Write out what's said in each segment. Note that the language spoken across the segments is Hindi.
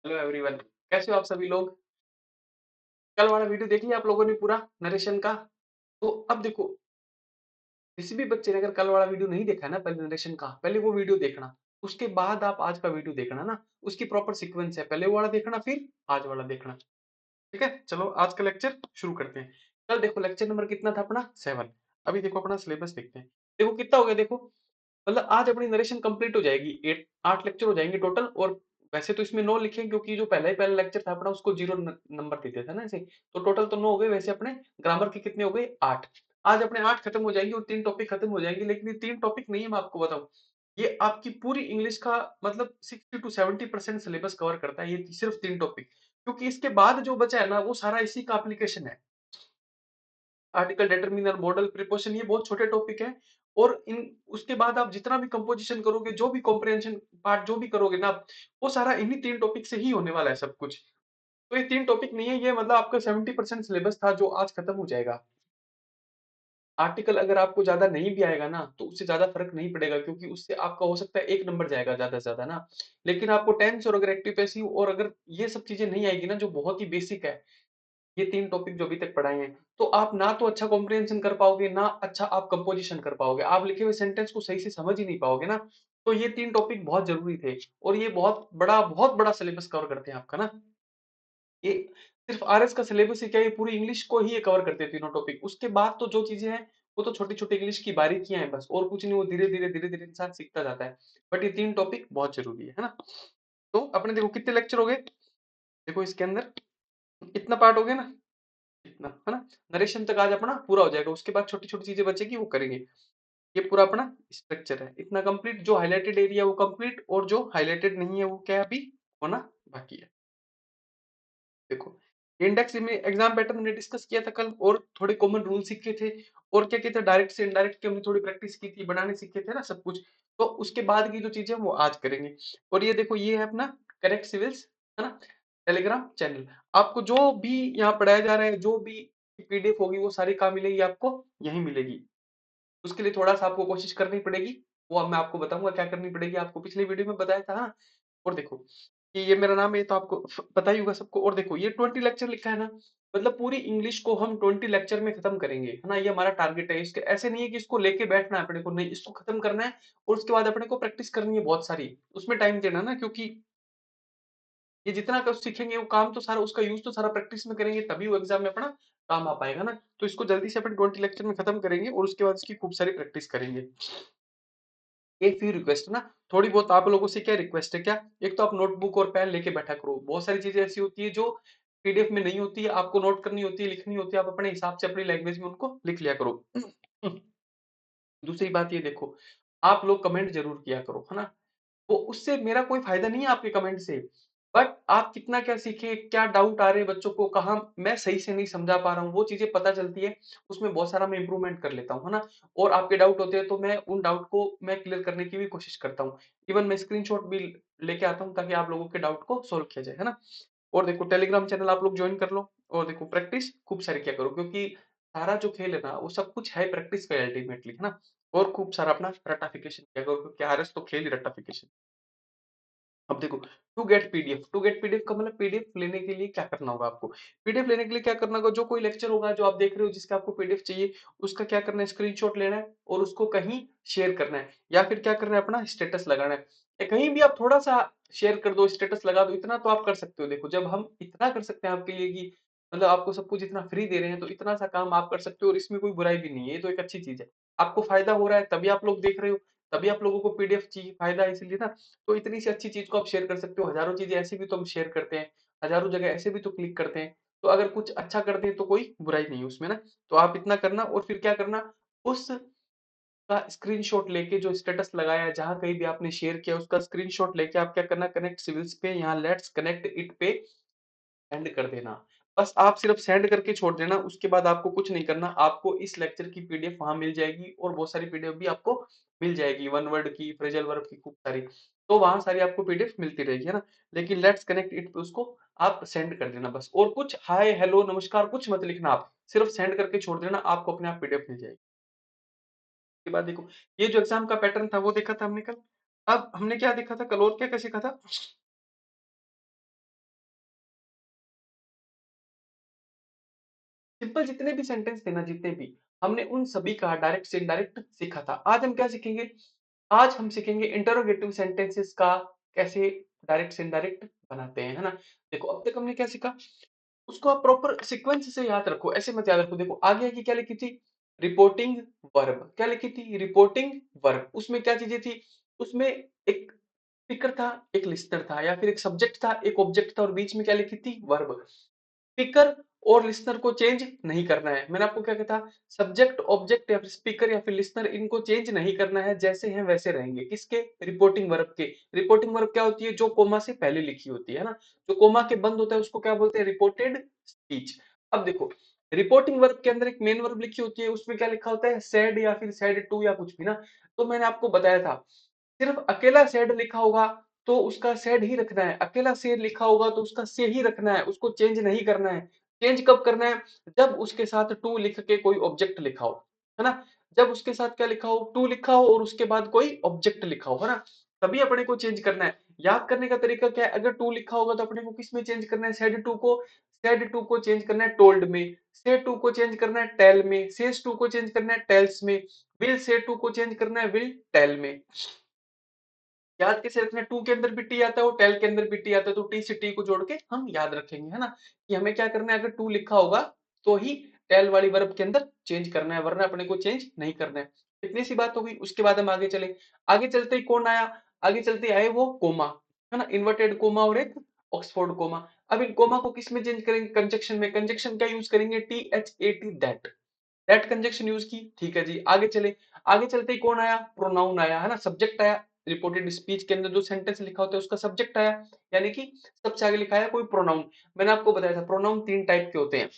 Hello everyone. कैसे हो आप सभी लोग? कल वाला वीडियो देख लिया आप लोगों ने पूरा नरेशन का? तो अब देखो, किसी भी बच्चे ने अगर कल वाला वीडियो नहीं देखा है ना, पहले नरेशन का, पहले वो वीडियो देखना। उसके बाद आप आज का वीडियो देखना ना। उसकी प्रॉपर सीक्वेंस है, पहले वो वाला देखना फिर आज वाला देखना। ठीक है, चलो आज का लेक्चर शुरू करते हैं। कल देखो लेक्चर नंबर कितना था अपना? 7। अभी देखो अपना सिलेबस देखते हैं। देखो कितना हो गया देखो। मतलब आज अपनी नरेशन कंप्लीट हो जाएगी। 8 लेक्चर हो जाएंगे टोटल। और वैसे तो इसमें 9 लिखे क्योंकि जो पहला लेक्चर था अपना उसको 0 नंबर देते थे ना ऐसे। तो टोटल तो 9 हो गए। वैसे अपने ग्रामर के कितने हो गए? 8। आज अपने 8 खत्म हो जाएंगे और 3 टॉपिक खत्म हो जाएंगे। लेकिन ये 3 टॉपिक नहीं है, मैं आपको बताऊं, ये आपकी पूरी इंग्लिश का मतलब 60 to 70% सिलेबस कवर करता है, ये सिर्फ 3 टॉपिक। क्योंकि इसके बाद जो बचा है ना वो सारा इसी का एप्लीकेशन है। आर्टिकल, डिटरमिनर, मॉडल, प्रीपोजिशन, ये बहुत छोटे टॉपिक हैं। और इन उसके बाद आप जितना भी कंपोजिशन करोगे, जो भी कॉम्प्रिहेंशन पार्ट जो भी करोगे ना, वो सारा इन्हीं 3 टॉपिक से ही होने वाला है सब कुछ। तो ये 3 टॉपिक नहीं है, ये मतलब आपका 70% सिलेबस था जो आज खत्म हो जाएगा। आर्टिकल अगर आपको ज्यादा नहीं भी आएगा ना तो उससे ज्यादा फर्क नहीं पड़ेगा, क्योंकि उससे आपका हो सकता है 1 नंबर जाएगा ज्यादा से ज्यादा ना। लेकिन आपको टेंस और अगर एक्टिव पैसिव और अगर ये सब चीजें नहीं आएगी ना, जो बहुत ही बेसिक है, ये 3 टॉपिक जो अभी तक पढ़ाए हैं, तो आप ना तो अच्छा कॉम्प्रिहेंशन कर पाओगे, ना अच्छा आप कंपोजिशन कर पाओगे, आप लिखे हुए सेंटेंस को सही से समझ ही नहीं पाओगे ना। तो ये 3 टॉपिक बहुत जरूरी थे। और ये बहुत बड़ा सिलेबस कवर करते हैं आपका ना। ये सिर्फ आरएस का सिलेबस ही क्या, ये पूरी इंग्लिश को ही ये कवर करते हैं तीनों टॉपिक। उसके बाद तो जो चीजें हैं वो तो छोटी छोटी इंग्लिश की बारीकियां हैं बस, और कुछ नहीं। वो धीरे धीरे इंसान सीखता जाता है। बट ये 3 टॉपिक बहुत जरूरी है ना। तो अपने देखो कितने लेक्चर हो गए। देखो इसके अंदर इतना पार्ट हो गया ना, इतना है ना। नरेशन तक आज अपना पूरा हो जाएगा। उसके बाद छोटी छोटी चीजें बचेगी वो करेंगे। ये पूरा अपना स्ट्रक्चर है, इतना कंप्लीट। जो हाईलाइटेड एरिया वो कंप्लीट, और जो हाईलाइटेड नहीं है वो क्या है अभी होना बाकी है। देखो इंडेक्स में एग्जाम पैटर्न हमने डिस्कस किया था कल, और थोड़े कॉमन रूल सीखे थे। और क्या कहते हैं, डायरेक्ट से इनडायरेक्ट की हमने थोड़ी प्रैक्टिस की थी, बनाने सीखे थे ना सब कुछ। तो उसके बाद की जो चीजें हैं वो आज करेंगे। और ये देखो ये है अपना करेक्ट सिविल्स, है ना, टेलीग्राम चैनल। आपको जो भी यहाँ पढ़ाया जा रहा है, जो भी पीडीएफ होगी वो सारी कहाँ मिलेगी आपको? यहीं मिलेगी। उसके लिए थोड़ा सा आपको कोशिश करनी पड़ेगी। वो अब मैं आपको बताऊंगा क्या करनी पड़ेगी, आपको पिछले वीडियो में बताया था हाँ। और देखो कि ये मेरा नाम है, तो आपको पता ही होगा सबको। और देखो ये 20 लेक्चर लिखा है ना, मतलब पूरी इंग्लिश को हम 20 लेक्चर में खत्म करेंगे, है ना। ये हमारा टारगेट है। इसके ऐसे नहीं है कि इसको लेके बैठना है अपने को, नहीं, इसको खत्म करना है। और उसके बाद अपने को प्रैक्टिस करनी है बहुत सारी, उसमें टाइम देना ना। क्योंकि ये जितना कुछ सीखेंगे वो काम तो सारा, उसका यूज तो सारा प्रैक्टिस में करेंगे, तभी वो एग्जाम में अपना काम आ पाएगा ना। तो इसको जल्दी से अपन 20 लेक्चर में खत्म करेंगे और उसके बाद इसकी खूब सारी प्रैक्टिस करेंगे। एक फ्यू रिक्वेस्ट ना, थोड़ी बहुत आप लोगों से क्या रिक्वेस्ट है क्या, एक तो आप नोटबुक और पेन लेके बैठा करो। बहुत सारी चीजें ऐसी होती है जो पीडीएफ में नहीं होती है, आपको नोट करनी होती है, लिखनी होती है। आप अपने हिसाब से अपनी लैंग्वेज में उनको लिख लिया करो। दूसरी बात ये देखो, आप लोग कमेंट जरूर किया करो, है ना। वो उससे मेरा कोई फायदा नहीं है आपके कमेंट से। बट आप कितना क्या सीखे, क्या डाउट आ रहे हैं बच्चों को, कहाँ मैं सही से नहीं समझा पा रहा हूँ, वो चीजें पता चलती है। उसमें बहुत सारा मैं इंप्रूवमेंट कर लेता हूँ, है ना। और आपके डाउट होते हैं तो मैं उन डाउट को मैं क्लियर करने की भी कोशिश करता हूँ। इवन मैं स्क्रीनशॉट भी लेके आता हूँ ताकि आप लोगों के डाउट को सोल्व किया जाए, है ना। और देखो टेलीग्राम चैनल आप लोग ज्वाइन कर लो। और देखो प्रैक्टिस खूब सारी क्या करो, क्योंकि सारा जो खेल है ना वो सब कुछ है प्रैक्टिस का अल्टीमेटली, है ना। और खूब सारा अपना रट्टाफिकेशन किया करो, क्योंकि आरएस तो खेल ही रट्टाफिकेशन। अब देखो टू गेट पीडीएफ का मतलब पीडीएफ लेने के लिए क्या करना होगा आपको। पीडीएफ लेने के लिए क्या करना होगा, जो कोई लेक्चर होगा जो आप देख रहे हो जिसका आपको पीडीएफ चाहिए, उसका क्या करना है, स्क्रीनशॉट लेना है और उसको कहीं शेयर करना है। या फिर क्या करना है, अपना स्टेटस लगाना है। या कहीं भी आप थोड़ा सा शेयर कर दो, स्टेटस लगा दो, इतना तो आप कर सकते हो। देखो जब हम इतना कर सकते हैं आपके लिए कि मतलब आपको सब कुछ इतना फ्री दे रहे हैं, तो इतना सा काम आप कर सकते हो और इसमें कोई बुराई भी नहीं है। ये तो एक अच्छी चीज है। आपको फायदा हो रहा है तभी आप लोग देख रहे हो, तभी आप लोगों को पीडीएफ चाहिए, फायदा है इसलिए ना। तो इतनी सी अच्छी चीज को आप शेयर कर सकते हो। हजारों चीजें ऐसी भी तो हम शेयर करते हैं, हजारों जगह ऐसे भी तो क्लिक करते हैं। तो अगर कुछ अच्छा करते हैं तो कोई बुराई नहीं है उसमें ना। तो आप इतना करना और फिर क्या करना, उस का स्क्रीनशॉट लेके जो स्टेटस लगाया है, जहां कहीं भी आपने शेयर किया, उसका स्क्रीनशॉट लेके आप क्या करना, कनेक्ट सिविल्स पे, यहाँ लेट्स कनेक्ट इट पे सेंड कर देना। बस आप सिर्फ सेंड करके छोड़ देना। उसके बाद आपको कुछ नहीं करना। आपको इस लेक्चर की पीडीएफ वहां मिल जाएगी, और बहुत सारी पीडीएफ भी आपको मिल जाएगी, वन वर्ड की, फ्रेजल वर्ब की, खूब सारी। तो वहां सारी आपको पीडीएफ मिलती रहेगी, है ना। लेकिन लेट्स कनेक्ट इट पे उसको आप सेंड कर देना बस। और कुछ हाय हेलो नमस्कार कुछ मत लिखना, आप सिर्फ सेंड करके छोड़ देना, आपको अपने आप पीडीएफ मिल जाएगी। उसके बाद देखो ये जो एग्जाम का पैटर्न था वो देखा था हमने कल। अब हमने क्या देखा था कल, और क्या क्या सीखा था। सिंपल जितने भी सेंटेंस थे ना, जितने भी, हमने उन सभी का डायरेक्ट से इनडायरेक्ट सीखा था। आज हम क्या सीखेंगे? आज हम सीखेंगे इंटरोगेटिव सेंटेंसेस का कैसे डायरेक्ट से इनडायरेक्ट बनाते हैं, है ना? देखो अब तक हमने क्या सीखा, उसको आप प्रॉपर सीक्वेंस से याद रखो, ऐसे मत याद रखो। देखो आगे की क्या लिखी थी? Reporting verb. क्या लिखी थी? Reporting verb. उसमें क्या चीजें थी? उसमें एक स्पीकर था, एक लिसनर था, या फिर एक सब्जेक्ट था, एक ऑब्जेक्ट था, और बीच में क्या लिखी थी? वर्ब। स्पीकर और लिसनर को चेंज नहीं करना है। मैंने आपको क्या कहा था? सब्जेक्ट, ऑब्जेक्ट या फिर स्पीकर या फिर लिसनर, इनको चेंज नहीं करना है, जैसे हैं वैसे रहेंगे। किसके? रिपोर्टिंग वर्ब के। रिपोर्टिंग वर्ब क्या होती है? जो कोमा से पहले लिखी होती है ना, जो कोमा के बंद होता है उसको क्या बोलते हैं? Reported speech. अब देखो, रिपोर्टिंग वर्ब के अंदर एक मेन वर्ब लिखी होती है, उसमें क्या लिखा होता है? सेड या फिर सेड टू या कुछ भी ना। तो मैंने आपको बताया था, सिर्फ अकेला सेड लिखा होगा तो उसका सेड ही रखना है, अकेला से लिखा होगा तो उसका से ही रखना है, उसको चेंज नहीं करना है। चेंज कब करना है? जब उसके साथ टू लिख के कोई ऑब्जेक्ट लिखा हो, है ना? जब उसके साथ क्या लिखा हो? टू लिखा हो और उसके बाद कोई ऑब्जेक्ट लिखा हो, है ना? तभी अपने को चेंज करना है। याद करने का तरीका क्या है? अगर टू लिखा होगा तो अपने को किस में चेंज करना है? सेड टू को। सेड टू को चेंज करना है टोल्ड में, से टू को चेंज करना है टेल में, सेज टू को चेंज करना है टेल्स में, विल से टू को चेंज करना है विल टेल में। याद कैसे रखना है? टू के अंदर भी टी आता है और टेल के अंदर भी टी आता है, तो टी से टी को जोड़ के हम याद रखेंगे, है ना? कि हमें क्या करना है, अगर टू लिखा होगा तो ही टेल वाली वर्ब के अंदर चेंज करना है, वरना अपने को चेंज नहीं करना है। इतनी सी बात हो गई। उसके बाद हम आगे चले। आगे चलते ही कौन आया? आगे चलते आए वो कोमा, है ना? इन्वर्टेड कोमा और एक ऑक्सफोर्ड कोमा। अब इन कोमा को किस में चेंज करेंगे? कंजक्शन में। कंजक्शन क्या यूज करेंगे? THAT, दैट कंजक्शन यूज की। ठीक है जी, आगे चले। आगे चलते ही कौन आया? प्रोनाउन आया, है ना? सब्जेक्ट आया। रिपोर्टेड स्पीच के अंदर जो सेंटेंस लिखा होता है उसका सब्जेक्ट आया, यानी कि सबसे आगे लिखा है कोई प्रोनाउन। मैंने आपको बताया था प्रोनाउन तीन टाइप के होते हैं,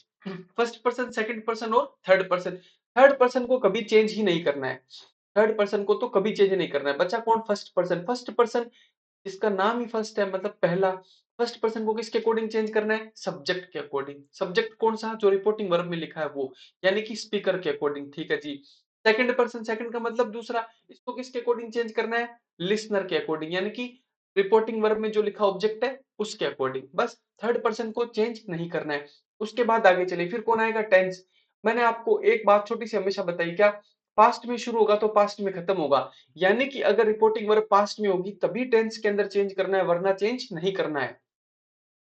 फर्स्ट पर्सन, सेकंड पर्सन और थर्ड पर्सन। थर्ड पर्सन को कभी चेंज ही नहीं करना है। थर्ड पर्सन को तो कभी चेंज नहीं करना है। बच्चा कौन? First person. फर्स्ट पर्सन इसका नाम ही फर्स्ट है, मतलब पहला। फर्स्ट पर्सन को किसके अकॉर्डिंग चेंज करना है? सब्जेक्ट के अकॉर्डिंग। सब्जेक्ट कौन सा? जो रिपोर्टिंग वर्ब में लिखा है वो, यानी कि स्पीकर के अकॉर्डिंग। ठीक है जी। सेकंड पर्सन, सेकंड का मतलब दूसरा, इसको किसके अकॉर्डिंग चेंज करना है? लिसनर के अकॉर्डिंग, यानी कि रिपोर्टिंग वर्ब में जो लिखा ऑब्जेक्ट है उसके अकॉर्डिंग। बस थर्ड पर्सन को चेंज नहीं करना है। उसके बाद आगे चले, फिर कौन आएगा? टेंस। मैंने आपको एक बात छोटी सी हमेशा बताई, क्या? पास्ट में शुरू होगा तो पास्ट में खत्म होगा, यानी कि अगर रिपोर्टिंग वर्ब पास्ट में होगी तभी टेंस के अंदर चेंज करना है, वरना चेंज नहीं करना है।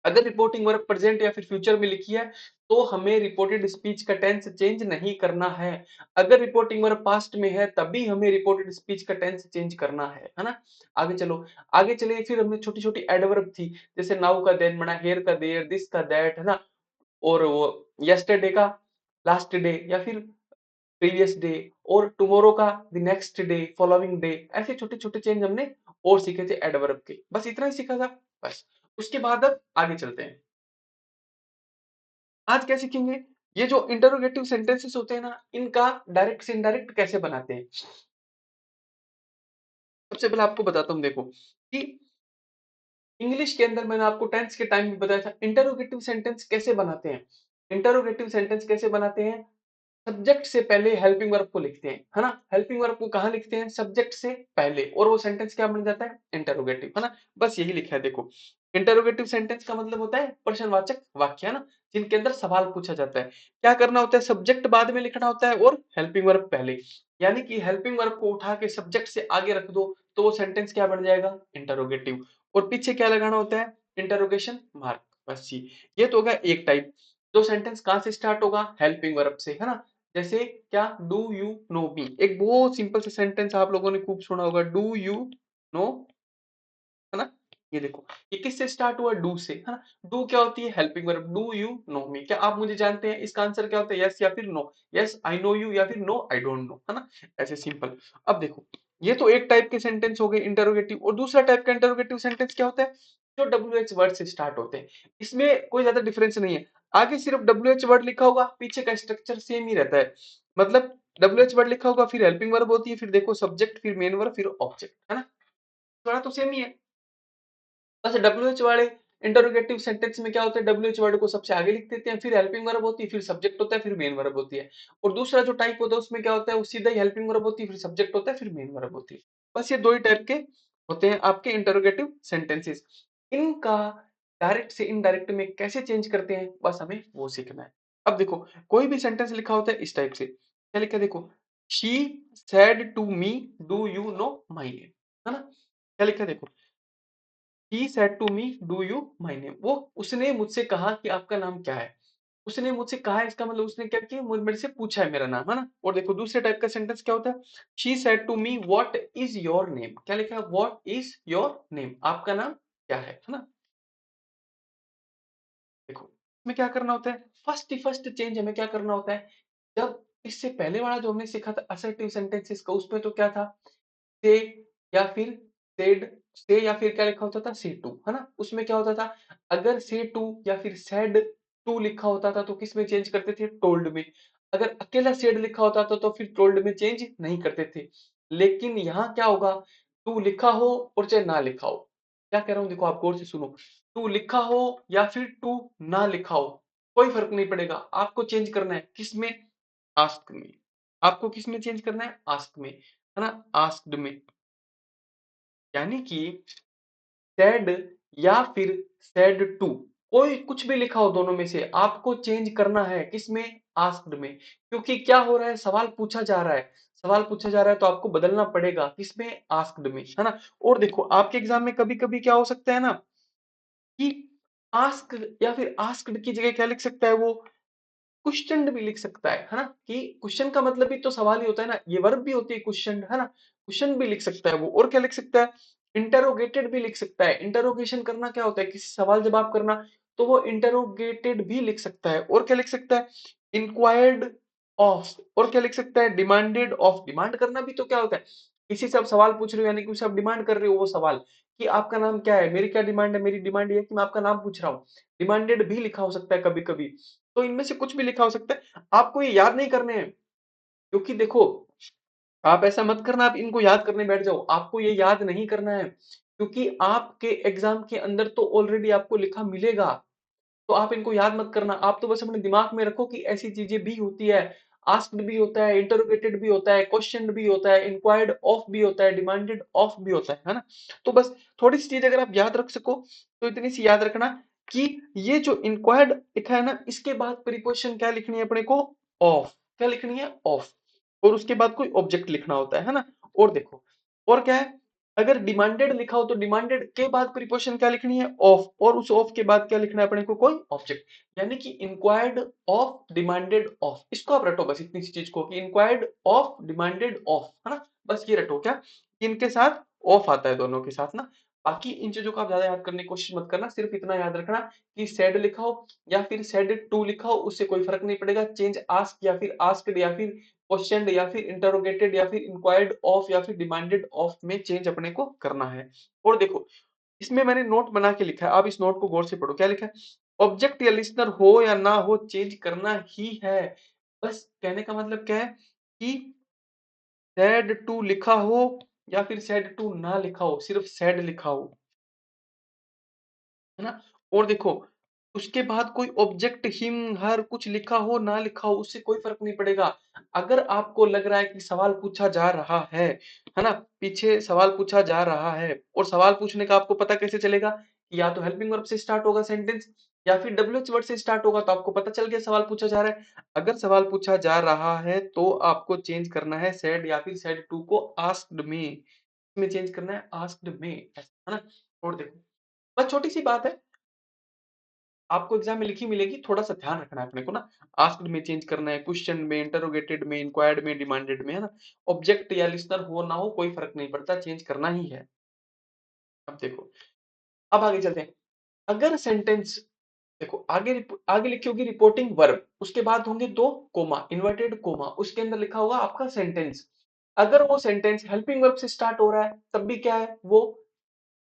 अगर रिपोर्टिंग वर्ब प्रेजेंट या फिर फ्यूचर में लिखी है तो हमें रिपोर्टेड स्पीच का टेंस चेंज नहीं करना है। अगर रिपोर्टिंग वर्ब पास्ट में है तभी हमें रिपोर्टेड स्पीच का टेंस चेंज करना है ना? आगे चलो। आगे चले, फिर हमने छोटी छोटी एडवर्ब थी, जैसे नाउ का देन बना, हेयर का देयर, दिस का दैट, है ना? और वो यस्टरडे का लास्ट डे, या फिर प्रीवियस डे, और टुमारो का the next day, following day. ऐसे छोटे छोटे चेंज हमने और सीखे थे एडवर्ब के। बस इतना ही सीखा था। बस उसके बाद अब आगे चलते हैं। आज क्या सीखेंगे? ये जो इंटरोगेटिव सेंटेंसेस होते हैं ना, इनका डायरेक्ट से इनडायरेक्ट कैसे बनाते हैं। सबसे पहले आपको बताता हूं, देखो कि इंग्लिश के अंदर मैंने आपको टेंस के टाइम में बताया था इंटरोगेटिव सेंटेंस कैसे बनाते हैं। इंटरोगेटिव सेंटेंस कैसे बनाते हैं? सब्जेक्ट से पहले हेल्पिंग वर्ब को लिखते हैं, है ना? हेल्पिंग वर्ब को कहां लिखते हैं? सब्जेक्ट से पहले, और वो सेंटेंस क्या बन जाता है? इंटरोगेटिव, है ना? बस यही लिखा है, देखो। इंटरोगेटिव सेंटेंस का मतलब होता है प्रश्नवाचक वाक्य, है ना? जिनके अंदर सवाल पूछा जाता है। क्या करना होता है? सब्जेक्ट बाद में लिखना होता है और हेल्पिंग वर्ब पहले, यानी कि हेल्पिंग वर्ब को उठा के सब्जेक्ट से आगे रख दो तो वो सेंटेंस क्या बन जाएगा? इंटरोगेटिव। और पीछे क्या लगाना होता है? Interrogation mark. बस ये तो होगा एक टाइप। जो सेंटेंस कहां से स्टार्ट होगा? हेल्पिंग वर्ब से, है ना? जैसे क्या? डू यू नो मी, एक बहुत सिंपल सा सेंटेंस आप लोगों ने खूब सुना होगा, डू यू नो, है ना? ये देखो, ये किससे स्टार्ट हुआ? डू से, है ना? डू क्या होती है? Helping verb. Do you know me, क्या आप मुझे जानते हैं? इसका आंसर क्या होता है? यस या फिर no. Yes I know you, या फिर नो आई डोंट नो, है ना? ऐसे सिंपल। अब देखो, ये तो एक टाइप के सेंटेंस हो गए इंटरोगेटिव। और दूसरा टाइप का इंटरोगेटिव सेंटेंस क्या होता है? जो WH वर्ड से स्टार्ट होते हैं। इसमें कोई ज्यादा डिफरेंस नहीं है। आगे सिर्फ WH वर्ड लिखा होगा, पीछे का स्ट्रक्चर सेम ही रहता है। मतलब WH वर्ड लिखा होगा, फिर हेल्पिंग वर्ब होती है, फिर देखो सब्जेक्ट, फिर मेन वर्ब, फिर ऑब्जेक्ट, है ना? थोड़ा तो सेम ही है। बस WH वाले इंटरोगेटिव सेंटेंस में क्या होता है? WH वर्ड को सबसे आगे लिख देते हैं, फिर हेल्पिंग वर्ब होती है, फिर सब्जेक्ट होता है, फिर मेन वर्ब होती है। और दूसरा जो टाइप होता है उसमें क्या होता है? वो सीधा ही हेल्पिंग वर्ब होती है, फिर सब्जेक्ट होता है, फिर मेन वर्ब होती है। बस ये दो ही टाइप के होते हैं आपके इंटरोगेटिव सेंटेंसेस। इनका डायरेक्ट से इनडायरेक्ट में कैसे चेंज करते हैं, बस हमें वो सीखना है। अब देखो, कोई भी सेंटेंस लिखा होता है इस टाइप से, क्या लिखा है देखो, she said to me do you know my name, है ना? क्या लिखा है देखो, he said to me do you my name, वो उसने मुझसे कहा कि आपका नाम क्या है? उसने मुझसे कहा है इसका मतलब उसने क्या किया, मेरे से पूछा है मेरा नाम, है ना? और देखो दूसरे टाइप का सेंटेंस क्या होता है, she said to me what is your name, क्या लिखा है, व्हाट इज योर नेम, आपका नाम क्या है ना? देखो, इसमें क्या करना होता है, फर्स्ट चेंज हमें क्या करना होता है, जब इससे पहले वाला जो हमने सीखा था असर्टिव सेंटेंसेस का, उसमें तो क्या था, से या फिर सेड, से या फिर क्या लिखा होता था, से टू, है ना? उसमें क्या होता था, अगर से टू या फिर सेड टू लिखा होता था तो किस में चेंज करते थे, टोल्ड में। अगर अकेला सेड लिखा होता था तो फिर टोल्ड में चेंज नहीं करते थे। लेकिन यहाँ क्या होगा, टू लिखा हो और चाहे ना लिखा हो, क्या कह रहा हूँ देखो, आप गौर से सुनो, टू लिखा हो या फिर टू ना लिखा हो, कोई फर्क नहीं पड़ेगा, आपको चेंज करना है किसमें, आस्क में। आपको किसमें चेंज करना है, आस्क में, है ना? आस्क्ड में, यानी कि सेड या फिर सेड टू, कोई कुछ भी लिखा हो दोनों में से आपको चेंज करना है किसमें, आस्क्ड में। क्योंकि क्या हो रहा है, सवाल पूछा जा रहा है, सवाल पूछा जा रहा है तो आपको बदलना पड़ेगा किसमें, आस्क्ड में, है ना? और देखो आपके एग्जाम में कभी कभी क्या हो सकता है ना, कि आस्क या फिर आस्क्ड की जगह क्या लिख सकता है वो, क्वेश्चन भी लिख सकता है ना? कि क्वेश्चन का मतलब भी तो सवाल ही होता है ना, ये वर्ब भी होती है क्वेश्चन, है ना? क्वेश्चन भी लिख सकता है वो, और क्या लिख सकता है, इंटरोगेटेड भी लिख सकता है। इंटरोगेशन करना क्या होता है, किसी सवाल जवाब करना, तो वो इंटरोगेटेड भी लिख सकता है। और क्या लिख सकता है, इंक्वायर्ड ऑफ, और क्या लिख सकता है, डिमांडेड ऑफ। डिमांड करना भी तो क्या होता है, किसी से आप सवाल पूछ रहे हो, यानी कि उसे आप डिमांड कर रहे हो वो सवाल, कि आपका नाम क्या है, मेरी क्या डिमांड है, मेरी डिमांड ये है कि मैं आपका नाम पूछ रहा हूँ। डिमांडेड भी लिखा हो सकता है कभी कभी, तो इनमें से कुछ भी लिखा हो सकता है, आपको ये याद नहीं करने हैं। क्योंकि देखो, आप ऐसा मत करना आप इनको याद करने बैठ जाओ, आपको ये याद नहीं करना है, क्योंकि आपके एग्जाम के अंदर तो ऑलरेडी आपको लिखा मिलेगा। तो आप इनको याद मत करना, आप तो बस अपने दिमाग में रखो कि ऐसी चीजें भी होती है, आस्क्ड भी होता है, इंटरोगेटेड भी होता है, क्वेश्चन भी होता है, इंक्वायर्ड ऑफ भी होता है, डिमांडेड ऑफ भी होता है ना? तो बस थोड़ी सी चीज अगर आप याद रख सको तो इतनी सी याद रखना, कि ये जो इंक्वायर्ड लिखा है ना, इसके बाद प्रीपोजिशन क्या लिखनी है अपने को, ऑफ। क्या लिखनी है, ऑफ। और उसके बाद कोई ऑब्जेक्ट लिखना होता है ना? और देखो, और क्या है, अगर डिमांडेड लिखा हो तो डिमांडेड के बाद प्रीपोजिशन क्या लिखनी है, ऑफ, और उस ऑफ के बाद क्या लिखना है अपने को, कोई ऑब्जेक्ट। यानी कि इंक्वायर्ड ऑफ, डिमांडेड ऑफ, इसको आप रटो बस इतनी सी चीज को, कि इंक्वायर्ड ऑफ, डिमांडेड ऑफ, है ना? बस ये रटो, क्या इनके साथ ऑफ आता है दोनों के साथ ना। बाकी इन चीजों को आप ज्यादा याद करने की कोशिश मत करना, सिर्फ इतना याद रखना कि सेड लिखा हो या फिर सेड टू लिखा हो, उससे कोई फर्क नहीं पड़ेगा। चेंज आस्क या फिर आस्क्ड या फिर क्वेश्चनड या फिर इंटरोगेटेड या फिर इंक्वायर्ड ऑफ या फिर डिमांडेड ऑफ में चेंज अपने को करना है। और देखो, इसमें मैंने नोट बना के लिखा है, आप इस नोट को गौर से पढ़ो, क्या लिखा है, ऑब्जेक्ट या लिस्नर हो या ना हो चेंज करना ही है। बस कहने का मतलब क्या है, कि सैड टू लिखा हो या फिर सैड टू ना लिखा हो, सिर्फ सैड लिखा हो, है ना? और देखो, उसके बाद कोई ऑब्जेक्ट हिम हर कुछ लिखा हो ना लिखा हो, उससे कोई फर्क नहीं पड़ेगा। अगर आपको लग रहा है कि सवाल पूछा जा रहा है ना, पीछे सवाल पूछा जा रहा है, और सवाल पूछने का आपको पता कैसे चलेगा, कि या तो हेल्पिंग वर्ब से स्टार्ट होगा सेंटेंस, या फिर डब्ल्यूएच वर्ड से स्टार्ट होगा, तो आपको पता चल गया सवाल पूछा जा रहा है। अगर सवाल पूछा जा रहा है तो आपको चेंज करना है सेड या फिर सेड टू को आस्क्ड में चेंज करना है, आस्क्ड में, है ना? और देखो, बस छोटी सी बात है, आपको एग्जाम में लिखी मिलेगी, थोड़ा-सा ध्यान रखना है अपने को ना। आस्क्ड में चेंज करना है, क्वेश्चन में, इंटरोगेटेड में, इंक्वायर्ड में, डिमांडेड में, है ना? ऑब्जेक्ट या लिस्नर हो ना हो कोई फ़र्क नहीं पड़ता, चेंज करना ही है। अब देखो, अब आगे चलते हैं। अगर सेंटेंस, देखो आगे लिखी होगी रिपोर्टिंग वर्ब, उसके बाद होंगे 2 कोमा, इन्वर्टेड कोमा, उसके अंदर लिखा होगा आपका सेंटेंस। अगर वो सेंटेंस हेल्पिंग वर्ब से स्टार्ट हो रहा है, तब भी क्या है, वो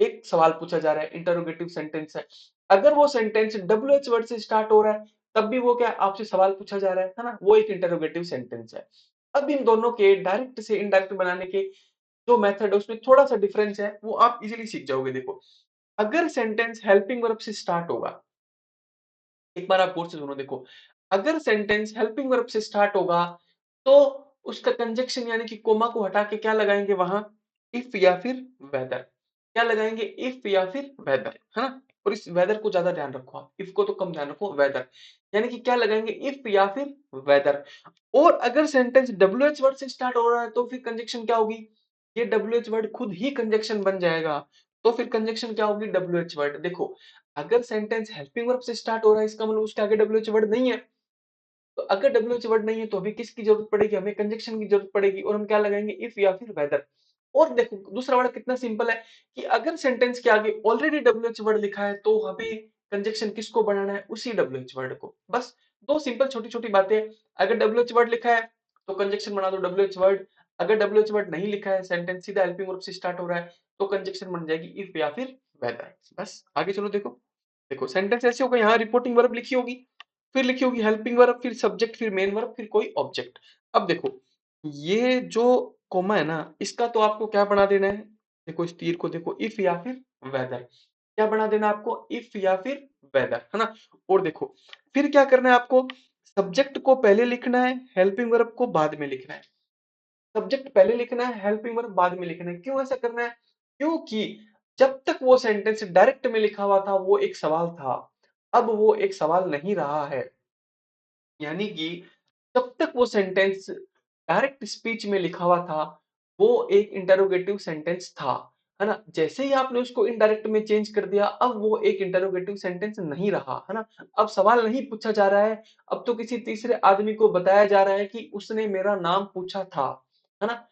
एक सवाल पूछा जा रहा है, इंटरोगेटिव सेंटेंस है। अगर वो सेंटेंस डब्ल्यूएच वर्ड से स्टार्ट हो रहा है, तब भी वो क्या है, आपसे सवाल पूछा जा रहा है ना? वो एक इंटरोगेटिव सेंटेंस है। अब इन दोनों के डायरेक्ट से इनडायरेक्ट बनाने के जो मेथड है उसमें थोड़ा-सा डिफरेंस है, वो आप इजीली सीख जाओगे। देखो, अगर सेंटेंस हेल्पिंग वर्ब से स्टार्ट होगा, एक बार आप गौर से सुनो, देखो, अगर सेंटेंस हेल्पिंग वर्ब से स्टार्ट होगा, तो उसका कंजक्शन यानी कि कोमा को हटा के क्या लगाएँगे वहाँ, इफ या फिर वेदर। क्या लगाएँगे, इफ या फिर वेदर, है ना? और इस वेदर को ज्यादा ध्यान रखो आप, इफ को तो कम ध्यान रखो, वेदर। यानी कि क्या लगाएंगे, इफ या फिर वेदर। और अगर सेंटेंस WH वर्ड से स्टार्ट हो रहा है तो फिर कंजक्शन क्या होगी, ये WH वर्ड खुद ही कंजक्शन बन जाएगा। तो फिर कंजक्शन क्या होगी, WH वर्ड। देखो, अगर सेंटेंस हेल्पिंग वर्ब से स्टार्ट हो रहा है, इसका मतलब उसके आगे WH वर्ड नहीं है। तो अगर WH वर्ड नहीं है तो हमें किसकी जरूरत पड़ेगी, हमें कंजक्शन की जरूरत पड़ेगी, और हम क्या लगाएंगे, इफ या फिर वेदर। और देखो दूसरा वाला कितना सिंपल है, कि अगर सेंटेंस के आगे ऑलरेडी WH वर्ड लिखा है तो हमें कंजक्शन किसको बनाना है, उसी WH वर्ड को। बस दो सिंपल छोटी छोटी बातें। अगर WH वर्ड लिखा है तो कंजक्शन बना दो WH वर्ड। अगर WH वर्ड नहीं लिखा है, सेंटेंस सीधा हेल्पिंग वर्ब से स्टार्ट हो रहा है, तो कंजक्शन बन जाएगी इफ या फिर वेदर। बस आगे चलो, देखो देखो सेंटेंस ऐसे होगा, यहाँ रिपोर्टिंग वर्ब लिखी होगी, फिर लिखी होगी हेल्पिंग वर्ब, फिर सब्जेक्ट, फिर मेन वर्ब, फिर कोई ऑब्जेक्ट। अब देखो ये जो कोमा है ना, इसका तो आपको क्या बना देना है, देखो इस तीर को देखो, इफ या फिर वेदर। क्या बना देना है आपको, इफ या फिर वेदर, है ना। और देखो फिर क्या करना है आपको, सब्जेक्ट को पहले लिखना है, हेल्पिंग वर्ब को बाद में लिखना है। सब्जेक्ट पहले लिखना है, हेल्पिंग वर्ब बाद में लिखना है। क्यों ऐसा करना है, क्योंकि जब तक वो सेंटेंस डायरेक्ट में लिखा हुआ था वो एक सवाल था, अब वो एक सवाल नहीं रहा है। यानी कि जब तक वो सेंटेंस डायरेक्ट स्पीच में लिखा हुआ था, वो एक इंटरोगेटिव सेंटेंस था, है ना। जैसे ही आपने उसको इनडायरेक्ट में चेंज कर दिया, अब वो एक इंटरोगेटिव सेंटेंस नहीं रहा, है ना। अब सवाल नहीं पूछा जा रहा है, अब तो किसी तीसरे आदमी को बताया जा रहा है कि उसने मेरा नाम पूछा था, है ना।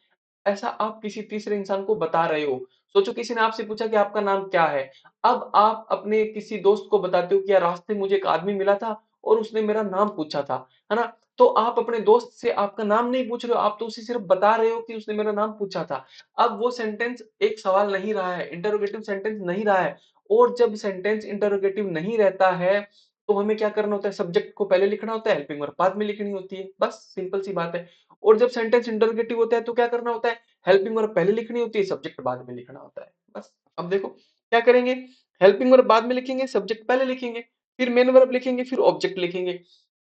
ऐसा आप किसी तीसरे इंसान को बता रहे हो। सोचो किसी ने आपसे पूछा कि आपका नाम क्या है, अब आप अपने किसी दोस्त को बताते हो कि यार रास्ते में मुझे एक आदमी मिला था और उसने मेरा नाम पूछा था, है ना। तो आप अपने दोस्त से आपका नाम नहीं पूछ रहे हो, आप तो उसे सिर्फ बता रहे हो कि उसने मेरा नाम पूछा था। अब वो सेंटेंस एक सवाल नहीं रहा है, इंटरोगेटिव सेंटेंस नहीं रहा है। और जब सेंटेंस इंटरोगेटिव नहीं रहता है तो हमें क्या करना होता है, सब्जेक्ट को पहले लिखना होता है, हेल्पिंग वर्ब बाद में लिखनी होती है। बस सिंपल सी बात है। और जब सेंटेंस इंटरोगेटिव होता है तो क्या करना होता है, हेल्पिंग वर्ब पहले लिखनी होती है, सब्जेक्ट बाद में लिखना होता है। बस अब देखो क्या करेंगे, हेल्पिंग वर्ब बाद में लिखेंगे, सब्जेक्ट पहले लिखेंगे, फिर मेन वर्ब लिखेंगे, फिर ऑब्जेक्ट लिखेंगे।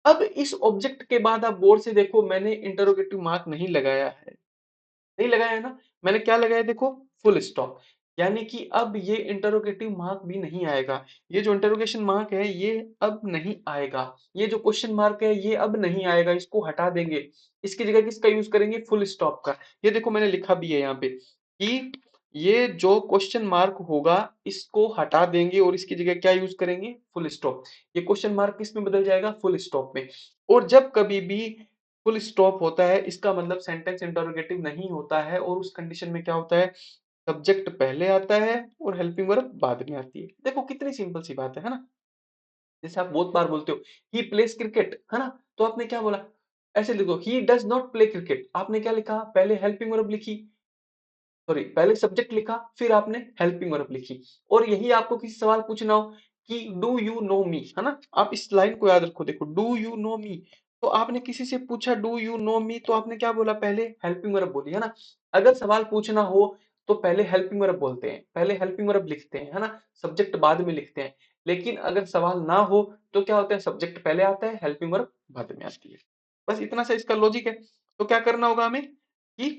अब इस ऑब्जेक्ट के बाद आप गौर से देखो, मैंने इंटरोगेटिव मार्क नहीं लगाया है, नहीं लगाया है ना। मैंने क्या लगाया, देखो फुल स्टॉप। यानी कि अब ये इंटरोगेटिव मार्क भी नहीं आएगा। ये जो इंटरोगेशन मार्क है ये अब नहीं आएगा। ये जो क्वेश्चन मार्क है ये अब नहीं आएगा, इसको हटा देंगे। इसकी जगह किसका यूज करेंगे, फुल स्टॉप का। ये देखो मैंने लिखा भी है यहाँ पे कि ये जो क्वेश्चन मार्क होगा इसको हटा देंगे और इसकी जगह क्या यूज करेंगे, फुल स्टॉप। ये क्वेश्चन मार्क किस में बदल जाएगा, फुल स्टॉप में। और जब कभी भी फुल स्टॉप होता है इसका मतलब सेंटेंस इंटरोगेटिव नहीं होता है, और उस कंडीशन में क्या होता है, सब्जेक्ट पहले आता है और हेल्पिंग वर्ब बाद में आती है। देखो कितनी सिंपल सी बात है ना। जैसे आप बहुत बार बोलते हो ही प्लेस क्रिकेट, है ना। तो आपने क्या बोला, ऐसे लिखो he does not play cricket. आपने क्या लिखा, पहले हेल्पिंग वर्ब लिखी, सॉरी पहले सब्जेक्ट लिखा, फिर आपने हेल्पिंग वर्ब लिखी। और यही आपको किसी सवाल पूछना हो कि डू यू नो मी, है ना। आप इस लाइन को याद रखो, देखो डू यू नो मी। तो आपने किसी से पूछा डू यू नो मी, तो आपने क्या बोला, पहले हेल्पिंग वर्ब बोली, है ना। अगर सवाल पूछना हो तो पहले हेल्पिंग वर्ब बोलते हैं, पहले हेल्पिंग वर्ब लिखते हैं, है ना। सब्जेक्ट बाद में लिखते हैं। लेकिन अगर सवाल ना हो तो क्या होता है, सब्जेक्ट पहले आता है, हेल्पिंग वर्ब बाद में आती है। बस इतना सा इसका लॉजिक है। तो क्या करना होगा हमें कि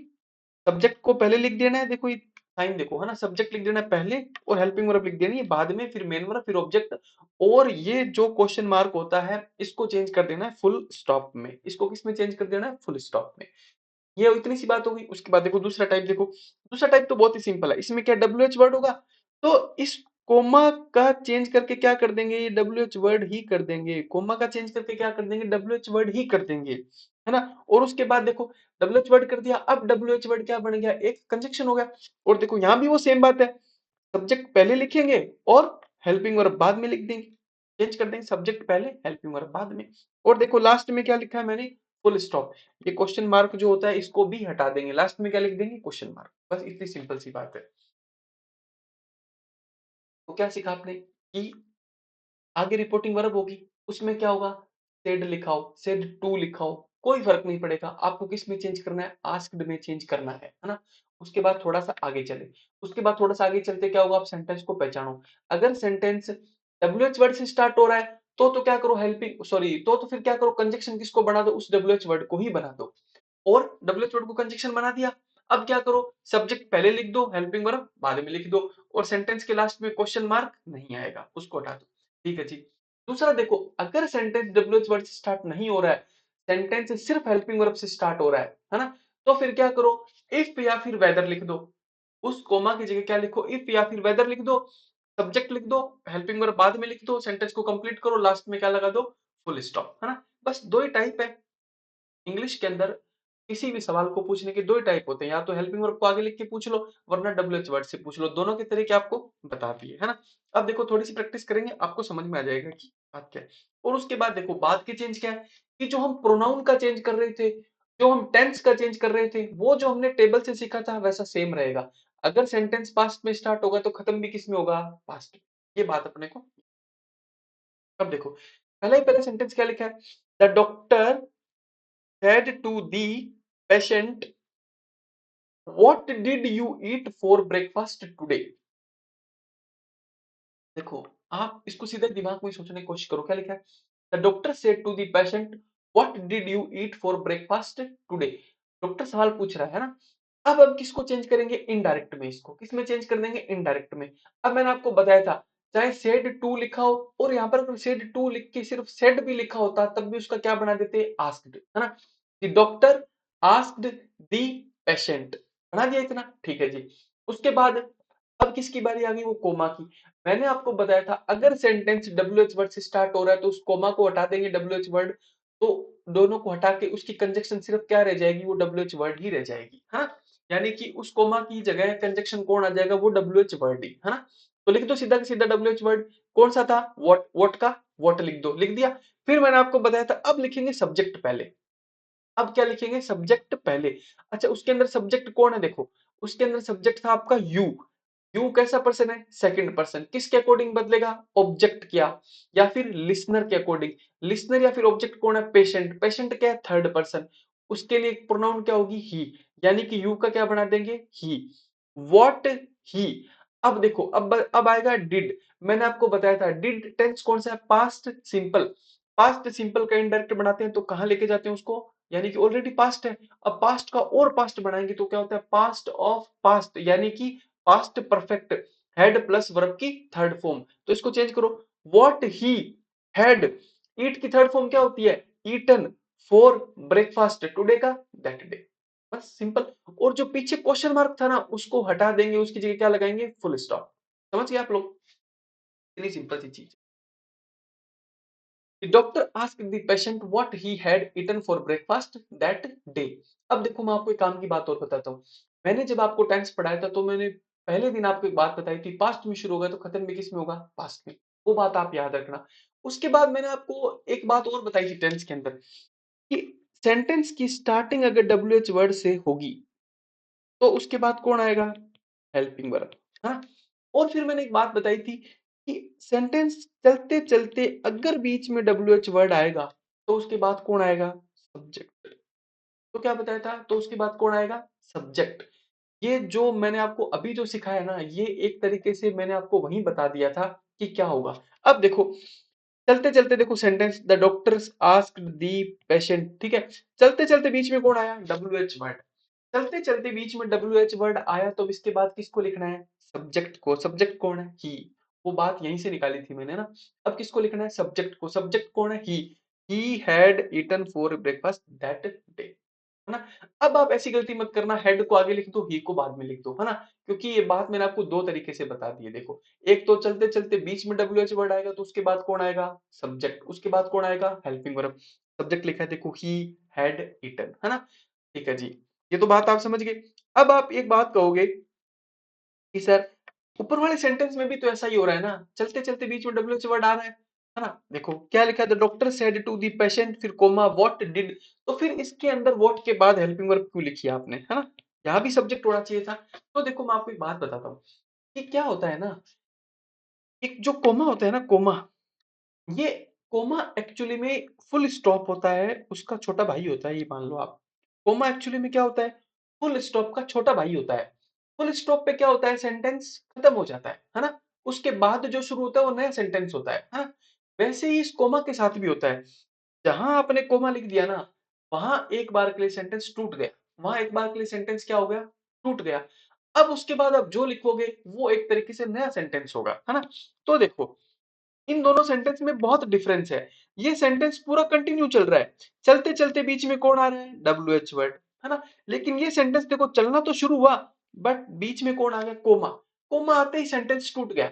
सब्जेक्ट को पहले लिख देना है, देखो ये साइन देखो, है ना। सब्जेक्ट लिख देना है पहले और हेल्पिंग वर्ब लिख देनी है बाद में, फिर मेन वर्ब, फिर ऑब्जेक्ट। और ये जो क्वेश्चन मार्क होता है इसको चेंज कर देना है फुल स्टॉप में। इसको किस में चेंज कर देना है, फुल स्टॉप में। ये इतनी सी बात होगी। उसके बाद देखो दूसरा टाइप, देखो दूसरा टाइप तो बहुत ही सिंपल है। इसमें क्या WH वर्ड होगा, तो इस कोमा का चेंज करके क्या कर देंगे, ये WH वर्ड ही कर देंगे। कोमा का चेंज करके क्या कर देंगे, WH वर्ड ही कर देंगे, है ना। और उसके बाद देखो WH वर्ड कर दिया, अब WH वर्ड क्या बन गया, एक कंजक्शन हो गया। और देखो यहाँ भी वो सेम बात है, सब्जेक्ट पहले लिखेंगे और हेल्पिंग वर्ब बाद में लिख देंगे। चेंज कर देंगे, सब्जेक्ट पहले हेल्पिंग वर्ब बाद में। और देखो लास्ट में क्या लिखा है मैंने, फुल स्टॉप। ये क्वेश्चन मार्क जो होता है इसको भी हटा देंगे, लास्ट में क्या लिख देंगे, क्वेश्चन मार्क। बस इतनी सिंपल सी बात है। तो क्या सीखा आपने कि आगे रिपोर्टिंग वर्ब होगी, उसमें क्या होगा, सेड लिखा हो, सेड टू लिखा हो, कोई फर्क नहीं पड़ेगा। आपको किस में चेंज करना है, आस्क्ड में चेंज करना है ना। उसके बाद थोड़ा सा आगे चले, उसके बाद थोड़ा सा आगे चलते क्या होगा, आप सेंटेंस को पहचानो। अगर सेंटेंस WH वर्ड से स्टार्ट हो रहा है तो क्या करो, हेल्पिंग सॉरी तो फिर क्या करो, कंजक्शन किसको बना दो, उस WH वर्ड को ही बना दो। और WH वर्ड को कंजक्शन बना दिया, अब क्या करो, सब्जेक्ट पहले लिख दो, हेल्पिंग वर्ब बाद में लिख दो, और सेंटेंस के लास्ट में क्वेश्चन मार्क नहीं आएगा, उसको हटा दो। ठीक है जी। दूसरा देखो, अगर सेंटेंस डब्ल्यूएच वर्ड से स्टार्ट नहीं हो रहा है, सेंटेंस सिर्फ हेल्पिंग वर्ब से स्टार्ट हो रहा है ना, तो फिर क्या करो, इफ या फिर वेदर लिख दो। उस कोमा की जगह क्या लिखो, इफ या फिर वेदर लिख दो, सब्जेक्ट लिख दो, हेल्पिंग वर्ब बाद में लिख दो, सेंटेंस को कंप्लीट करो, लास्ट में क्या लगा दो, फुल स्टॉप, है ना। बस दो ही टाइप है इंग्लिश के अंदर, किसी भी सवाल को पूछने के दो ही टाइप होते हैं, या तो हेल्पिंग वर्ब को आगे लिख के पूछ लो, वरना डब्ल्यूएच वर्ड से पूछ लो, दोनों के तरीके आपको बता दिए, है ना। अब देखो थोड़ी सी प्रैक्टिस करेंगे, आपको समझ में आ जाएगा कि बात क्या है। और उसके बाद देखो बात की चेंज क्या है, कि जो हम प्रोनाउन का चेंज कर रहे थे, जो हम टेंस का चेंज कर रहे थे, वो जो हमने टेबल से सीखा था वैसा सेम रहेगा। अगर सेंटेंस पास्ट में स्टार्ट होगा तो खत्म भी किस में होगा, पास्ट। ये बात अपने को, अब देखो पहले ही पहले सेंटेंस क्या लिखा है, the doctor said to the patient, what did you eat for breakfast today? देखो आप इसको सीधे दिमाग में सोचने की कोशिश करो, क्या लिखा है, the doctor said to the patient, what did you eat for breakfast today. Doctor सवाल पूछ रहा है ना। अब किसको चेंज करेंगे, इनडायरेक्ट में, इसको किस में चेंज कर देंगे, इनडायरेक्ट में। अब मैंने आपको बताया था, चाहे सेड टू लिखा हो, और यहाँ पर अगर सेड टू लिख के सिर्फ सेड भी लिखा होता तब भी उसका क्या बना देते, आस्क्ड, है ना। The doctor asked the patient, बना दिया इतना, ठीक है जी। उसके बाद अब किसकी बारी आ गई, वो कोमा की। मैंने आपको बताया था, अगर सेंटेंस डब्ल्यूएच वर्ड से स्टार्ट हो रहा है तो उस कोमा को हटा देंगे, डब्ल्यूएच वर्ड, तो दोनों को हटा के उसकी कंजक्शन सिर्फ क्या रह जाएगी, वो डब्ल्यूएच वर्ड ही रह जाएगी, हाँ। यानी कि उस कोमा की जगह कंजक्शन कौन आ जाएगा, वो डब्ल्यूएच वर्ड ही, है ना। तो लिख दो सीधा का सीधा डब्ल्यूएच वर्ड, कौन सा था, व्हाट का व्हाट लिख दो, लिख दिया। फिर मैंने आपको बताया था, अब लिखेंगे सब्जेक्ट पहले। अब क्या लिखेंगे, सब्जेक्ट पहले। अच्छा उसके अंदर सब्जेक्ट कौन है, देखो उसके अंदर सब्जेक्ट था आपका यू। यू कैसा पर्सन है, सेकंड पर्सन, किसके अकॉर्डिंग बदलेगा, ऑब्जेक्ट किया, या फिर लिसनर के अकॉर्डिंग। लिसनर या फिर ऑब्जेक्ट कौन है, पेशेंट। पेशेंट क्या है, थर्ड पर्सन, उसके लिए प्रोनाउन क्या होगी, ही। यानी कि यू का क्या बना देंगे, ही। व्हाट, ही। अब देखो अब आएगा डिड। मैंने आपको बताया था डिड टेंस कौन सा है, पास्ट सिंपल। पास्ट सिंपल का इनडायरेक्ट बनाते हैं तो कहां लेके जाते हैं उसको, यानी कि ऑलरेडी पास्ट है। अब पास्ट का और पास्ट बनाएंगे तो क्या होता है, पास्ट ऑफ पास्ट, यानी कि past perfect, had plus verb की थर्ड फॉर्म। तो इसको चेंज करो, व्हाट ही हैड, ईट की थर्ड फॉर्म क्या होती है, ईटन, फॉर ब्रेकफास्ट टुडे का दैट डे। बस सिंपल। और जो पीछे क्वेश्चन मार्क था ना, उसको हटा देंगे, उसकी जगह क्या लगाएंगे, फुल स्टॉप। समझ गए आप लोग, इतनी सिंपल सी चीज। The doctor asked the patient what he had eaten for breakfast that day. अब देखो मैं आपको एक काम की बात और बताता हूँ। मैंने जब आपको टेंस पढ़ाया था तो मैंने पहले दिन आपको एक बात बताई थी, पास्ट में शुरू होगा तो खत्म भी किस में होगा, पास्ट में। वो बात आप याद रखना। उसके बाद मैंने आपको एक बात और बताई थी टेंस के अंदर, कि सेंटेंस की स्टार्टिंग अगर डब्ल्यूएच वर्ड से होगी तो उसके बाद कौन आएगा, हेल्पिंग वर्ब, हाँ। और फिर मैंने एक बात बताई थी कि सेंटेंस चलते चलते अगर बीच में डब्ल्यूएच वर्ड आएगा तो उसके बाद कौन आएगा, सब्जेक्ट। तो क्या बताया था, तो उसके बाद कौन आएगा, सब्जेक्ट। ये जो मैंने आपको अभी जो सिखाया ना, ये एक तरीके से मैंने आपको वही बता दिया था कि क्या होगा। अब देखो चलते चलते देखो sentence, the doctors asked the patient, ठीक है। चलते चलते बीच में कौन आया, डब्ल्यूएच वर्ड। चलते चलते बीच में डब्ल्यूएच वर्ड आया तो इसके बाद किसको लिखना है, सब्जेक्ट को। सब्जेक्ट कौन है, ही। वो बात यहीं से निकाली थी मैंने ना। अब किसको लिखना है, सब्जेक्ट को। सब्जेक्ट कौन है, he had eaten for breakfast that day, है ना। अब आप ऐसी गलती मत करना, हेड को आगे लिख दो, ही को बाद में लिख दो, है ना। क्योंकि ये बात मैंने आपको दो तरीके से बता दी है, देखो। एक तो चलते चलते बीच में डब्ल्यूएच वर्ड आएगा तो उसके बाद कौन आएगा, सब्जेक्ट। उसके बाद कौन आएगा, हेल्पिंग वर्ब। सब्जेक्ट लिखा है देखो, ही हैड ईटन, है ना। ठीक है जी, ये तो बात आप समझ गए। अब आप एक बात कहोगे कि सर ऊपर वाले सेंटेंस में भी तो ऐसा ही हो रहा है ना, चलते चलते बीच में डब्ल्यूएच वर्ड आ रहा है ना। देखो क्या लिखा है, the doctor said to the patient, फिर कोमा व्हाट डिड। तो फिर इसके अंदर व्हाट के बाद हेल्पिंग वर्ब क्यों लिखी है आपने, है ना। यहाँ भी सब्जेक्ट होना चाहिए था। तो देखो मैं आपको एक बात बताता हूँ, कि क्या होता है ना, एक जो कोमा होता है ना, कोमा, ये कोमा एक्चुअली में फुल स्टॉप होता है, उसका छोटा भाई होता है, ये मान लो आप। कोमा एक्चुअली में क्या होता है, फुल स्टॉप का छोटा भाई होता है। फुल स्टॉप पे क्या होता है, सेंटेंस खत्म हो जाता है ना। उसके बाद जो शुरू होता है वो नया सेंटेंस होता है ना। वैसे ही इस कोमा के साथ भी होता है। जहां आपने कोमा लिख दिया ना, वहां एक बार के लिए सेंटेंस टूट गया, वहां एक बार के लिए सेंटेंस क्या हो गया, टूट गया। अब उसके बाद आप जो लिखोगे वो एक तरीके से नया सेंटेंस होगा, है ना? तो देखो, इन दोनों सेंटेंस में बहुत डिफरेंस है। ये सेंटेंस पूरा कंटिन्यू चल रहा है, चलते चलते बीच में कौन आ रहा है? WH वर्ड, है ना? लेकिन ये सेंटेंस देखो चलना तो शुरू हुआ, बट बीच में कौन आ गया? कोमा। कोमा आते ही सेंटेंस टूट गया।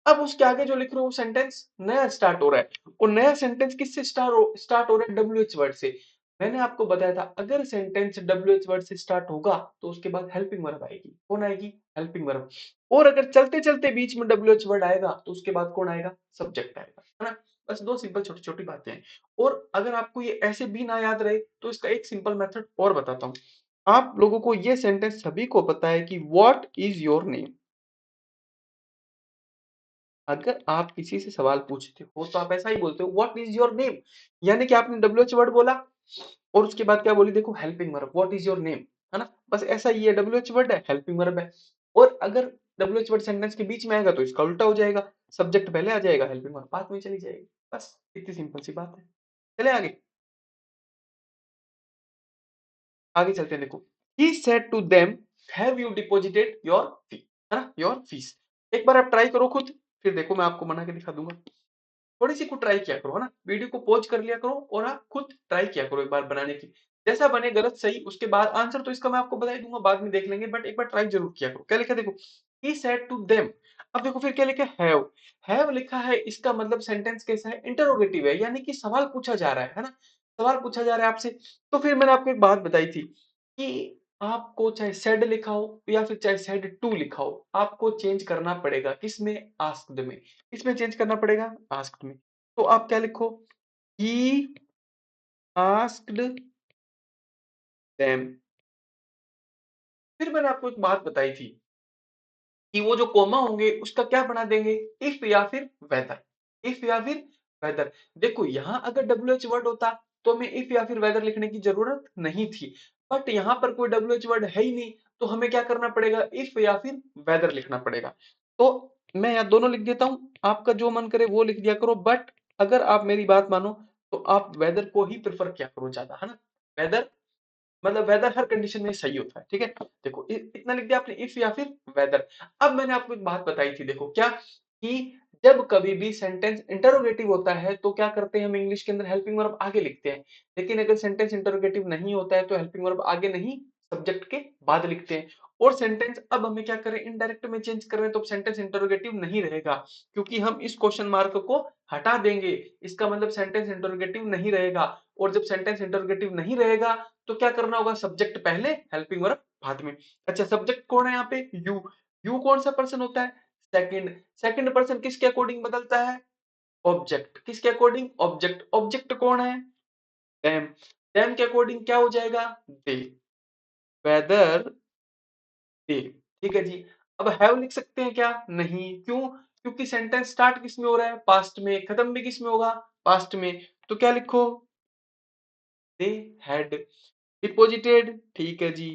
अब उसके आगे जो लिख रहे हो सेंटेंस नया स्टार्ट हो रहा है, और नया सेंटेंस किससे स्टार्ट हो रहा है? WH वर्ड से। मैंने आपको बताया था अगर सेंटेंस WH वर्ड से स्टार्ट होगा तो उसके बाद हेल्पिंग वर्ब आएगी। कौन आएगी? Helping verb. और अगर चलते चलते बीच में WH वर्ड आएगा तो उसके बाद कौन आएगा? सब्जेक्ट आएगा, है ना? बस दो सिंपल छोटी छोटी बातें हैं। और अगर आपको ये ऐसे भी ना याद रहे तो इसका एक सिंपल मेथड और बताता हूं। आप लोगों को ये सेंटेंस सभी को पता है कि व्हाट इज योर नेम। अगर आप किसी से सवाल पूछते हो तो आप ऐसा ही बोलते हो व्हाट इज योर नेम, यानी कि आपने WH वर्ड बोला और उसके बाद क्या बोली? देखो helping verb, what is your name, है ना? बस ऐसा ही है, WH वर्ड है, हेल्पिंग वर्ब है। और अगर WH वर्ड सेंटेंस के बीच में आएगा तो इसका उल्टा हो जाएगा, सब्जेक्ट पहले आ जाएगा, हेल्पिंग वर्ब बाद में चली जाएगी। बस इतनी सिंपल सी बात है। चले आगे, आगे चलते हैं। देखो, he said to them have you deposited your fee, है ना? Your fees. एक बार आप ट्राई करो खुद, फिर देखो मैं आपको बना के दिखा दूंगा। थोड़ी सी खुद ट्राई किया करो, है ना? वीडियो को पॉज कर लिया करो और आप खुद ट्राई किया करो एक बार बनाने की। जैसा बने गलत सही उसके बाद आंसर तो इसका मैं आपको बता ही दूंगा, बाद में देख लेंगे, बट एक बार ट्राई जरूर किया करो। क्या लिखा देखो, ही सेड टू देम। अब देखो फिर क्या लिखा है? हैव लिखा है, इसका मतलब सेंटेंस कैसा है? इंटरोगेटिव है, यानी कि सवाल पूछा जा रहा है ना? सवाल पूछा जा रहा है आपसे। तो फिर मैंने आपको एक बात बताई थी कि आपको चाहे सेड लिखा हो या फिर चाहे सेड टू लिखा हो, आपको चेंज करना पड़ेगा किसमें? आस्क्ड में। इसमें चेंज करना पड़ेगा आस्क्ड में। तो आप क्या लिखो? He asked them. फिर मैंने आपको एक बात बताई थी कि वो जो कोमा होंगे उसका क्या बना देंगे? इफ या फिर वेदर। इफ या फिर वेदर। देखो यहां अगर WH वर्ड होता तो हमें इफ या फिर वेदर लिखने की जरूरत नहीं थी, बट यहां पर कोई WH वर्ड है ही नहीं, तो हमें क्या करना पड़ेगा? इफ या फिर वेदर लिखना पड़ेगा। तो मैं यहाँ दोनों लिख देता हूं, आपका जो मन करे वो लिख दिया करो, बट अगर आप मेरी बात मानो तो आप वेदर को ही प्रेफर किया करो ज्यादा, है ना? वेदर मतलब वेदर हर कंडीशन में सही होता है, ठीक है? देखो इतना लिख दिया आपने, इफ या फिर वेदर। अब मैंने आपको एक बात बताई थी, देखो क्या, कि जब कभी भी सेंटेंस इंटरोगेटिव होता है तो क्या करते हैं हम इंग्लिश के अंदर? हेल्पिंग वर्ब आगे लिखते हैं। लेकिन अगर सेंटेंस इंटरोगेटिव नहीं होता है तो हेल्पिंग वर्ब आगे नहीं, सब्जेक्ट के बाद लिखते हैं। और सेंटेंस अब हमें क्या करें? इनडायरेक्ट में चेंज कर रहे हैं तो सेंटेंस इंटरोगेटिव नहीं रहेगा, क्योंकि हम इस क्वेश्चन मार्क को हटा देंगे। इसका मतलब सेंटेंस इंटरोगेटिव नहीं रहेगा। और जब सेंटेंस इंटरोगेटिव नहीं रहेगा तो क्या करना होगा? सब्जेक्ट पहले, हेल्पिंग वर्ब बाद में। अच्छा, सब्जेक्ट कौन है यहाँ पे? यू। यू कौन सा पर्सन होता है? सेकंड। सेकंड पर्सन किसके अकॉर्डिंग बदलता है? ऑब्जेक्ट। किसके अकॉर्डिंग? ऑब्जेक्ट। ऑब्जेक्ट कौन है? देम। देम के अकॉर्डिंग क्या हो जाएगा? दे। Whether they. ठीक है जी। अब हैव लिख सकते हैं क्या? नहीं। क्यों? क्योंकि सेंटेंस स्टार्ट किस में हो रहा है? पास्ट में। खत्म भी किस में होगा? पास्ट में। तो क्या लिखो? They had deposited. ठीक है जी।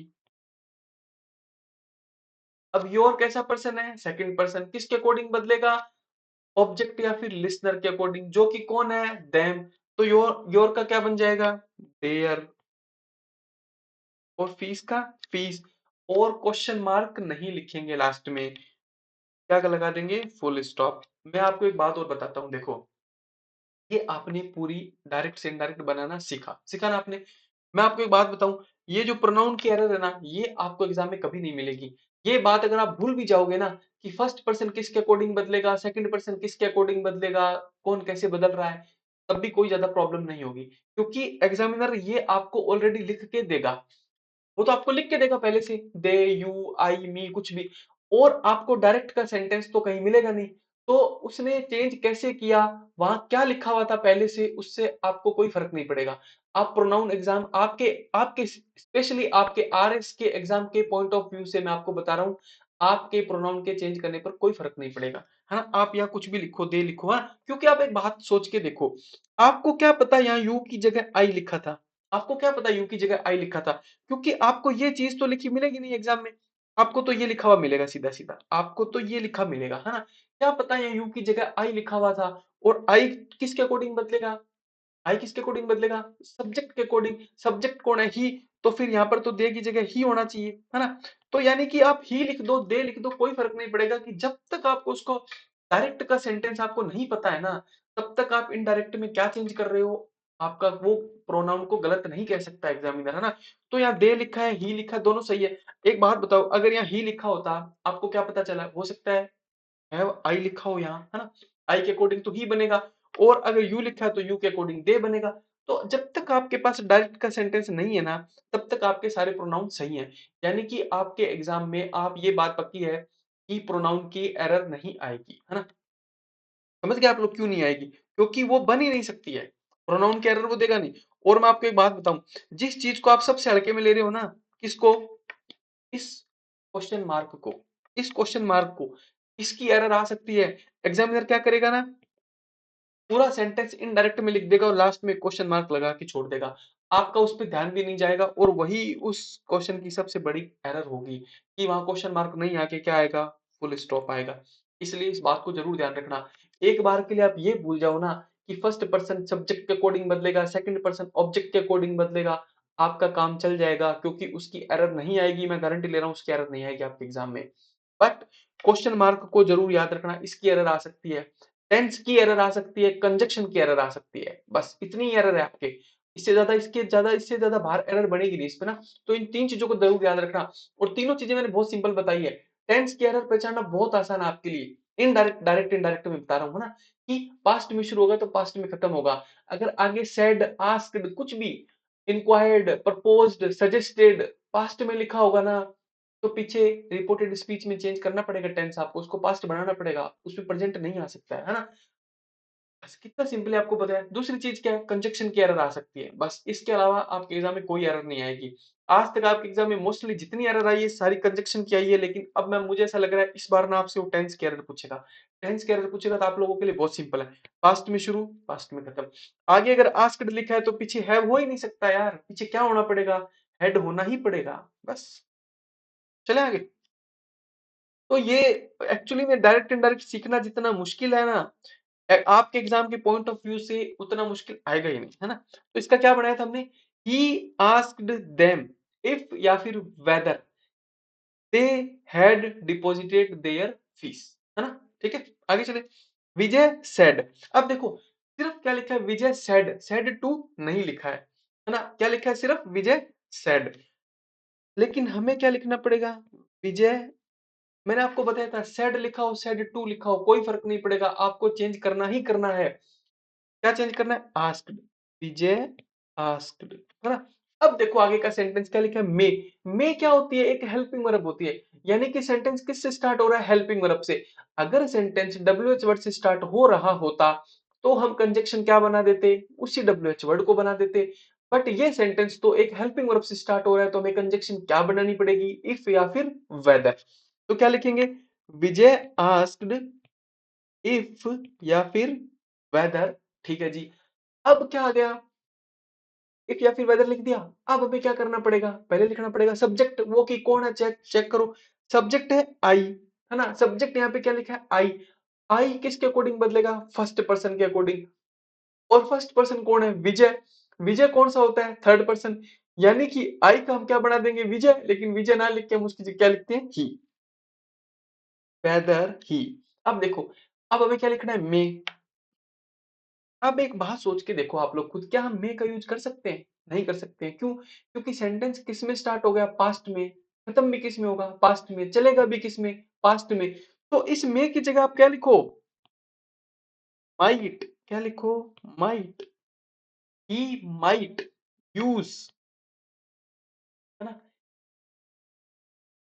अब योर कैसा पर्सन है? Second person. किसके अकॉर्डिंग बदलेगा? ऑब्जेक्ट या फिर लिसनर के अकॉर्डिंग, जो कि कौन है? देम। तो योर का क्या बन जाएगा? देयर। और फीस का? फीस। और क्वेश्चन मार्क नहीं लिखेंगे लास्ट में, क्या लगा देंगे? Full stop. मैं आपको एक बात और बताता हूं, देखो ये आपने पूरी डायरेक्ट से इनडायरेक्ट बनाना सीखा, सीखा ना आपने? मैं आपको एक बात बताऊं, ये जो प्रोनाउन की एरर है ना, ये आपको एग्जाम में कभी नहीं मिलेगी। ये बात अगर आप भूल भी जाओगे ना कि फर्स्ट पर्सन किसके अकॉर्डिंग बदलेगा, सेकंड पर्सन किसके अकॉर्डिंग बदलेगा, कौन कैसे बदल रहा है, तब भी कोई ज्यादा प्रॉब्लम नहीं होगी, क्योंकि एग्जामिनर ये आपको ऑलरेडी लिख के देगा। वो तो आपको लिख के देगा पहले से, दे, यू, आई, मी, कुछ भी। और आपको डायरेक्ट का सेंटेंस तो कहीं मिलेगा नहीं। तो उसने चेंज कैसे किया, वहां क्या लिखा हुआ था पहले से, उससे आपको कोई फर्क नहीं पड़ेगा। आप प्रोनाउन एग्जाम आपके आपके स्पेशली आपके RS के एग्जाम के पॉइंट ऑफ व्यू से मैं आपको बता रहा हूँ, आपके प्रोनाउन के चेंज करने पर कोई फर्क नहीं पड़ेगा, है ना? आप यहाँ कुछ भी लिखो, दे लिखो, हाँ, क्योंकि आप एक बात सोच के देखो, आपको क्या पता यहाँ यू की जगह आई लिखा था? आपको क्या पता यू की जगह आई लिखा था? क्योंकि आपको ये चीज तो लिखी मिलेगी नहीं एग्जाम में। आपको तो ये लिखा हुआ मिलेगा, सीधा सीधा आपको तो ये लिखा मिलेगा, है ना? क्या पता है यू की जगह आई लिखा हुआ था। और आई किसके अकॉर्डिंग बदलेगा? आई किसके अकॉर्डिंग बदलेगा? सब्जेक्ट के अकॉर्डिंग। सब्जेक्ट कौन है? ही। तो फिर यहाँ पर तो दे की जगह ही होना चाहिए, है ना? तो यानी कि आप ही लिख दो, दे लिख दो, कोई फर्क नहीं पड़ेगा कि जब तक आपको उसको डायरेक्ट का सेंटेंस आपको नहीं पता है ना, तब तक आप इनडायरेक्ट में क्या चेंज कर रहे हो, आपका वो प्रोनाउन को गलत नहीं कह सकता एग्जामिनर, है ना? तो यहाँ दे लिखा है, ही लिखा है, दोनों सही है। एक बात बताओ, अगर यहाँ ही लिखा होता, आपको क्या पता चला? हो सकता है आई लिखा हो यहाँ, है ना? आई के अकॉर्डिंग तो ही बनेगा, और अगर यू लिखा है तो यू के अकॉर्डिंग दे बनेगा। तो जब तक आपके पास डायरेक्ट का सेंटेंस नहीं है ना, तब तक आपके सारे प्रोनाउन सही हैं। यानी कि आपके एग्जाम में आप ये बात पक्की है कि प्रोनाउन की एरर नहीं आएगी, है ना? समझ गए आप लोग क्यों नहीं आएगी? क्योंकि वो बन ही नहीं सकती है। प्रोनाउन की एरर वो देगा नहीं। और मैं आपको एक बात बताऊं, जिस चीज को आप सबसे हल्के में ले रहे हो ना, किसको? इस क्वेश्चन मार्क को, इस क्वेश्चन मार्क को, इसकी एरर आ सकती है। एग्जामिनर क्या करेगा ना, पूरा सेंटेंस इनडायरेक्ट में लिख देगा और लास्ट में क्वेश्चन मार्क लगा के छोड़ देगा। आपका उस पर ध्यान भी नहीं जाएगा, और वही उस क्वेश्चन की सबसे बड़ी एरर होगी कि वहां क्वेश्चन मार्क नहीं आके क्या आएगा? फुल स्टॉप आएगा। इसलिए इस बात को जरूर ध्यान रखना। एक बार के लिए आप ये भूल जाओ ना कि फर्स्ट पर्सन सब्जेक्ट के अकॉर्डिंग बदलेगा, सेकंड पर्सन ऑब्जेक्ट के अकॉर्डिंग बदलेगा, आपका काम चल जाएगा, क्योंकि उसकी एरर नहीं आएगी। मैं गारंटी ले रहा हूं उसकी एरर नहीं आएगी आपके एग्जाम में। बट क्वेश्चन मार्क को जरूर याद रखना, इसकी एरर आ सकती है, टेंस की एरर आ सकती है, कंजक्शन की एरर आ सकती है, बस इतनी एरर है आपके। इससे ज्यादा बाहर एरर बनेगी नहीं इस पे ना। तो इन तीन चीजों को जरूर याद रखना। और तीनों चीजें मैंने बहुत सिंपल बताई है। टेंस की एरर पहचानना बहुत आसान है आपके लिए। इनडायरेक्ट डायरेक्ट इनडायरेक्ट में बता रहा हूँ ना, कि पास्ट में शुरू होगा तो पास्ट में खत्म होगा। अगर आगे सेड, आस्क्ड, कुछ भी, इंक्वायर्ड, प्रपोज्ड, सजेस्टेड पास्ट में लिखा होगा ना, तो पीछे रिपोर्टेड स्पीच में चेंज करना पड़ेगा टेंस, आपको उसको पास्ट बनाना पड़ेगा, उसमें प्रेजेंट नहीं आ सकता है ना? बस कितना सिंपली आपको बताया। दूसरी चीज क्या है? कंजक्शन की एरर आ सकती है, बस इसके अलावा आपके एग्जाम में कोई एरर नहीं आएगी। आज तक आपके एग्जाम में मोस्टली जितनी एरर आई है सारी कंजक्शन की आई है, लेकिन अब मैं मुझे ऐसा लग रहा है इस बार ना आपसे वो टेंस की एरर पूछेगा। टेंस की एरर पूछेगा तो आप लोगों के लिए बहुत सिंपल है, पास्ट में शुरू, पास्ट में खत्म। आगे अगर आस्क्ड लिखा है तो पीछे हैव हो ही नहीं सकता यार, पीछे क्या होना पड़ेगा? हेड होना ही पड़ेगा, बस। चले आगे। तो ये एक्चुअली में डायरेक्ट इनडायरेक्ट सीखना जितना मुश्किल है ना, आपके एग्जाम के पॉइंट ऑफ व्यू से उतना मुश्किल आएगा ही नहीं, है ना? तो इसका क्या बनाया था हमने? ही आस्क्ड देम इफ या फिर whether they had deposited there fees, है ना? ठीक है, आगे चले। विजय सेड, अब देखो सिर्फ क्या लिखा है? विजय सेड, सेड टू नहीं लिखा है ना? क्या लिखा है? सिर्फ विजय सेड। लेकिन हमें क्या लिखना पड़ेगा? विजय, मैंने आपको बताया था सेड लिखा हो, सेड टू लिखा हो, कोई फर्क नहीं पड़ेगा, आपको चेंज करना ही करना है। क्या चेंज करना है? आस्क्ड, विजय आस्क्ड, है ना? अब देखो आगे का सेंटेंस क्या लिखा है? मे क्या होती है? एक हेल्पिंग वर्ब होती है। यानी कि सेंटेंस किससे स्टार्ट हो रहा है? हेल्पिंग वर्ब से। अगर सेंटेंस डब्ल्यूएच वर्ड से स्टार्ट हो रहा होता तो हम कंजक्शन क्या बना देते? उसी डब्ल्यूएच वर्ड को बना देते। बट ये सेंटेंस तो एक हेल्पिंग वर्ब से स्टार्ट हो रहा है, तो हमें कंजक्शन क्या बनानी पड़ेगी? इफ या फिर वेदर। तो क्या लिखेंगे? विजय आस्क्ड इफ या फिर वेदर। ठीक है जी। अब क्या आ गया? इफ या फिर वेदर लिख दिया। अब हमें क्या करना पड़ेगा? पहले लिखना पड़ेगा सब्जेक्ट, वो कि कौन है, चेक चेक करो। सब्जेक्ट है आई, है ना? सब्जेक्ट यहाँ पे क्या लिखा है? आई। आई किसके अकॉर्डिंग बदलेगा? फर्स्ट पर्सन के अकॉर्डिंग। और फर्स्ट पर्सन कौन है? विजय। विजय कौन सा होता है? Third person. यानी कि आई का हम क्या बना देंगे? विजय। लेकिन विजय ना लिख के हम उसकी जगह क्या लिखते हैं? ही। Whether he. अब देखो, अब हमें क्या लिखना है? मे। अब एक बात सोच के देखो आप लोग खुद, क्या हम मे का यूज कर सकते हैं? नहीं कर सकते हैं। क्यों? क्योंकि सेंटेंस किस में स्टार्ट हो गया? पास्ट में। खत्म भी किस में होगा? पास्ट में। चलेगा भी किस में? पास्ट में। तो इस मे की जगह आप क्या लिखो? माइट। क्या लिखो? माइट। ही माइट यूज, है ना?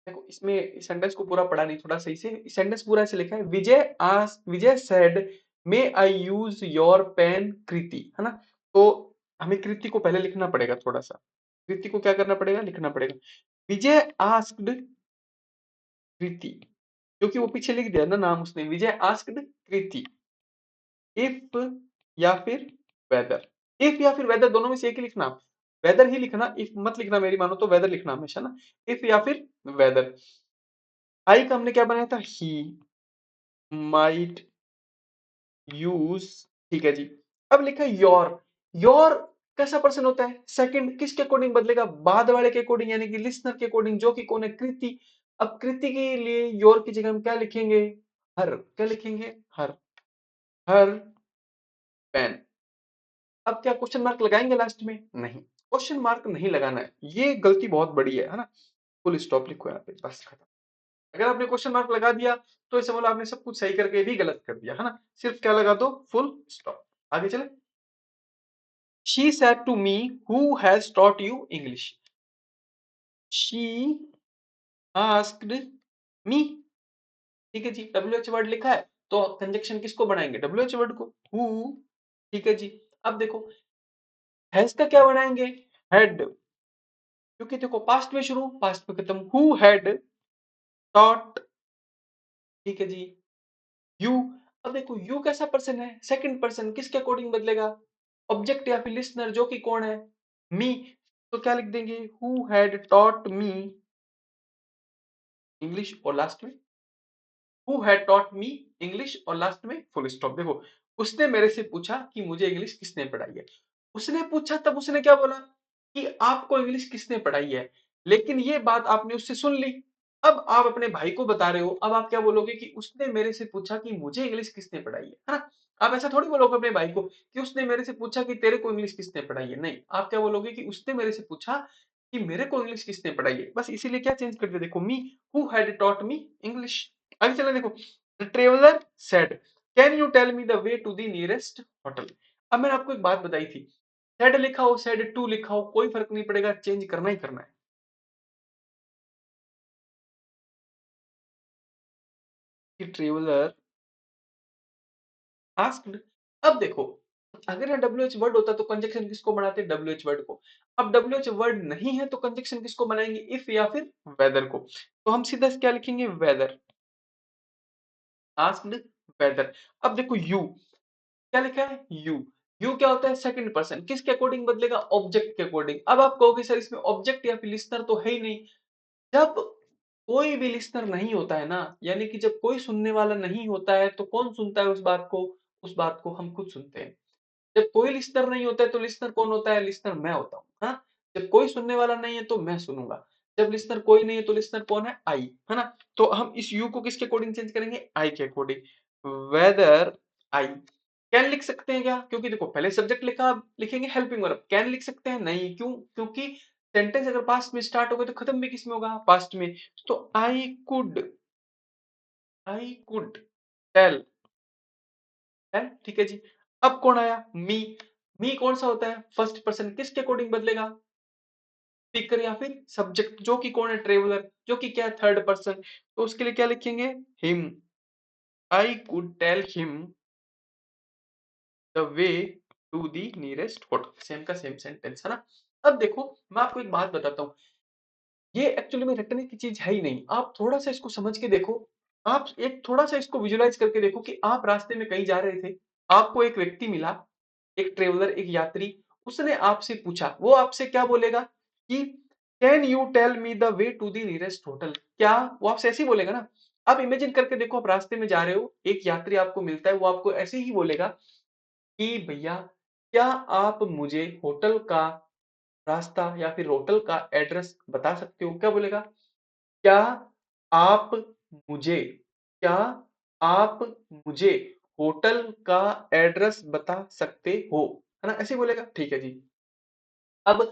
देखो इसमें सेंटेंस को पूरा पढ़ा नहीं, थोड़ा सही से सेंटेंस पूरा ऐसे लिखा है। Vijay said may I use your pen Kriti, है ना? तो हमें कृति को पहले लिखना पड़ेगा थोड़ा सा। कृति को क्या करना पड़ेगा? लिखना पड़ेगा। विजय आस्क्ड कृति, क्योंकि वो पीछे लिख दिया ना नाम उसने, विजय आस्क्ड कृति इफ या फिर वेदर। इफ या फिर वेदर दोनों में से एक ही लिखना। वेदर ही लिखना, इफ मत लिखना, मेरी मानो तो वेदर लिखना हमेशा ना। इफ या फिर वेदर। आई का हमने क्या बनाया था? He might use. ठीक है जी। अब लिखा योर। योर कैसा पर्सन होता है? सेकंड किसके अकॉर्डिंग बदलेगा? बाद वाले के अकॉर्डिंग, यानी कि लिसनर के अकॉर्डिंग, जो कि कौन है? कृति। अब कृति के लिए योर की जगह हम क्या लिखेंगे? हर। क्या लिखेंगे? हर। हर पेन। अब क्या क्वेश्चन मार्क लगाएंगे लास्ट में? नहीं, क्वेश्चन मार्क नहीं लगाना है, ये गलती बहुत बड़ी है ना। फुल स्टॉप लिखो यहाँ पे, बस खत्म। अगर आपने क्वेश्चन मार्क लगा दिया तो इसे बोला आपने सब कुछ सही करके भी गलत कर दिया, है ना। सिर्फ क्या लगा दो? Full stop. आगे चले। She said to me, who has taught you English? She asked me. ठीक है जी, डब्ल्यू एच वर्ड लिखा है तो कंजक्शन किसको बनाएंगे? डब्ल्यू एच वर्ड को, हु। ठीक है जी। अब देखो, हैज का क्या बनाएंगे? हैड। क्योंकि देखो पास्ट में शुरू, पास्ट में खत्म। Who had taught. ठीक है जी। यू। अब देखो यू कैसा पर्सन है? सेकंड पर्सन, किसके अकॉर्डिंग बदलेगा? ऑब्जेक्ट या फिर लिसनर, जो कि कौन है? मी। तो क्या लिख देंगे? Who had taught me English, और लास्ट में who had taught me English, और लास्ट में फुल स्टॉप। देखो, उसने मेरे से पूछा कि मुझे इंग्लिश किसने पढ़ाई है। उसने पूछा तब उसने क्या बोला? कि आपको इंग्लिश किसने पढ़ाई है। लेकिन ये बात आपने उससे सुन ली। अब आप अपने भाई को बता रहे हो, अब आप क्या बोलोगे? कि उसने मेरे से पूछा कि मुझे इंग्लिश किसने पढ़ाई है ना। आप ऐसा थोड़ी बोलोगे अपने भाई को कि उसने मेरे से पूछा कि तेरे को इंग्लिश किसने पढ़ाई है। नहीं, आप क्या बोलोगे? कि उसने मेरे से पूछा कि मेरे को इंग्लिश किसने पढ़ाई है। बस इसीलिए क्या चेंज कर दिया? देखो, me who had taught me English. आगे चले। देखो, the traveller said, can you tell me the way to the nearest hotel? अब मैंने आपको एक बात बताई थी, सेड लिखा हो, सेड टू लिखा हो, कोई फर्क नहीं पड़ेगा, चेंज करना ही करना है। कि ट्रेवलर आस्क्ड। अब देखो, अगर यहाँ डब्ल्यू एच वर्ड होता तो कंजक्शन किसको बनाते? डब्ल्यू एच वर्ड को। अब डब्ल्यू एच वर्ड नहीं है तो कंजक्शन किसको बनाएंगे? इफ या फिर वेदर को। तो हम सीधा क्या लिखेंगे? वेदर। Asked whether. अब देखो यू, क्या लिखा है? यू। यू क्या होता है? सेकंड पर्सन, किसके अकॉर्डिंग बदलेगा? ऑब्जेक्ट के अकॉर्डिंग। अब आप कहोगे सर इसमें ऑब्जेक्ट या फिर लिस्नर तो है ही नहीं। जब कोई भी लिसनर नहीं होता है ना, यानी कि जब कोई सुनने वाला नहीं होता है तो कौन सुनता है उस बात को? उस बात को हम खुद सुनते हैं। जब कोई लिसनर नहीं होता है तो लिसनर कौन होता है? लिसनर मैं होता हूँ, हाँ। जब कोई सुनने वाला नहीं है तो मैं सुनूंगा। जब लिसनर कोई नहीं है तो लिसनर कौन है? आई, है ना। तो हम इस यू को किसके अकॉर्डिंग चेंज करेंगे? आई के अकॉर्डिंग। Whether I. कैन लिख सकते हैं क्या? क्योंकि देखो पहले सब्जेक्ट लिखा, अब लिखेंगे हेल्पिंग वर्ब। कैन लिख सकते हैं? नहीं, क्यों? क्योंकि सेंटेंस अगर पास्ट में स्टार्ट हो गए तो खत्म भी किस में होगा? पास्ट में। तो आई कुड टेल। ठीक है जी। अब कौन आया? मी। मी कौन सा होता है? फर्स्ट पर्सन, किसके अकॉर्डिंग बदलेगा? स्पीकर या फिर सब्जेक्ट, जो कि कौन है? ट्रेवलर, जो कि क्या है? Third person. तो उसके लिए क्या लिखेंगे? Him. I could tell him the way to the nearest hotel. Same का सेम सेंटेंस, है ना। अब देखो, मैं आपको एक बात बताता हूँ, ये एक्चुअली में रटने की चीज है ही नहीं। आप थोड़ा सा इसको समझ के देखो। आप एक थोड़ा सा इसको विजुलाइज करके देखो कि आप रास्ते में कहीं जा रहे थे, आपको एक व्यक्ति मिला, एक ट्रेवलर, एक यात्री। उसने आपसे पूछा, वो आपसे क्या बोलेगा? कि can you tell me the way to the nearest hotel? क्या वो आपसे ऐसे ही बोलेगा ना? आप इमेजिन करके देखो, आप रास्ते में जा रहे हो, एक यात्री आपको मिलता है, वो आपको ऐसे ही बोलेगा कि भैया, क्या आप मुझे होटल का रास्ता या फिर होटल का एड्रेस बता सकते हो? क्या बोलेगा? क्या आप मुझे क्या आप मुझे होटल का एड्रेस बता सकते हो? है ना, ऐसे बोलेगा। ठीक है जी। अब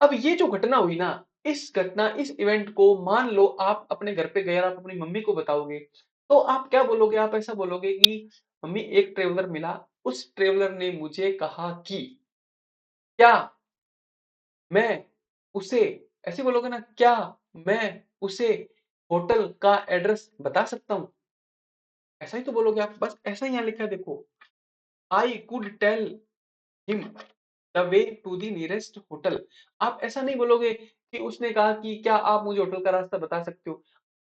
अब ये जो घटना हुई ना, इस इवेंट को मान लो आप अपने घर पे गए और आप अपनी मम्मी को बताओगे, तो आप क्या बोलोगे? आप ऐसा बोलोगे कि मम्मी, एक ट्रेवलर मिला, उस ट्रेवलर ने मुझे कहा कि क्या मैं उसे, ऐसे बोलोगे ना, क्या मैं उसे होटल का एड्रेस बता सकता हूँ? ऐसा ही तो बोलोगे आप, बस ऐसा ही यहाँ लिखा है देखो, I could tell him the way to the nearest hotel. आप ऐसा नहीं बोलोगे कि उसने कहा कि क्या आप मुझे होटल का रास्ता बता सकते हो?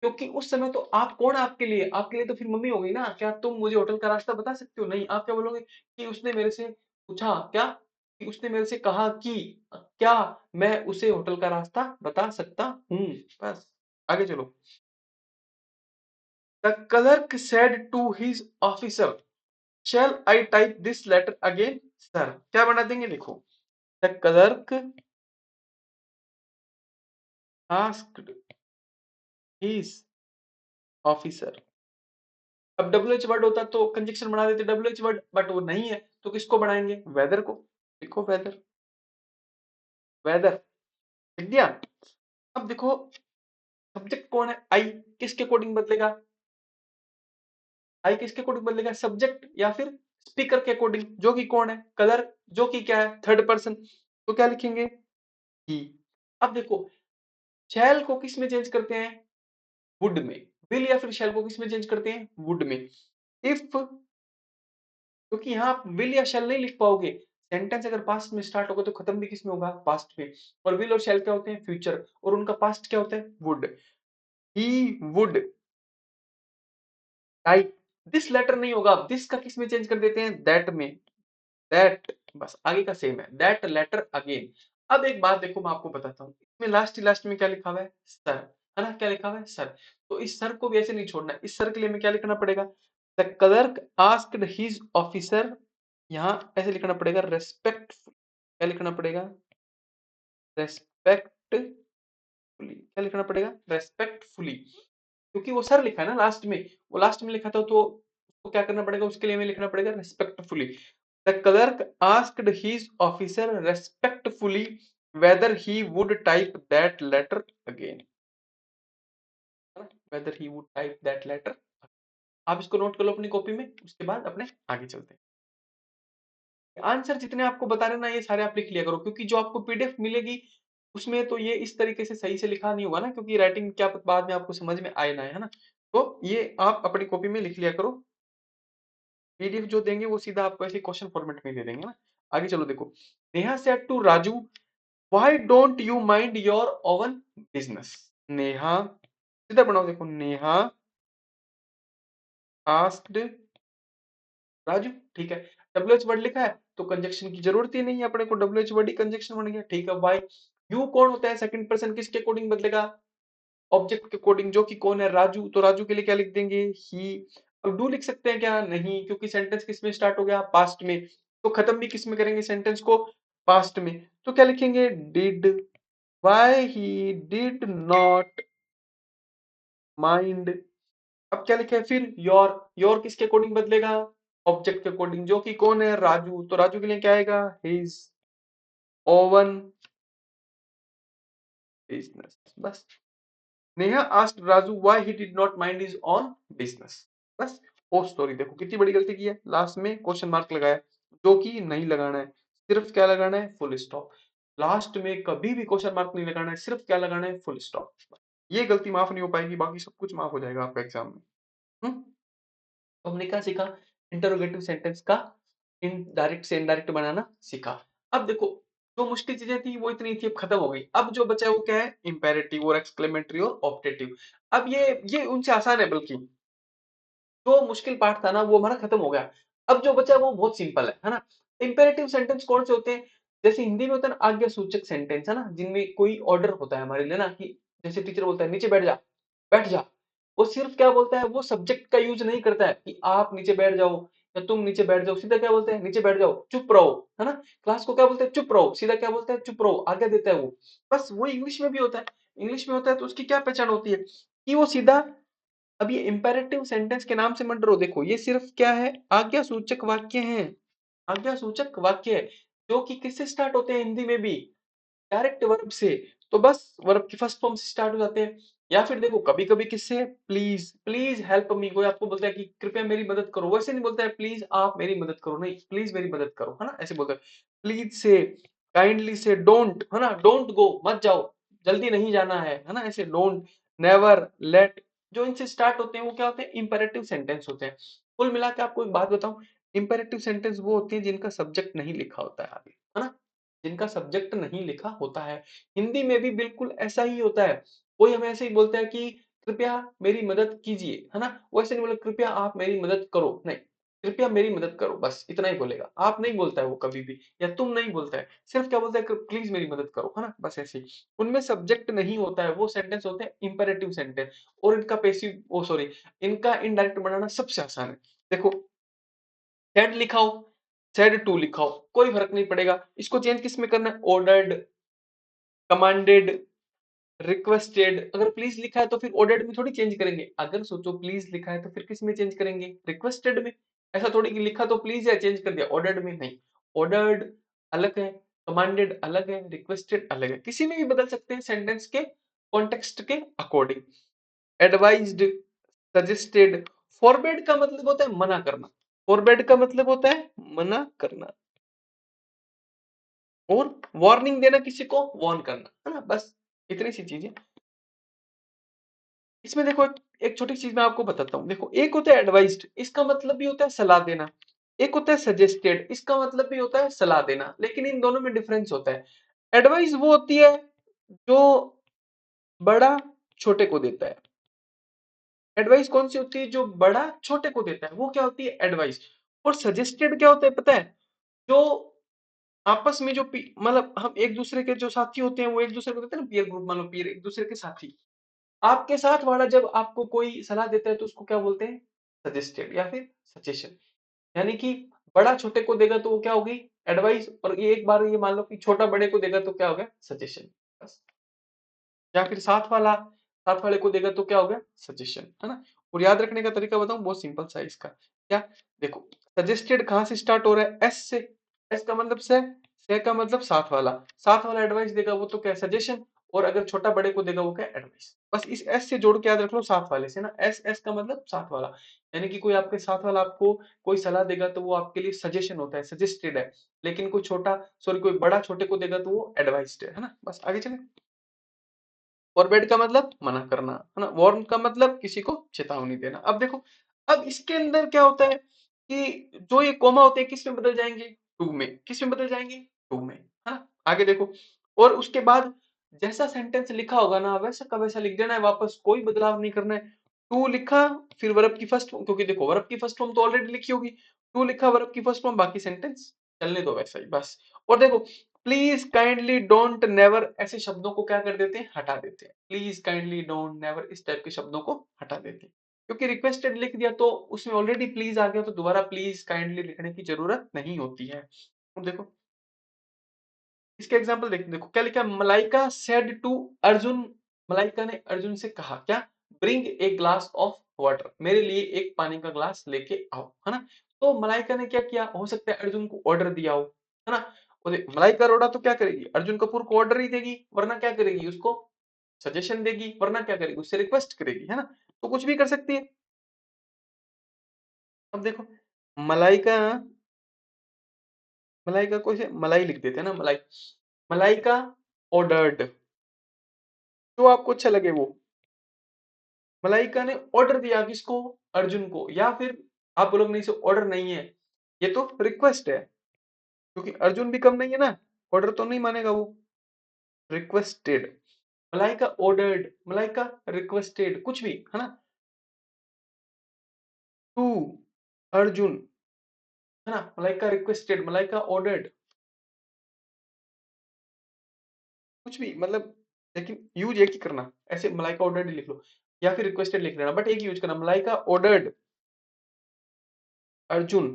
क्योंकि उस समय तो आप कौन है आपके लिए? आपके लिए तो फिर मम्मी हो गई ना। क्या तुम मुझे होटल का रास्ता बता सकते हो? नहीं, आप क्या बोलोगे? कि उसने मेरे से पूछा, क्या? कि उसने मेरे से कहा कि क्या मैं उसे होटल का रास्ता बता सकता हूँ? बस, आगे चलो। The clerk said to his officer, shall I type this letter again sir? क्या बना देंगे? देखो, the clerk asked his officer. अब डब्ल्यूएच वर्ड होता तो कंजक्शन बना देते डब्ल्यूएच वर्ड, बट वो नहीं है तो किसको बनाएंगे? वेदर को। देखो वेदर, वेदर विद्या। अब देखो सब्जेक्ट कौन है? आई, किसके अकॉर्डिंग बदलेगा? आई किसके अकॉर्डिंग बदलेगा? सब्जेक्ट या फिर स्पीकर के अकॉर्डिंग, जो कि कौन है? कलर, जो कि क्या है? Third person. तो क्या लिखेंगे? ही। अब देखो शैल को किस में चेंज करते हैं? वुड में। विल या फिर शैल को किस में चेंज करते हैं? वुड में। इफ, क्योंकि यहाँ आप विल या शैल नहीं लिख पाओगे। सेंटेंस अगर पास्ट में स्टार्ट होगा तो खत्म भी किस में होगा? पास्ट में। और विल और शैल क्या होते हैं? फ्यूचर। और उनका पास्ट क्या होता है? Would. He would type this letter नहीं होगा, दिस का किस में चेंज कर देते हैं? दैट में। दैट, बस आगे का सेम है, दैट लेटर अगेन। अब एक बात देखो मैं आपको बताता हूँ, इसमें लास्ट में क्या लिखा हुआ है? सर, है ना? क्या लिखा हुआ है? सर। तो इस सर को भी ऐसे नहीं छोड़ना, इस सर के लिए हमें क्या लिखना पड़ेगा? The clerk asked his officer, यहाँ ऐसे लिखना पड़ेगा रेस्पेक्टफुल। क्या लिखना पड़ेगा? रेस्पेक्टफुली। क्या लिखना पड़ेगा? रेस्पेक्टफुली। क्योंकि वो सर लिखा है ना लास्ट में, वो लास्ट में लिखा था तो उसको क्या करना पड़ेगा? उसके लिए हमें लिखना पड़ेगा respectfully. The clerk asked his officer respectfully whether he would type that letter again, whether he would type that letter। आप इसको नोट कर लो अपनी कॉपी में, उसके बाद अपने आगे चलते हैं। आंसर जितने आपको बता रहे ना ये सारे आप लिख लिया करो, क्योंकि जो आपको पीडीएफ मिलेगी उसमें तो ये इस तरीके से सही से लिखा नहीं होगा ना, क्योंकि राइटिंग क्या बाद में आपको समझ में आए ना आए, है ना? तो ये आप अपनी कॉपी में लिख लिया करो। पीडीएफ जो देंगे वो सीधा आपको ऐसे क्वेश्चन फॉर्मेट में दे देंगे ना। आगे चलो देखो, Neha said to Raju why don't you mind your own business. Neha, सीधा बनाओ देखो, नेहा आस्क्ड राजू, ठीक है। डब्ल्यू एच वर्ड लिखा है तो कंजक्शन की जरूरत ही नहीं है अपने को, डब्ल्यू एच वर्ड ही कंजक्शन बन गया, ठीक है। वाई, यू कौन होता है? सेकंड पर्सन, किसके अकॉर्डिंग बदलेगा? ऑब्जेक्ट के अकॉर्डिंग, जो कि कौन है? राजू। तो राजू के लिए क्या लिख देंगे? ही। अब डू लिख सकते हैं क्या? नहीं, क्योंकि सेंटेंस किस में स्टार्ट हो गया? पास्ट में। तो खत्म भी किस में करेंगे सेंटेंस को? पास्ट में। तो क्या लिखेंगे? Did, why he did not mind. अब क्या लिखा है फिर? योर किसके अकॉर्डिंग बदलेगा? ऑब्जेक्ट के अकॉर्डिंग, जो कि कौन है? राजू। तो राजू के लिए क्या आएगा? His own business. बस। Neha asked Raju why he did not mind his own business. बस। वो स्टोरी देखो कितनी बड़ी गलती की है, लास्ट में क्वेश्चन मार्क लगाया, जो कि नहीं लगाना है। सिर्फ क्या लगाना है? Full stop. लास्ट में कभी भी क्वेश्चन मार्क नहीं लगाना है, सिर्फ क्या लगाना है? Full stop. ये गलती माफ नहीं हो पाएगी, बाकी सब कुछ माफ हो जाएगा आपका एग्जाम में। हम्म? तो हमने क्या सीखा? इंटरोगेटिव सेंटेंस का इनडायरेक्ट से इनडायरेक्ट बनाना सीखा। अब देखो जो मुश्किल चीजें थी वो इतनी थी, अब खत्म हो गई। अब जो बचा है वो क्या है? इंपेरेटिव और एक्सक्लेमेटरी और ऑप्टेटिव। अब ये उनसे आसान है, बल्कि जो मुश्किल पार्ट था ना वो हमारा खत्म हो गया। अब जो बचा है वो बहुत सिंपल है ना? इंपेरेटिव सेंटेंस कौन से होते हैं? जैसे हिंदी में होता है ना आज्ञा सूचक सेंटेंस, है ना, जिनमें कोई ऑर्डर होता है हमारे लिए ना, कि जैसे टीचर बोलता है नीचे बैठ जा, बैठ जा। वो सिर्फ क्या बोलता है? वो सब्जेक्ट का यूज नहीं करता है कि आप नीचे बैठ जाओ या तुम नीचे बैठ जाओ, सीधा क्या बोलते हैं? नीचे बैठ जाओ, चुप रहो, है ना? क्लास को क्या बोलते हैं? चुप रहो, सीधा क्या बोलता है? चुप रहो, आज्ञा देता है वो। बस वो इंग्लिश में भी होता है। इंग्लिश में होता है तो उसकी क्या पहचान होती है? कि वो सीधा, अब ये इंपेरेटिव सेंटेंस के नाम से मत डरो, देखो ये सिर्फ क्या है? आज्ञा सूचक वाक्य है। आज्ञा सूचक वाक्य है, जो कि किससे स्टार्ट होते हैं हिंदी में भी? डायरेक्ट वर्ब से। तो बस वर्ब की फर्स्ट फॉर्म से स्टार्ट हो जाते हैं। या फिर देखो कभी कभी किससे? Please, please help me. कोई आपको बोलता है कि कृपया मेरी मदद करो, वैसे नहीं बोलता है प्लीज आप मेरी मदद करो, नहीं, प्लीज मेरी मदद करो, है ना, ऐसे बोलता है। प्लीज से, काइंडली से, डोंट, है ना, डोंट गो, मत जाओ, जल्दी नहीं जाना है ना, ऐसे डोंट, नेवर, लेट, जो इनसे स्टार्ट होते हैं वो क्या होते हैं? इंपेरेटिव सेंटेंस होते हैं। कुल मिला के आपको एक बात बताऊं, इंपेरेटिव सेंटेंस वो होती है जिनका सब्जेक्ट नहीं लिखा होता है आगे, है ना, जिनका सब्जेक्ट नहीं लिखा होता है। हिंदी में भी बिल्कुल ऐसा ही होता है। कोई हमें ऐसे ही बोलता है कि कृपया मेरी मदद कीजिए, है ना, वो ऐसे नहीं बोले कृपया आप मेरी मदद करो, नहीं, कृपया मेरी मदद करो, बस इतना ही बोलेगा। आप नहीं बोलता है वो कभी भी, या तुम नहीं बोलता है, सिर्फ क्या बोलता है? प्लीज मेरी मदद करो, है ना, बस ऐसे ही। उनमें सब्जेक्ट नहीं होता है, वो सेंटेंस होते हैं इंपेरेटिव सेंटेंस। और इनका पैसिव, ओ सॉरी, इनका इनडायरेक्ट बनाना सबसे आसान है। देखो सेड लिखा हो, सेड टू लिखा हो, कोई फर्क नहीं पड़ेगा। इसको चेंज किस में करना है? Ordered, commanded, requested. अगर प्लीज लिखा है तो फिर ऑर्डर्ड में थोड़ी चेंज करेंगे। अगर सोचो प्लीज लिखा है तो फिर किस में चेंज करेंगे? रिक्वेस्टेड में। ऐसा थोड़ी कि लिखा तो प्लीज है, चेंज कर दिया ऑर्डर्ड में, नहीं। ऑर्डर्ड अलग है, कमांडेड अलग है, रिक्वेस्टेड अलग है। किसी में भी बदल सकते हैं सेंटेंस के कॉन्टेक्स्ट के अकॉर्डिंग। Advised, suggested. फॉरबेड का मतलब होता है मना करना। फॉरबेड का मतलब होता है मना करना। और वार्निंग देना, किसी को वार्न करना, है ना। बस इतनी सी चीजें इसमें। देखो एक छोटी चीज मैं आपको बताता हूँ। देखो एक होता है एडवाइस्ड, इसका मतलब भी होता है सलाह देना। एक होता है सजेस्टेड, इसका मतलब भी होता है सलाह देना। लेकिन इन दोनों में डिफरेंस होता है। एडवाइस वो होती है जो बड़ा छोटे को देता है। एडवाइस कौन सी होती है? जो बड़ा छोटे को देता है, वो क्या होती है? एडवाइस। और सजेस्टेड क्या होता है पता है? जो आपस में जो मतलब हम एक दूसरे के जो साथी होते हैं वो एक दूसरे को देते हैं ना, पीयर ग्रुप, मान लो पीयर एक दूसरे के साथी। आपके साथ वाला जब आपको कोई सलाह देता है तो उसको क्या बोलते हैं? सजेस्टेड या फिर सजेशन। यानी कि बड़ा छोटे को देगा तो वो क्या होगी? एडवाइस। और ये एक बार ये मान लो कि छोटा बड़े को देगा तो क्या हो गया? सजेशन। बस। या फिर साथ वाले को देगा तो क्या हो गया? सजेशन, है ना। और याद रखने का तरीका बताऊं, बहुत सिंपल सा है इसका। क्या? देखो सजेस्टेड कहां से स्टार्ट हो रहा है? एस से। एस का मतलब से का मतलब साथ वाला एडवाइस देगा वो तो क्या? सजेशन। और अगर छोटा बड़े को देगा वो क्या? एडवाइस। बस इस एस से जोड़ के याद रख लो, साथ वाले से ना। एस एस का मतलब साथ वाला। यानी कि कोई आपके साथ वाला आपको कोई सलाह देगा तो वो आपके लिए सजेशन होता है, सजेस्टेड है। लेकिन कोई छोटा, सॉरी, कोई बड़ा छोटे को देगा तो वो एडवाइस्ड है ना। बस आगे चले। फॉरबेड का मतलब मना करना, है ना। वार्न का मतलब किसी को चेतावनी देना। अब देखो, अब इसके अंदर क्या होता है कि जो ये कोमा होते हैं किस में बदल जाएंगे? टू में। किस में बदल जाएंगे? टू में, है ना। आगे देखो। और उसके बाद जैसा सेंटेंस लिखा होगा ना वैसा का वैसा लिख देना है वापस, कोई बदलाव नहीं करना है। टू लिखा, फिर वर्ब की फर्स्ट फॉर्म, क्योंकि देखो वर्ब की फर्स्ट फॉर्म तो ऑलरेडी लिखी होगी। टू लिखा, वर्ब की फर्स्ट फॉर्म, बाकी सेंटेंस चलने दो वैसा ही बस। और देखो, प्लीज, काइंडली, डोंट, नेवर ऐसे शब्दों को क्या कर देते हैं? हटा देते हैं। प्लीज, काइंडली, डोंट, नेवर इस टाइप के शब्दों को हटा देते हैं। क्योंकि रिक्वेस्टेड लिख दिया तो उसमें ऑलरेडी प्लीज आ गया, तो दोबारा प्लीज, काइंडली लिखने की जरूरत नहीं होती है। अब देखो इसके एग्जाम्पल देखो क्या लिखा है? Malaika said to Arjun. मलाइका ने अर्जुन से कहा क्या? Bring a glass of water, मेरे लिए एक पानी का ग्लास लेके आओ, है ना। तो मलाइका ने क्या किया? हो सकता है अर्जुन को ऑर्डर दिया हो, है ना। और मलाइका रोड़ा तो क्या करेगी? अर्जुन कपूर को ऑर्डर ही देगी, वरना क्या करेगी? उसको सजेशन देगी, वरना क्या करेगी? उससे रिक्वेस्ट करेगी, है ना। तो कुछ भी कर सकती है। अब देखो, मलाइका, मलाइका को इसे मलाई लिख देते हैं ना, मलाई। मलाइका ऑर्डर्ड, जो आपको अच्छा लगे वो। मलाइका ने ऑर्डर दिया किसको? अर्जुन को। या फिर आप बोलोगे नहीं, से ऑर्डर नहीं है, ये तो रिक्वेस्ट है, क्योंकि अर्जुन भी कम नहीं है ना। ऑर्डर तो नहीं मानेगा वो। Requested, Malaika ordered, Malaika requested, कुछ भी, है ना। टू अर्जुन, है ना। मलाइका रिक्वेस्टेड, मलाइका ऑर्डर्ड, कुछ भी मतलब। लेकिन यूज एक ही करना, ऐसे मलाइका ऑर्डर्ड लिख लो या फिर रिक्वेस्टेड लिख लेना, बट एक ही यूज करना, मलाइका ऑर्डर्ड अर्जुन।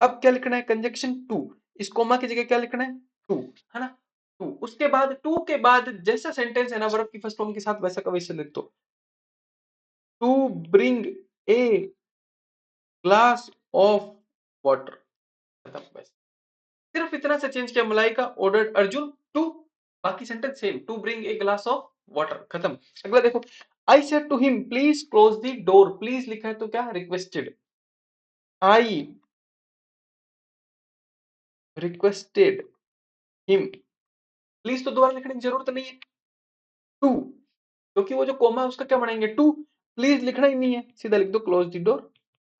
अब क्या लिखना है? Conjunction to. इस कोमा की जगह क्या लिखना है? टू, है ना। टू, उसके बाद टू के बाद जैसा सेंटेंस है ना वर्ब की फर्स्ट फॉर्म के साथ, वैसा का वैसे लिख दो। To bring a glass of water, खत्म बस। सिर्फ इतना सा चेंज किया, मलाइका ऑर्डर्ड अर्जुन टू, बाकी sentence same, to bring a glass of water, खत्म। अगला देखो, I said to him please close the door. Please लिखा है तो क्या? Requested. I requested him, please तो दोबारा लिखने की जरूरत नहीं है। टू, क्योंकि वो जो कोमा है उसका क्या बनाएंगे? टू। प्लीज लिखना ही नहीं है, सीधा लिख दो close the door.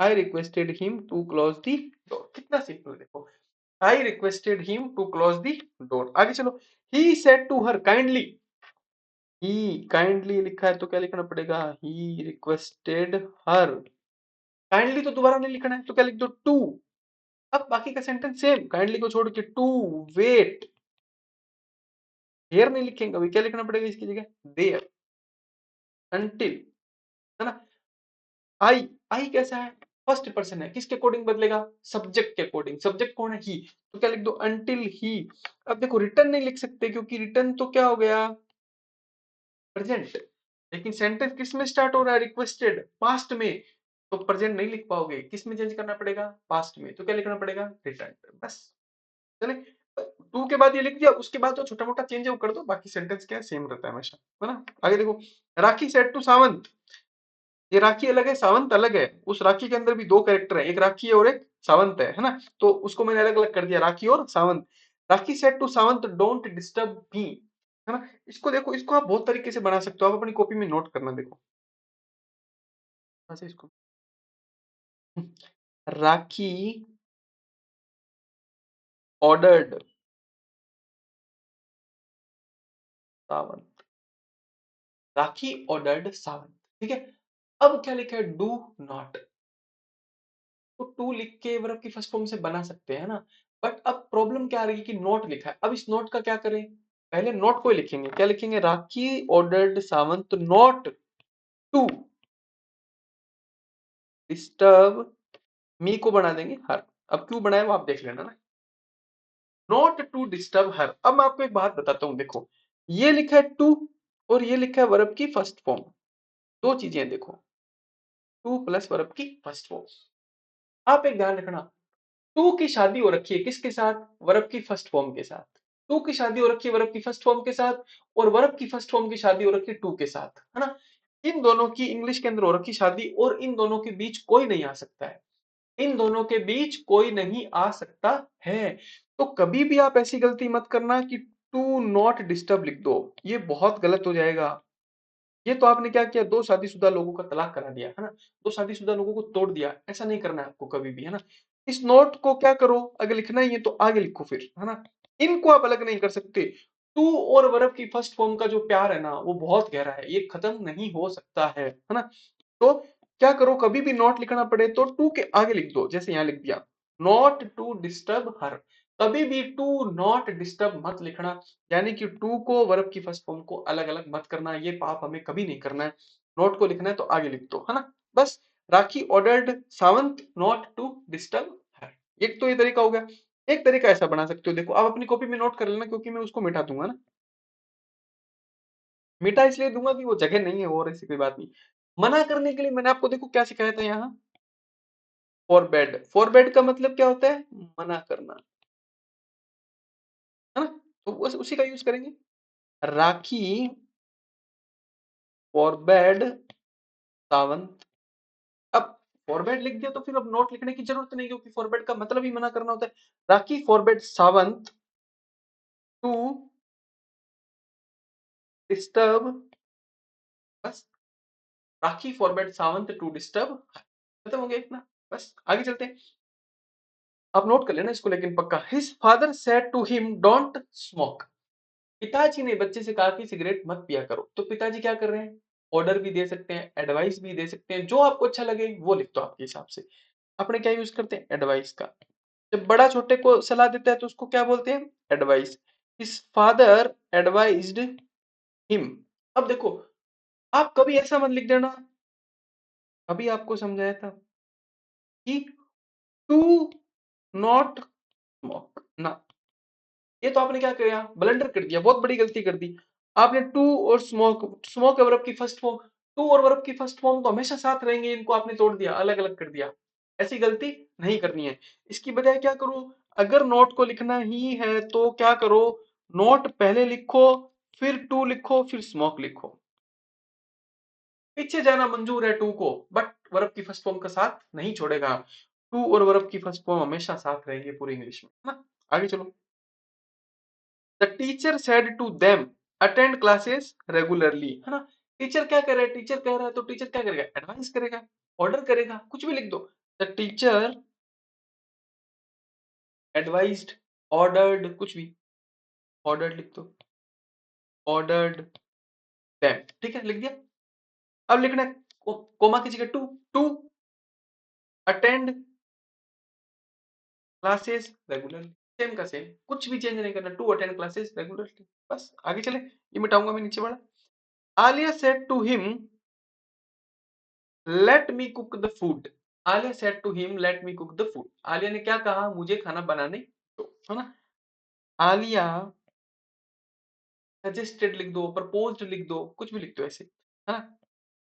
I requested him to close the door, कितना सिंपल। देखो, I requested him to close the door. आगे चलो, he said to her kindly. He kindly लिखा है तो क्या लिखना पड़ेगा? He requested her. काइंडली तो दोबारा नहीं लिखना है तो क्या लिख दो? टू। अब बाकी का सेंटेंस सेम, काइंडली को छोड़ के टू वेट। हियर नहीं लिखेंगे, अभी क्या लिखना पड़ेगा इसकी जगह? देयर, अंटिल, है ना। आई, आई कैसा है? फर्स्ट पर्सन है, किसके अकॉर्डिंग बदलेगा? सब्जेक्ट के अकॉर्डिंग। सब्जेक्ट कौन है? ही। तो क्या लिख दो? Until he. अब देखो रिटर्न नहीं लिख सकते क्योंकि रिटर्न तो क्या हो गया? प्रेजेंट। लेकिन सेंटेंस किस में स्टार्ट हो रहा है? रिक्वेस्टेड, पास्ट में। तो प्रेजेंट नहीं लिख पाओगे, किस में चेंज करना पड़ेगा? पास्ट में। तो क्या लिखना पड़ेगा? रिटर्न। बस। चले, टू के बाद ये लिख दिया, उसके बाद तो छोटा मोटा चेंज है वो कर दो, बाकी सेंटेंस क्या है? सेम रहता है हमेशा, है ना? आगे देखो, राखी सेड टू सावंत। ये राखी अलग है, सावंत अलग है। उस राखी के अंदर भी दो कैरेक्टर है, एक राखी है और एक सावंत है ना? तो उसको मैंने अलग अलग कर दिया, राखी और Sawant. Rakhi said to Sawant, don't disturb me, है ना? इसको देखो, इसको आप बहुत तरीके से बना सकते हो, आप अपनी कॉपी में नोट करना। देखो ऐसे इसको, राखी ऑर्डर्ड सावंत, राखी ऑर्डर्ड सावंत, ठीक है। अब क्या लिखा है? Do not. तो टू लिख के वर्ब की फर्स्ट फॉर्म से बना सकते हैं ना? बट अब प्रॉब्लम क्या आ रही है कि नॉट लिखा है। अब इस नॉट का क्या करें? पहले नॉट को ही लिखेंगे। क्या लिखेंगे? Rakhi ordered Sawant not to disturb me को बना देंगे हर। अब क्यों बनाए वो आप देख लेना ना। Not to disturb her. अब मैं आपको एक बात बताता हूं, देखो ये लिखा है टू और ये लिखा है वर्ब की फर्स्ट फॉर्म। दो चीजें हैं, देखो टू प्लस वर्ब की फर्स्ट फॉर्म। आप एक ध्यान रखना, टू की शादी हो रखी है किसके साथ? वर्ब की फर्स्ट फॉर्म के साथ। टू की शादी हो रखी है वर्ब की फर्स्ट फॉर्म के साथ, और वर्ब की फर्स्ट फॉर्म की शादी हो रखी है टू के साथ, है ना? इन दोनों की इंग्लिश के अंदर हो रखी शादी, और इन दोनों के बीच कोई नहीं आ सकता है। इन दोनों के बीच कोई नहीं आ सकता है। तो कभी भी आप ऐसी गलती मत करना कि टू नॉट डिस्टर्ब लिख दो, ये बहुत गलत हो जाएगा। ये तो आपने क्या किया? दो शादीशुदा लोगों का तलाक करा दिया, है ना? दो शादीशुदा लोगों को तोड़ दिया। ऐसा नहीं करना है आपको कभी भी, है ना? इस नोट को क्या करो, अगर लिखना ही है तो आगे लिखो फिर, है ना? इनको आप अलग नहीं कर सकते। टू और वर्ब की फर्स्ट फॉर्म का जो प्यार है ना, वो बहुत गहरा है, ये खत्म नहीं हो सकता है ना? तो क्या करो, कभी भी नॉट लिखना पड़े तो टू के आगे लिख दो, जैसे यहां लिख दिया, नॉट टू डिस्टर्ब हर। कभी भी टू नॉट डिस्टर्ब मत लिखना, यानी कि टू को वर्ब की फर्स्ट फॉर्म को अलग अलग मत करना, ये पाप हमें कभी नहीं करना है। नॉट को लिखना है तो आगे लिख दो, है ना? बस। Rakhi ordered Sawant not to disturb her. एक तो ये तरीका हो गया। एक तरीका ऐसा बना सकते हो, देखो आप अपनी कॉपी में नोट कर लेना, क्योंकि मैं उसको मिटा दूंगा ना। मिटा इसलिए दूंगा कि वो जगह नहीं है, और ऐसी कोई बात नहीं। मना करने के लिए मैंने आपको देखो क्या सिखाया था यहाँ, फॉरबेड। फॉरबेड का मतलब क्या होता है? मना करना, है ना? तो बस उसी का यूज करेंगे। राखी फॉरबेड सावंत। अब फॉरबेड लिख दिया तो फिर अब नोट लिखने की जरूरत नहीं, क्योंकि फॉरबेड का मतलब ही मना करना होता है। राखी फॉरबेड सावंत टू डिस्टर्ब, बस। राखी फॉरबेड सावंत टू डिस्टर्ब, खत्म हो गया इतना। बस आगे चलते हैं। आप नोट कर लेना इसको, लेकिन पक्का। His father said to him don't smoke. पिताजी ने बच्चे से कहा कि सिगरेट मत पिया करो। तो पिताजी क्या कर रहे हैं? ऑर्डर भी दे सकते हैं, एडवाइस भी दे सकते हैं, जो आपको अच्छा लगे वो लिख दो आपके हिसाब से। अपने क्या यूज करते हैं? एडवाइस का। जब बड़ा छोटे को सलाह देता है तो उसको क्या बोलते हैं? Advice. His father advised him. अब देखो, आप कभी ऐसा मत लिख देना, अभी आपको समझाया था कि टू नॉट स्मोक ना। ये तो आपने क्या किया? ब्लंडर कर दिया, बहुत बड़ी गलती कर दी। आपने टू और स्मोक, स्मोक है वर्ब की फर्स्ट फॉर्म, टू और वर्ब की फर्स्ट फॉर्म तो हमेशा साथ रहेंगे, इनको आपने तोड़ दिया, अलग अलग कर दिया। ऐसी गलती नहीं करनी है। इसकी बजाय क्या करो, अगर नोट को लिखना ही है तो क्या करो, नोट पहले लिखो, फिर टू लिखो, फिर स्मोक लिखो। पीछे जाना मंजूर है टू को, बट वर्ब की फर्स्ट फॉर्म का साथ नहीं छोड़ेगा। टू और वर्ब की फर्स्ट फॉर्म हमेशा साथ रहेंगे पूरी इंग्लिश में, है ना? आगे चलो। The teacher said to them attend classes regularly, है ना? टीचर क्या करे? टीचर कह रहा है तो टीचर क्या करेगा? एडवाइस करेगा, ऑर्डर करेगा, कुछ भी लिख दो। द टीचर एडवाइज्ड, ऑर्डर्ड, कुछ भी, ऑर्डर्ड लिख दो, ऑर्डर्ड देम, ठीक है, लिख दिया। अब लिखना है कोमा की जगह to, to attend classes regularly, same का सेम, कुछ भी चेंज नहीं करना, टू अटेंड क्लासेस रेगुलरली। बस आगे चले, ये मिटाऊंगा मैं नीचे वाला। Alia said to him let me cook the food. Alia said to him let me cook the food. Alia ने क्या कहा, मुझे खाना बनाने दो, है ना। आलिया सजेस्टेड लिख दो, प्रपोज्ड लिख दो, कुछ भी लिख दो ऐसे, है ना।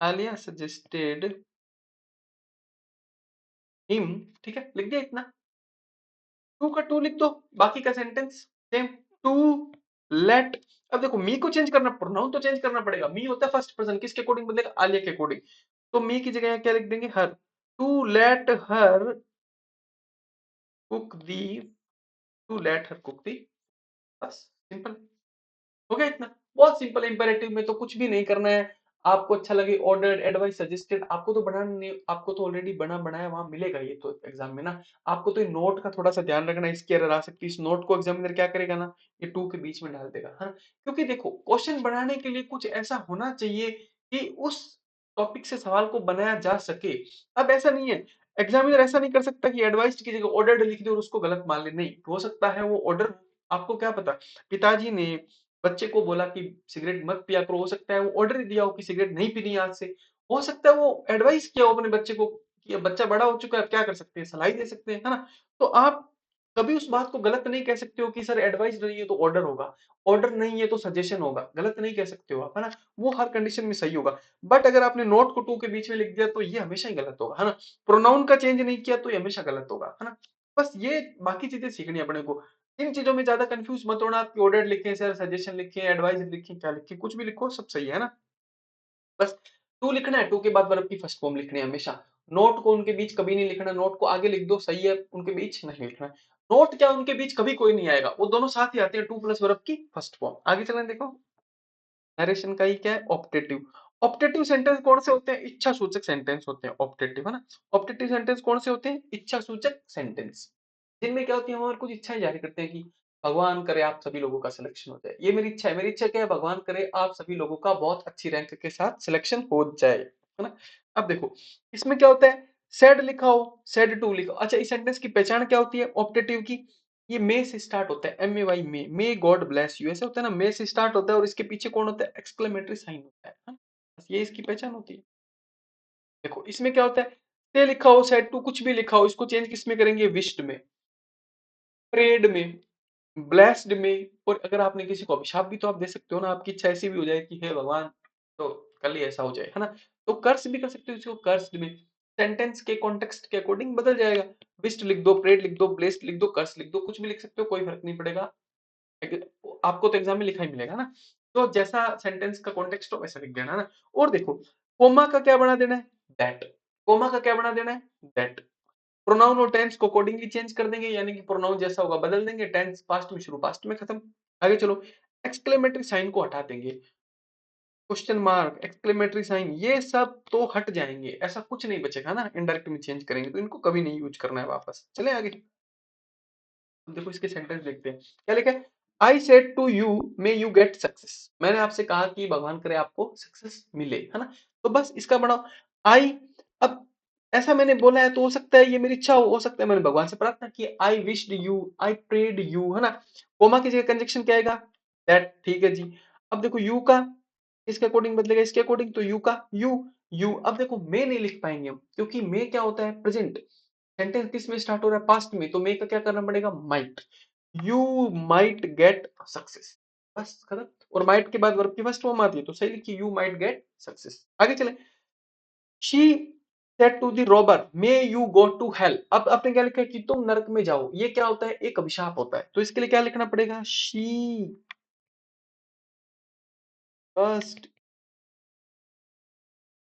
आलिया सजेस्टेड हिम, ठीक है, लिख दिया इतना। टू का टू लिख दो, बाकी का सेंटेंस सेम। टू लेट, अब देखो मी को चेंज करना, प्रोनाउन तो चेंज करना पड़ेगा। मी होता है फर्स्ट पर्सन, किसके अकॉर्डिंग बदलेगा, आलिया के अकॉर्डिंग। तो मी की जगह क्या लिख देंगे, her. To let her cook the, to let her cook the, बस सिंपल, हो गया इतना। बहुत सिंपल, इंपेरेटिव में तो कुछ भी नहीं करना है। आपको अच्छा लगे, ऑर्डर्ड, एडवाइस, सजेस्टेड, आपको तो बनाना नहीं, आपको तो ऑलरेडी बना बनाया वहां मिलेगा ये तो एग्जाम में ना। आपको तो ये नोट का थोड़ा सा ध्यान रखना है, इसकी एरर आ सकती है। इस नोट को एग्जामिनर क्या करेगा ना, ये टू के बीच में डाल देगा, हाँ। क्योंकि देखो, क्वेश्चन बनाने के लिए कुछ ऐसा होना चाहिए कि उस टॉपिक से सवाल को बनाया जा सके। अब ऐसा नहीं है, एग्जामिनर ऐसा नहीं कर सकता कि एडवाइस की जगह ऑर्डर्ड लिख दे और उसको गलत मान ले, नहीं हो सकता है वो ऑर्डर, आपको क्या पता, पिताजी ने बच्चे को बोला कि सिगरेट मत पिया करो, हो सकता है वो ऑर्डर ही दिया हो कि सिगरेट नहीं पीनी आज से। हो सकता है वो एडवाइस किया हो अपने बच्चे को कि अब बच्चा बड़ा हो चुका है, अब क्या कर सकते हैं, सलाह ही दे सकते हैं, है ना। तो आप कभी उस बात को गलत नहीं कह सकते हो कि सर एडवाइस नहीं है तो ऑर्डर होगा, ऑर्डर नहीं है तो सजेशन होगा, गलत नहीं कह सकते हो आप, है ना। वो हर कंडीशन में सही होगा। बट अगर आपने नोट को टू के बीच में लिख दिया तो ये हमेशा ही गलत होगा, है ना। प्रोनाउन का चेंज नहीं किया तो ये हमेशा गलत होगा, है ना। बस ये बाकी चीजें सीखनी है अपने को। इन चीजों में ज्यादा कंफ्यूज मत होना, आप ऑर्डर लिखें सर, सजेशन लिखें, एडवाइस लिखें, क्या लिखें, कुछ भी लिखो सब सही है ना। बस टू लिखना है, टू के बाद वर्ब की फर्स्ट फॉर्म लिखनी है हमेशा। नोट को उनके बीच कभी नहीं लिखना, नोट को आगे लिख दो सही है, उनके बीच नहीं लिखना। नोट क्या, उनके बीच कभी कोई नहीं आएगा, वो दोनों साथ ही आते हैं, टू प्लस वर्ब की फर्स्ट फॉर्म। आगे चलें, देखो नरेशन का ही क्या है, ऑप्टेटिव। ऑप्टेटिव सेंटेंस कौन से होते हैं, इच्छा सूचक सेंटेंस होते हैं ऑप्टेटिव, है ना। ऑप्टेटिव सेंटेंस कौन से होते हैं, इच्छा सूचक सेंटेंस, जिनमें क्या होती है, हम और कुछ इच्छाएं जाहिर करते हैं कि भगवान करे आप सभी लोगों का सिलेक्शन हो जाए, ये मेरी इच्छा है। मेरी इच्छा क्या है, भगवान करे आप सभी लोगों का बहुत अच्छी रैंक के साथ सिलेक्शन हो जाए, है ना। अब देखो इसमें क्या होता है, सेड लिखा हो, सेड टू लिखा हो। अच्छा, इस सेंटेंस की पहचान क्या होती है ऑप्टेटिव की, ये मे से स्टार्ट होता है, MAY, may God bless you, ऐसा होता है ना, मे से स्टार्ट होता है और इसके पीछे कौन होता है, एक्सक्लेमेटरी साइन होता है, हाँ? बस ये इसकी पहचान होती है। देखो इसमें क्या होता है, से लिखा हो, सेड टू, कुछ भी लिखा हो, इसको चेंज किसमें करेंगे, विश्ड में, प्रेड में, ब्लेस्ड में। और अगर आपने किसी को अभिशाप भी तो आप दे सकते हो ना, आपकी इच्छा ऐसी भी हो जाए कि हे भगवान, तो कल ही ऐसा हो जाए, है ना। तो कर्स भी कर सकते हो इसको, कर्स्ड में। सेंटेंस के कॉन्टेक्स्ट के अकॉर्डिंग बदल जाएगा, विश्ड लिख दो, प्रेड लिख दो, ब्लेस्ड लिख दो, कर्स लिख दो, कुछ भी लिख सकते हो, कोई फर्क नहीं पड़ेगा। आपको तो एग्जाम में लिखा ही मिलेगा ना। तो जैसा सेंटेंस का कॉन्टेक्स्ट हो वैसा लिख देना, है ना। और देखो कोमा का क्या बना देना है, दैट। कोमा का क्या बना देना है, दैट। प्रोनाउन और टेंस को अकॉर्डिंगली चेंज कर देंगे, यानी कि प्रोनाउन जैसा होगा बदल देंगे, टेंस पास्ट में शुरू, पास्ट में खत्म। आगे चलो, एक्सक्लेमेटरी साइन को हटा देंगे, क्वेश्चन मार्क, एक्सक्लेमेटरी साइन, ये सब तो हट जाएंगे, ऐसा कुछ नहीं बचेगा ना, इनडायरेक्ट में चेंज करेंगे तो इनको कभी नहीं यूज करना है वापस। चले आगे, देखो इसके सेंटेंस देखते हैं, क्या लिखा है, I said to you may you get success. मैंने आपसे कहा कि भगवान करे आपको सक्सेस मिले, है ना। तो बस इसका बनाओ, आई। अब ऐसा मैंने बोला है तो हो सकता है ये मेरी इच्छा हो सकता है मैंने भगवान से प्रार्थना की, I wished you, I prayed you, है ना। कोमा की जगह कंजक्शन क्या आएगा, दैट, ठीक है जी। अब देखो यू का इसके अकॉर्डिंग बदलेगा, इसके अकॉर्डिंग, तो यू का यू। अब देखो मे नहीं लिख पाएंगे हम, क्योंकि मे क्या होता है, प्रेजेंट। सेंटेंस किस में स्टार्ट हो रहा है, पास्ट में, तो मे का क्या करना पड़ेगा, might. You might get success, बस खत्म। और माइट के बाद वर्ब की फर्स्ट फॉर्म आती है, तो सही लिखिए, यू माइट गेट सक्सेस। आगे चले, she said to the robber may you go to hell. अब आपने क्या लिखा है कि तुम नरक में जाओ, ये क्या होता है, एक अभिशाप होता है, तो इसके लिए क्या लिखना पड़ेगा, शी फर्स्ट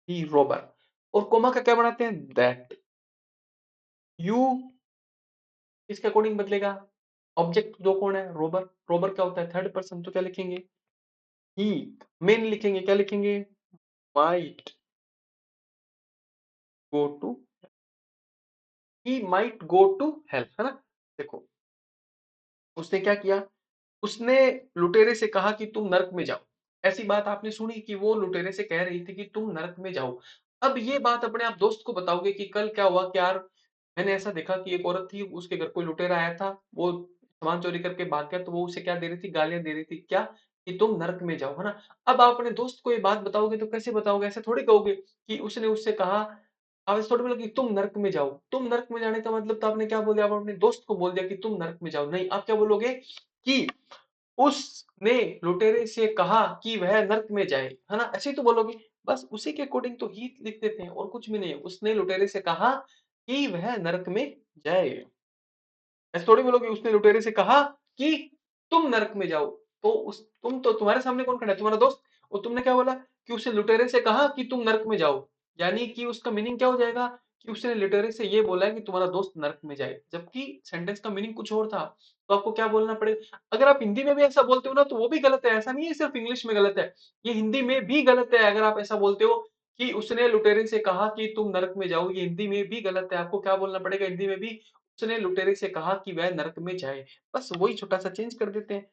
दी रॉबर। और कोमा का क्या बनाते हैं, दैट। यू इसके अकॉर्डिंग बदलेगा, ऑब्जेक्ट दो कौन है, रोबर। रोबर क्या होता है, थर्ड पर्सन, तो क्या लिखेंगे, ही। मेन लिखेंगे, क्या लिखेंगे, might go to, he might go to help, है ना। देखो उसने क्या किया, उसने लुटेरे से कहा कि तुम नरक में जाओ। ऐसी बात आपने सुनी कि वो लुटेरे से कह रही थी कि तुम नरक में जाओ। अब ये बात अपने आप दोस्त को बताओगे कि कल क्या हुआ कि यार, मैंने ऐसा देखा कि एक औरत थी, उसके घर कोई लुटेरा आया था, वो सामान चोरी करके भाग गया, तो वो उसे क्या दे रही थी, गालियां दे रही थी, क्या, कि तुम नरक में जाओ, है ना। अब आप अपने दोस्त को ये बात बताओगे तो कैसे बताओगे, ऐसे थोड़ी कहोगे कि उसने उससे कहा आप ऐसे थोड़ी बोलोगे कि तुम नर्क में जाओ। तुम नर्क में जाने का मतलब तो आपने क्या बोल दिया, आप अपने दोस्त को बोल दिया कि तुम नर्क में जाओ। नहीं, आप क्या बोलोगे कि उसने लुटेरे से कहा कि वह नर्क में जाए, है ना? ऐसे ही तो बोलोगे। बस उसी के अकॉर्डिंग तो ही लिख देते हैं और कुछ भी नहीं है। उसने लुटेरे से कहा कि वह नर्क में जाए। ऐसे थोड़ी बोलोगे उसने लुटेरे से कहा कि तुम नरक में जाओ। तो उस तुम तो तुम्हारे सामने कौन खड़ा है, तुम्हारा दोस्त। और तुमने क्या बोला कि उसने लुटेरे से कहा कि तुम नरक में जाओ। यानी कि उसका मीनिंग क्या हो जाएगा कि उसने लुटेरे से ये बोला है कि तुम्हारा दोस्त नरक में जाए, जबकि सेंटेंस का मीनिंग कुछ और था। तो आपको क्या बोलना पड़ेगा। अगर आप हिंदी में भी ऐसा बोलते हो ना तो वो भी गलत है। ऐसा नहीं है सिर्फ इंग्लिश में गलत है, ये हिंदी में भी गलत है। अगर आप ऐसा बोलते हो कि उसने लुटेरे से कहा कि तुम नरक में जाओ, ये हिंदी में भी गलत है। आपको क्या बोलना पड़ेगा हिंदी में भी, उसने लुटेरे से कहा कि वह नरक में जाए। बस वही छोटा सा चेंज कर देते हैं।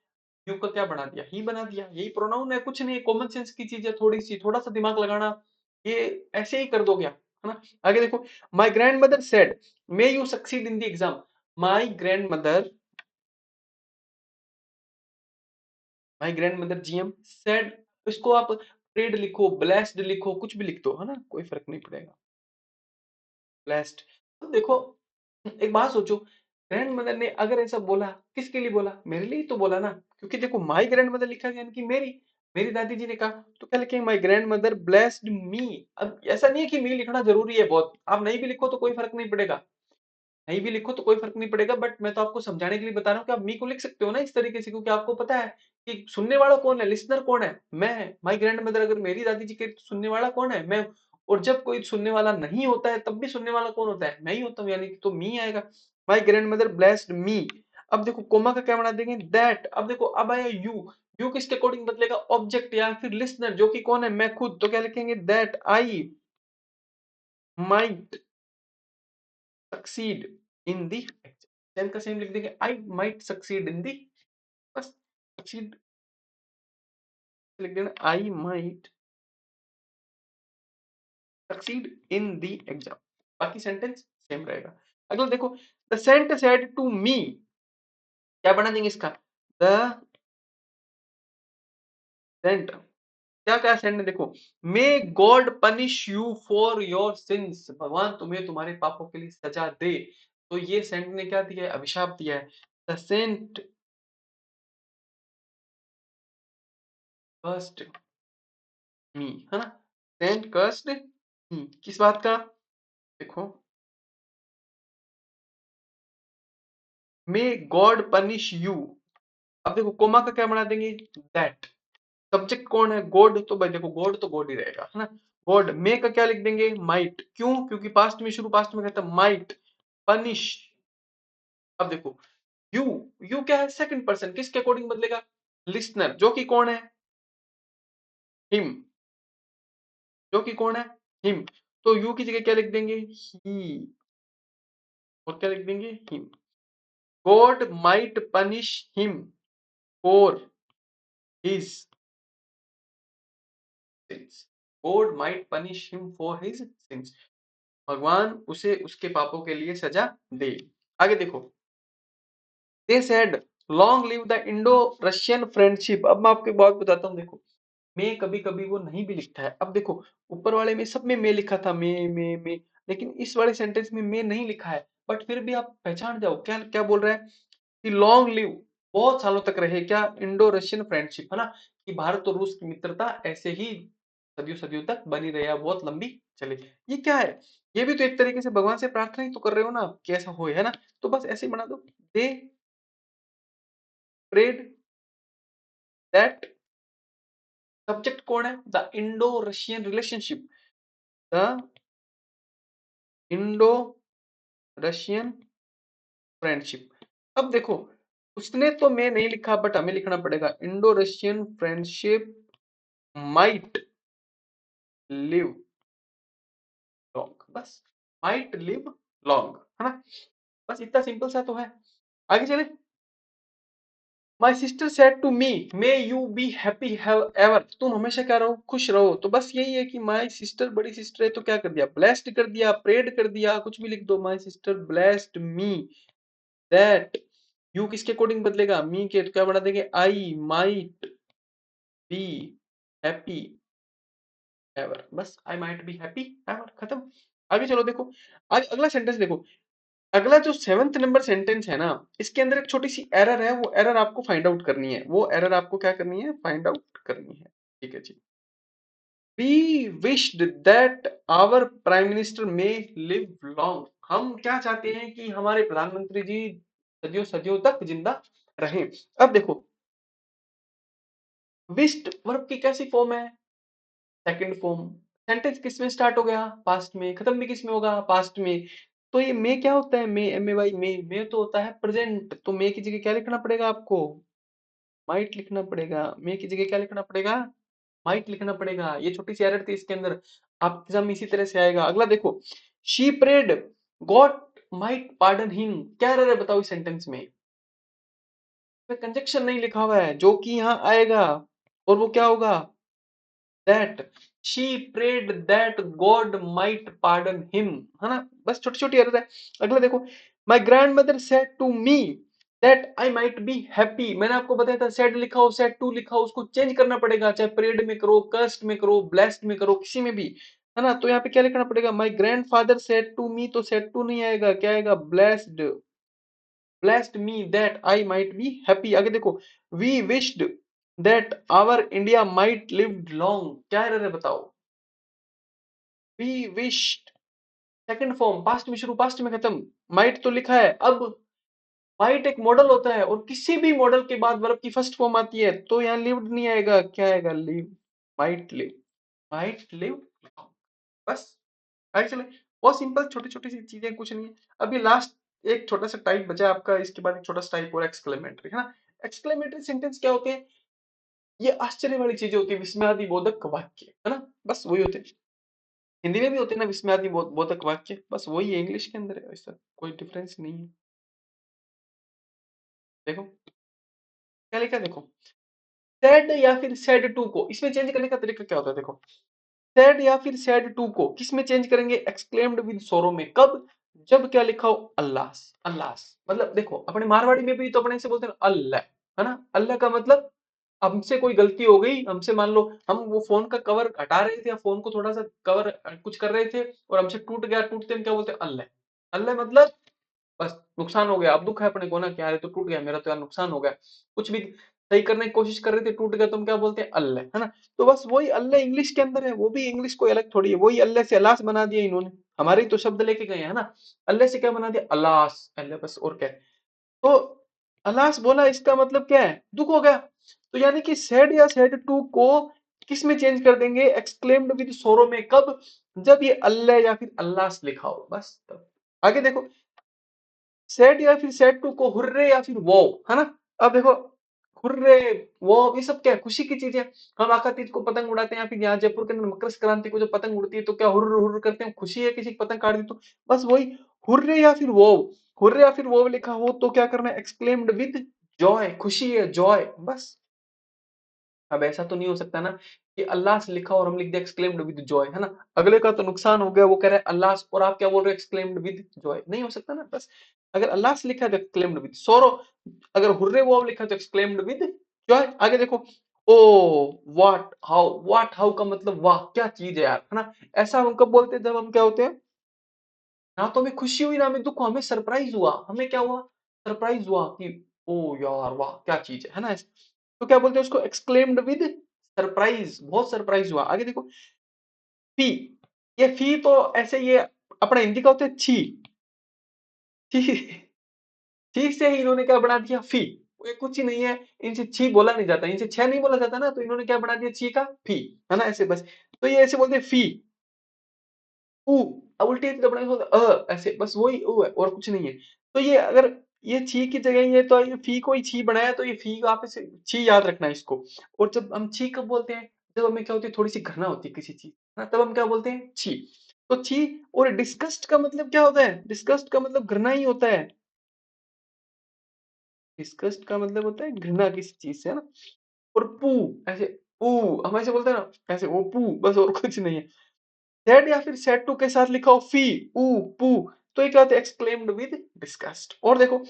यू का क्या बना दिया, ही बना दिया। यही प्रोनाउन है, कुछ नहीं, कॉमन सेंस की चीज है, थोड़ी सी थोड़ा सा दिमाग लगाना, ये ऐसे ही कर दोगे आप, है ना। आगे देखो, my grand mother said may you succeed in the exam. My grand mother GM said, इसको आप प्रेड लिखो, ब्लेस्ड लिखो, कुछ भी लिख दो, है ना, कोई फर्क नहीं पड़ेगा। ब्लेस्ड। तो देखो, एक बात सोचो, ग्रैंड मदर ने अगर ऐसा बोला, किसके लिए बोला, मेरे लिए ही तो बोला ना। क्योंकि देखो माई ग्रैंड मदर लिखा गया, यानी कि मेरी मेरी दादी जी ने कहा। तो क्या लिखेंगे, my grand mother blessed me. अब ऐसा नहीं है कि मी लिखना जरूरी है बहुत, आप नहीं भी लिखो तो कोई फर्क नहीं पड़ेगा। नहीं भी लिखो तो कोई फर्क नहीं पड़ेगा, बट मैं तो आपको समझाने के लिए बता रहा हूँ कि आप मी को लिख सकते हो ना इस तरीके से, क्योंकि आपको पता है कि सुनने वाला कौन है, लिसनर कौन है, मैं। माई ग्रैंड मदर अगर मेरी दादी जी के, तो सुनने वाला कौन है, मैं। और जब कोई सुनने वाला नहीं होता है तब भी सुनने वाला कौन होता है, मैं ही होता हूँ, यानी कि तो मी आएगा। My grand mother blessed me. अब देखो कोमा का क्या बना देंगे, दैट। अब देखो अब आया यू। यू किसके अकॉर्डिंग बदलेगा, ऑब्जेक्ट या फिर लिसनर, जो कि कौन है, मैं खुद। तो क्या लिखेंगे, that I might succeed in the, same का सेम लिख देंगे, आई माइट सक्सीड इन दी, बस सक्सीड लिख देना, I might succeed in the exam. बाकी सेंटेंस सेम रहेगा। अगला देखो, the saint said to me, क्या बना देंगे इसका, द सेंट, क्या क्या सेंट ने, देखो, may God punish you for your sins, भगवान तुम्हें तुम्हारे पापों के लिए सजा दे। तो ये सेंट ने क्या दिया है, अभिशाप दिया है। द सेंट कर्स्ड मी, है ना, सेंट कर्स्ड मी, किस बात का, देखो, मे गॉड पनिश यू। अब देखो कोमा का क्या बना देंगे, दैट। सब्जेक्ट कौन है, गॉड, तो भाई देखो गॉड तो गॉड ही रहेगा, है ना। गॉड, मे का क्या लिख देंगे, माइट। क्यों, क्योंकि पास्ट में शुरू, पास्ट में कहता माइट पनिश। अब देखो यू, यू क्या है, सेकंड पर्सन, किसके अकॉर्डिंग बदलेगा, लिसनर, जो कि कौन है, हिम, जो कि कौन है, हिम। तो यू की जगह क्या लिख देंगे, ही, और क्या लिख देंगे, him. God might punish him for his sins. God might punish him for his sins, भगवान उसे उसके पापों के लिए सजा दे। आगे देखो, they said long live the Indo Russian friendship. अब मैं आपको एक बात बताता हूँ, देखो, मैं कभी कभी वो नहीं भी लिखता है। अब देखो, ऊपर वाले में सब में मैं लिखा था, मैं, लेकिन इस वाले सेंटेंस में मैं नहीं लिखा है। बट फिर भी आप पहचान जाओ, क्या क्या बोल रहा है कि लॉन्ग लिव, बहुत सालों तक रहे, क्या, इंडो रशियन फ्रेंडशिप, है ना, कि भारत और रूस की मित्रता ऐसे ही सदियों सदियों तक बनी रहे, बहुत लंबी चले। ये क्या है, ये भी तो एक तरीके से भगवान से प्रार्थना ही तो कर रहे हो ना, कैसा हो, है ना। तो बस ऐसे ही बना दो, दे प्रेड दैट, सब्जेक्ट कौन है, the Indo Russian relationship, the Indo Russian friendship. अब देखो, उसने तो मैं नहीं लिखा, बट हमें लिखना पड़ेगा, Indo Russian friendship might live long, बस, माइट लिव लॉन्ग, है ना। बस इतना सिंपल सा तो है। आगे चले, my sister said to me may you be happy ever, तुम हमेशा क्या रहो, खुश रहो। तो बस यही है कि माई सिस्टर, बड़ी सिस्टर है, तो क्या कर दिया, ब्लेस्ड कर दिया, प्रेड कर दिया, कुछ भी लिख दो, my sister blessed me that. You किसके अकॉर्डिंग बदलेगा, मी के, तो क्या बना देंगे, I might be happy ever, बस I might be happy ever, खत्म। आगे चलो देखो, आगे अगला सेंटेंस देखो। अगला जो 7th नंबर सेंटेंस है ना, इसके अंदर एक छोटी सी एरर है, वो एरर आपको फाइंड आउट करनी है, वो एरर आपको क्या करनी है, फाइंड आउट करनी है। ठीक है जी। We wished that our prime minister may live long. हम क्या चाहते हैं कि हमारे प्रधानमंत्री जी सदियों सदियों तक जिंदा रहें। अब देखो, विश्ड वर्ब की कैसी फॉर्म है, सेकंड फॉर्म। सेंटेंस किस में स्टार्ट हो गया, पास्ट में, खत्म भी किस में होगा, पास्ट में। तो ये मे क्या होता है, मे, एम ए वाई, मे तो होता है प्रेजेंट, तो मे की जगह क्या लिखना पड़ेगा आपको, माइट लिखना पड़ेगा। मे की जगह क्या लिखना पड़ेगा, माइट लिखना पड़ेगा। ये छोटी सी एरर थी इसके अंदर, आपके एग्जाम में इसी तरह से आएगा। अगला देखो, she prayed god might pardon him, क्या एरर है बताओ इस सेंटेंस में, कंजक्शन नहीं लिखा हुआ है, जो कि यहाँ आएगा और वो क्या होगा, that she prayed that God might pardon him, है ना। बस छोटी छोटी एरर है। अगला देखो, my grandmother said to me that I might be happy, मैंने आपको बताया था said लिखा हो said to लिखा हो, उसको चेंज करना पड़ेगा, चाहे prayed में करो, cursed में करो, blessed में करो, किसी में भी, है ना। तो यहाँ पे क्या लिखना पड़ेगा, my grandfather said to me, तो said to नहीं आएगा, क्या आएगा, blessed me that I might be happy। आगे देखो, we wished that our India might live long, क्या एरर है बताओ, we wished second form, past में शुरू पास्ट में खत्म, might तो लिखा है। अब might एक मॉडल होता है, और किसी भी मॉडल के बाद वर्ब की फर्स्ट फॉर्म आती है, तो यहाँ lived नहीं आएगा, क्या आएगा, live, might live, बस। आगे चले, बहुत सिंपल छोटी छोटी सी चीजें, कुछ नहीं है। अभी लास्ट एक छोटा सा टाइप बचा आपका, इसके बाद एक छोटा सा टाइप और एक्सक्लेमेटरी, है ना। एक्सक्लेमेटरी सेंटेंस क्या होते हैं, ये आश्चर्य वाली चीजें होती है, विस्मयादि बोधक वाक्य, है ना, बस वही होते हैं। हिंदी में भी होते हैं ना विस्मयादि बोधक वाक्य, बस वही है, इंग्लिश के अंदर है, ऐसा कोई डिफरेंस नहीं है। देखो क्या लिखा है, देखो, सैड या फिर सैड टू को इसमें चेंज करने का तरीका क्या होता है, देखो, सैड या फिर सैड टू को किस में चेंज करेंगे, एक्सक्लेम्ड विद सोरो में, कब, जब क्या लिखा हो, अल्लाह, अल्लाह, मतलब देखो अपने मारवाड़ी में भी तो अपने से बोलते हैं अल्लाह, है ना। अल्लाह का मतलब हमसे कोई गलती हो गई, हमसे मान लो हम वो फोन का कवर हटा रहे थे, या फोन को थोड़ा सा कवर कुछ कर रहे थे और हमसे टूट गया, टूटते हम क्या बोलते हैं, अल्लाह। अल्लाह मतलब बस नुकसान हो गया, अब दुख है अपने को ना, क्या है तो टूट गया मेरा, तो यार नुकसान हो गया, कुछ भी सही करने की कोशिश कर रहे थे, टूट गया, तुम क्या बोलते हैं, अल्लाह, है ना। तो बस वही अल्लाह इंग्लिश के अंदर है, वो भी इंग्लिश कोई अलग थोड़ी है, वही अल्लाह से अल्लाह बना दिया इन्होंने, हमारे ही तो शब्द लेके गए हैं ना। अल्लाह से क्या बना दिया, अल्लाह, अल्लाह, बस और क्या है। तो अल्लाह बोला, इसका मतलब क्या है, दुख हो गया। तो यानी कि सैड या सैड टू को किस में चेंज कर देंगे, एक्सक्लेम्ड विद सोरो में, कब, जब ये अल्लाह या फिर अल्लाह लिखा हो, बस तब। आगे देखो, सेट या फिर सेट टू को हुर्रे या फिर वो, है ना। अब देखो, हुर्रे, वो, ये सब क्या है, खुशी की चीजें। हम आकातीत को पतंग उड़ाते हैं, या फिर यहाँ जयपुर के अंदर मकर संक्रांति को जो पतंग उड़ती है, तो क्या हुर्र हुर्र करते हैं, खुशी है किसी की पतंग काट दी तो, बस वही, हुर्रे या फिर वो, हुर्रे या फिर वो लिखा हो तो क्या करना है, एक्सक्लेम्ड विद जॉय, खुशी है, जॉय, बस। अब ऐसा तो नहीं हो सकता ना कि अल्लाह से लिखा और हम लिख दे एक्सक्लेम्ड विद जॉय, है ना। अगले का तो नुकसान हो गया, वो कह रहा है अल्लाह, और आप क्या बोल रहे हो, एक्सक्लेम्ड विद जॉय, नहीं हो सकता ना, बस। अगर अल्लाह से लिखा है तो एक्सक्लेम्ड विद सोरो, अगर हुर्रे वो लिखा है तो एक्सक्लेम्ड विद जॉय। आगे देखो, ओ, व्हाट हाउ का मतलब वाह क्या चीज है यार, है ना। ऐसा हम कब बोलते हैं, जब हम क्या होते हैं, ना तो हमें खुशी हुई ना हमें दुख हुआ, हमें सरप्राइज हुआ, हमें क्या हुआ, सरप्राइज हुआ कि ओ यार वाह क्या चीज है ना। तो क्या बोलते हैं उसको, एक्सक्लेम्ड विद सरप्राइज, बहुत सरप्राइज हुआ। आगे देखो, फी, ये फी तो ऐसे ये अपना हिंदी का होता है छी, छी, छी से ही इन्होंने क्या बना दिया, फी। ये कुछ ही नहीं है, इनसे छी बोला नहीं जाता, इनसे छह नहीं बोला जाता ना, तो इन्होंने क्या बना दिया, छी का फी, है ना, ऐसे बस। तो ये ऐसे बोलते हैं फी, ऊ, अब उल्टी दबड़ाई होता ऐसे, बस वही ऊ है और कुछ नहीं है। तो ये अगर ये छी की जगह ये तो ये फी को ही छी बनाया, तो ये फी को आप इसे छी याद रखना है इसको। और जब हम छी कब बोलते हैं, जब हमें क्या होती है, थोड़ी सी घृणा होती है किसी चीज, हाँ, तब हम क्या बोलते हैं, छी। तो छी, और डिस्गस्ट का मतलब क्या होता है, डिस्गस्ट का मतलब घृणा ही होता है, डिस्गस्ट का मतलब होता है घृणा किसी चीज से, है ना। और पू, ऐसे पू, हम ऐसे बोलते हैं ना, ऐसे वो पू, बस और कुछ नहीं है। सेड या फिर सेड टू के साथ लिखा हो फी, ऊ, पू, तो ये क्या होता है, एक्सक्लेम्ड विद डिस्गस्ट। और देखो,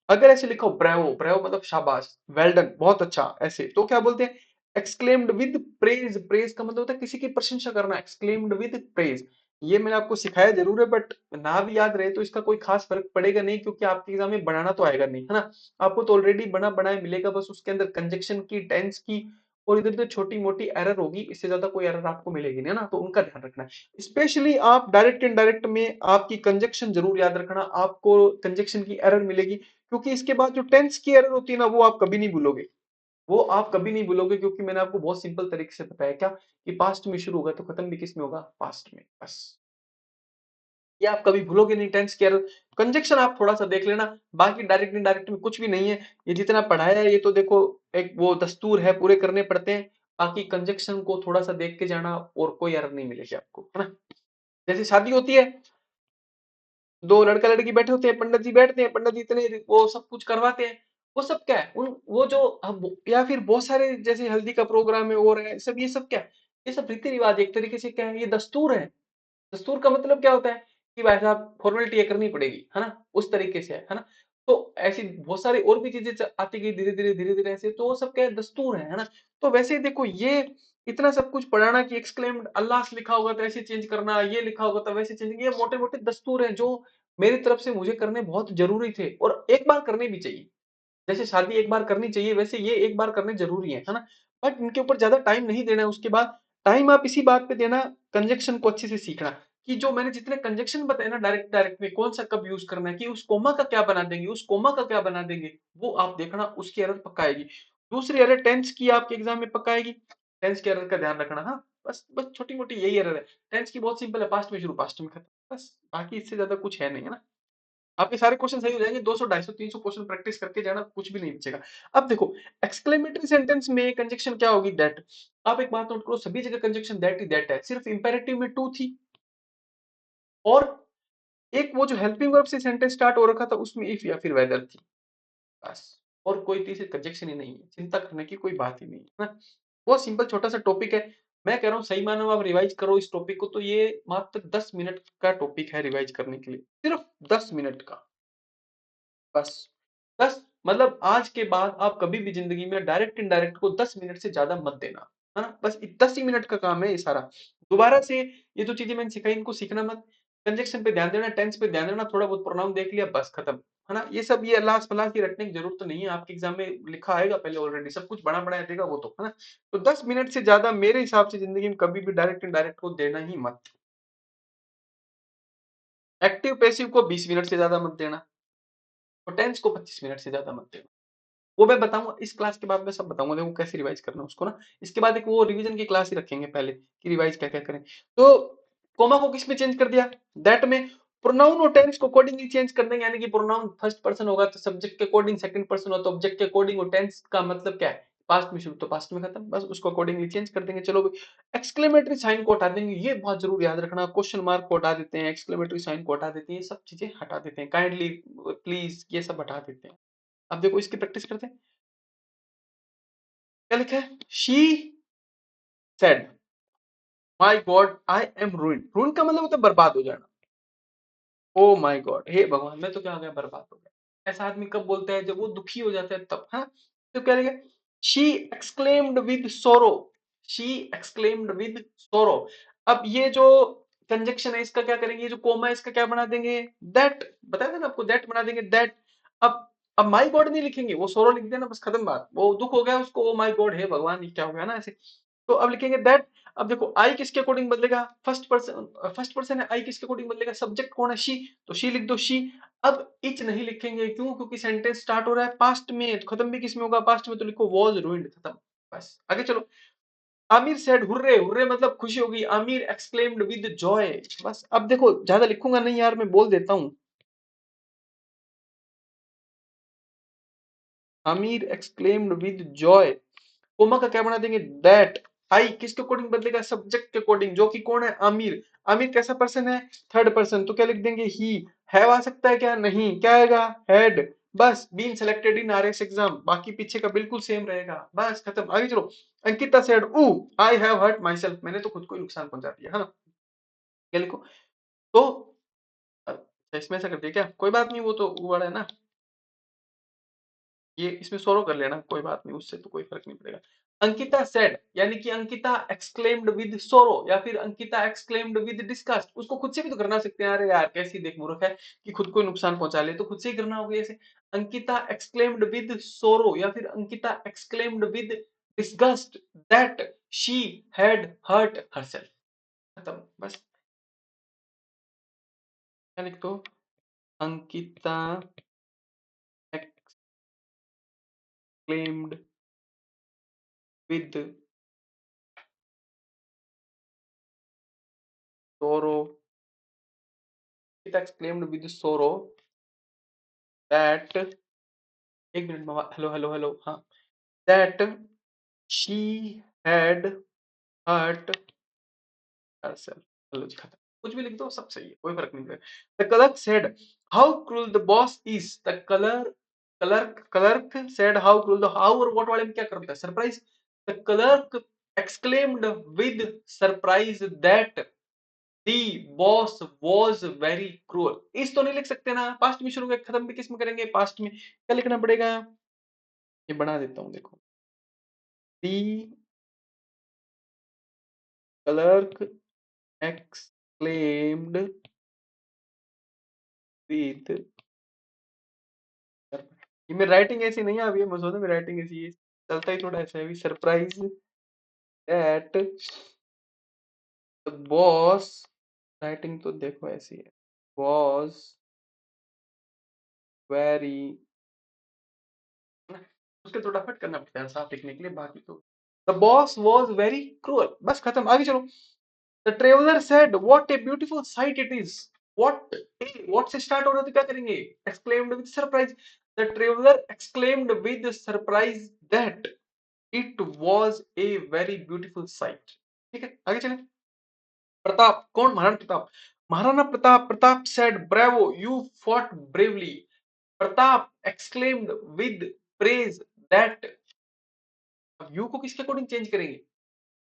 अगर ऐसे लिखो ब्रेवो, ब्रेवो मतलब शाबाश, वेल डन, बहुत अच्छा, ऐसे तो क्या बोलते हैं, एक्सक्लेम्ड विद प्रेज, प्रेज का मतलब होता है किसी की प्रशंसा करना, एक्सक्लेम्ड विद प्रेज। ये मैंने आपको सिखाया जरूर है, बट ना भी याद रहे तो इसका कोई खास फर्क पड़ेगा नहीं, क्योंकि आपके एग्जाम में बनाना तो आएगा नहीं, है ना। आपको तो ऑलरेडी बना बनाया मिलेगा, बस उसके अंदर कंजक्शन की, टेंस की और इधर उधर छोटी मोटी एरर होगी, इससे ज्यादा कोई एरर आपको मिलेगी नहीं, है ना। तो उनका ध्यान रखना है। स्पेशली आप डायरेक्ट इनडायरेक्ट में आपकी कंजक्शन जरूर याद रखना, आपको कंजक्शन की एरर मिलेगी, क्योंकि इसके बाद जो टेंस की एरर होती है ना, वो आप कभी नहीं भूलोगे। वो आप कभी नहीं भूलोगे, क्योंकि मैंने आपको बहुत सिंपल तरीके से बताया क्या, कि पास्ट में शुरू होगा तो खत्म भी किस में होगा, पास्ट में, बस। ये आप कभी भूलोगे नहीं, टेंस केयर। कंजक्शन आप थोड़ा सा देख लेना, बाकी डायरेक्ट इनडायरेक्ट में कुछ भी नहीं है। ये जितना पढ़ाया है ये तो देखो, एक वो दस्तूर है, पूरे करने पड़ते हैं। बाकी कंजक्शन को थोड़ा सा देख के जाना, और कोई एरर नहीं मिलेगी आपको, है ना। जैसे शादी होती है, दो लड़का लड़की बैठे होते हैं, पंडित जी बैठते हैं, पंडित जी इतने वो सब कुछ करवाते हैं। वो सब क्या है, उन वो जो अब, या फिर बहुत सारे जैसे हल्दी का प्रोग्राम है और है सब, ये सब क्या है, ये सब रीति रिवाज एक तरीके से क्या है, ये दस्तूर है। दस्तूर का मतलब क्या होता है, कि भाई साहब फॉर्मेलिटी ये करनी पड़ेगी, है ना, उस तरीके से है ना। तो ऐसी बहुत सारी और भी चीजें आती गई धीरे धीरे ऐसे, तो वो सब क्या है, दस्तूर है ना। तो वैसे ही देखो, ये इतना सब कुछ पढ़ाना कि एक्सक्लेम्ड अल्लाह लिखा होगा तो ऐसे चेंज करना, ये लिखा होगा तो वैसे चेंज, ये मोटे मोटे दस्तूर हैं जो मेरी तरफ से मुझे करने बहुत जरूरी थे, और एक बार करने भी चाहिए। जैसे शादी एक बार करनी चाहिए, वैसे ये एक बार करने जरूरी है ना। बट इनके ऊपर ज्यादा टाइम नहीं देना है। उसके बाद टाइम आप इसी बात पे देना, कंजक्शन को अच्छे से सीखना, कि जो मैंने जितने कंजक्शन बताए ना, डायरेक्ट डायरेक्ट में कौन सा कब यूज करना है, कि उस कोमा का क्या बना देंगे, उस कोमा का क्या बना देंगे, वो आप देखना, उसकी एरर पक्का आएगी। दूसरी एरर टेंस की आपके एग्जाम में पक्का आएगी। टेंस की एरर का ध्यान रखना, हाँ। बस बस छोटी मोटी यही एरर है। टेंस की बहुत सिंपल है, पास्ट में शुरू पास्ट में खत्म, बस। बाकी इससे ज्यादा कुछ है नहीं, है ना। आपके सारे क्वेश्चन सही हो जाएंगे, 200 250 300 क्वेश्चन प्रैक्टिस करके जाना, कुछ भी नहीं बचेगा। अब देखो, एक्सक्लेमेटरी सेंटेंस में कंजक्शन क्या होगी, दैट। आप एक बात नोट करो, सभी जगह कंजक्शन दैट ही दैट है, सिर्फ इंपेरेटिव में टू थी, और एक वो जो हेल्पिंग वर्ब से सेंटेंस स्टार्ट हो रखा था, उसमें इफ या फिर वेदर थी, बस। और कोई तीसरी कंजक्शन ही नहीं है, चिंता करने की कोई बात ही नहीं है ना। बहुत सिंपल छोटा सा टॉपिक है। मैं कह रहा हूँ सही मानो आप रिवाइज करो इस टॉपिक को, तो ये मात्र 10 मिनट का टॉपिक है रिवाइज करने के लिए, सिर्फ 10 मिनट का, बस। 10, मतलब आज के बाद आप कभी भी जिंदगी में डायरेक्ट इनडायरेक्ट को 10 मिनट से ज्यादा मत देना, है ना। बस 10 ही मिनट का काम है ये सारा। दोबारा से ये जो चीजें मैंने सिखाई इनको सीखना मत। कंजक्शन पे ध्यान देना, टेंस पे ध्यान देना, थोड़ा बहुत प्रोनाउन देख लिया, बस खत्म, है ना। ये सब ये अल्लाह फलाह की रटने की जरूरत तो नहीं है, आपके एग्जाम में लिखा आएगा पहले ऑलरेडी, सब कुछ बड़ा बड़ा देगा वो तो, है ना। तो 10 मिनट से ज्यादा मेरे हिसाब से जिंदगी में कभी भी डायरेक्ट इनडायरेक्ट को देना ही मत। एक्टिव पैसिव को 20 मिनट से ज्यादा मत देना, और टेंस को 25 मिनट से ज्यादा मत देना। वो मैं बताऊंगा इस क्लास के बाद, मैं सब बताऊंगा देखो कैसे रिवाइज करना है उसको ना। इसके बाद एक वो रिवीजन की क्लास ही रखेंगे पहले, कि रिवाइज क्या क्या करें। तो कोमा को किस में चेंज कर दिया, दैट में। प्रोनाउन और टेंस को अकॉर्डिंगली चेंज कर देंगे, यानी कि प्रोनाउन फर्स्ट पर्सन होगा तो सब्जेक्ट के अकॉर्डिंग, सेकंड पर्सन हो तो ऑब्जेक्ट के अकॉर्डिंग, और टेंस का मतलब क्या है, पास्ट में शुरू तो पास्ट में खत्म, बस उसको अकॉर्डिंगली चेंज कर देंगे। चलो, एक्सक्लेमेटरी साइन को हटा देंगे, ये बहुत जरूर याद रखना। क्वेश्चन मार्क को हटा देते हैं, एक्सक्लेमेटरी साइन को हटा देते हैं, ये सब चीजें हटा देते हैं, काइंडली प्लीज ये सब हटा देते हैं। अब देखो इसकी प्रैक्टिस करते हैं। क्या लिखा है, she said my God I am ruined. Ruined का मतलब होता है बर्बाद हो जाना। ओ माई गॉड, हे भगवान, मैं तो क्या हो गया, बर्बाद हो गया। ऐसा आदमी कब बोलता है, जब वो दुखी हो जाता है तब, है। तो क्या लिखा, शी एक्सक्लेम्ड विद सोरो। शी एक्सक्लेम्ड विद सोरो। अब ये जो कंजक्शन है इसका क्या करेंगे, ये जो कोमा है इसका क्या बना देंगे, दैट। बताया था ना आपको, दैट बना देंगे, दैट। अब माई गॉड नहीं लिखेंगे, वो सोरो लिख देना, बस खत्म बात। वो दुख हो गया उसको, ओ माई गॉड, हे भगवान, ये क्या हो गया ना ऐसे। तो अब लिखेंगे दैट। अब देखो आई किसके अकॉर्डिंग बदलेगा, फर्स्ट पर्सन है, आई किसके अकॉर्डिंग बदलेगा, सब्जेक्ट कौन है, शी। तो शी लिख दो, शी। अब इच नहीं लिखेंगे, क्यों, क्योंकि सेंटेंस स्टार्ट हो रहा है पास्ट में, तो खत्म भी किसमें होगा, पास्ट में, तो लिखो वॉज रूइंड, खत्म। बस आगे चलो। आमिर सेड हुर्रे, हुर्रे मतलब खुशी होगी, आमिर एक्सक्लेम्ड विद जॉय। बस अब देखो, ज्यादा लिखूंगा नहीं यार, मैं बोल देता हूँ। Aamir exclaimed with joy. Comma का क्या बना देंगे, दैट। आई किसके अकॉर्डिंग बदलेगा, सब्जेक्ट के अकॉर्डिंग, जो कि कौन है, आमिर। आमिर कैसा पर्सन है, थर्ड पर्सन, तो क्या लिख देंगे, ही। हैव आ सकता है क्या, नहीं, क्या आएगा, हैड। बस been selected in RS exam, बाकी पीछे का बिल्कुल सेम रहेगा, बस खत्म, आगे चलो। Ankita said oh I have hurt myself, मैंने तो खुद को ही नुकसान पहुंचा दिया, है ना। क्या लिखो, तो इसमें ऐसा कर दिया क्या, कोई बात नहीं, वो तो वो वाला है ना, ये इसमें सोलो कर लेना, कोई बात नहीं, उससे तो कोई फर्क नहीं पड़ेगा। अंकिता सेड यानी कि अंकिता एक्सक्लेम्ड विद सोरो या फिर अंकिता एक्सक्लेम्ड विद डिस्गस्ट। उसको खुद से भी तो करना सकते हैं। अरे यार कैसी देख मूर्ख है कि खुद को नुकसान पहुंचा ले, तो खुद से ही करना होगा ऐसे। अंकिता एक्सक्लेम्ड विद सोरो या फिर Ankita exclaimed with disgust that she had hurt herself. खत्म बस। क्या लिख दो? Ankita exclaimed with sorrow, Ankita exclaimed with sorrow that, एक मिनट मामा, हेलो हेलो हेलो, हाँ, that she had hurt herself. Hello जी, खत्म। कुछ भी लिख दो सब सही है, कोई फर्क नहीं पड़ेगा। The clerk said how cruel the boss is. The clerk said how cruel the, how और व्हाट वाले में क्या करता है? Surprise. The clerk exclaimed with surprise that the boss was very cruel. इस तो नहीं लिख सकते ना, पास्ट में शुरू खत्म भी किस में करेंगे? पास्ट में। क्या लिखना पड़ेगा? ये बना देता हूं, देखो। द क्लर्क exclaimed with, ये मेरी राइटिंग ऐसी नहीं है अभी, मैं सोचता मेरी राइटिंग ऐसी है, चलता ही थोड़ा ऐसा है अभी। Surprise that the boss, writing तो देखो ऐसी है, was very, उसके थोड़ा फट करना पड़ता है साफ लिखने के लिए, बाकी तो the boss was very cruel। बस खत्म, आगे चलो। The traveler said, "What a beautiful sight it is." What? What से स्टार्ट हो रहा है तो क्या करेंगे? Exclaimed with surprise. The traveler exclaimed with surprise that it was a very beautiful sight. ठीक है, आगे चलें। प्रताप, कौन? Maharana Pratap. Maharana Pratap said, "Bravo, you fought bravely." Pratap exclaimed with praise that, अब यू को किसके अकॉर्डिंग चेंज करेंगे?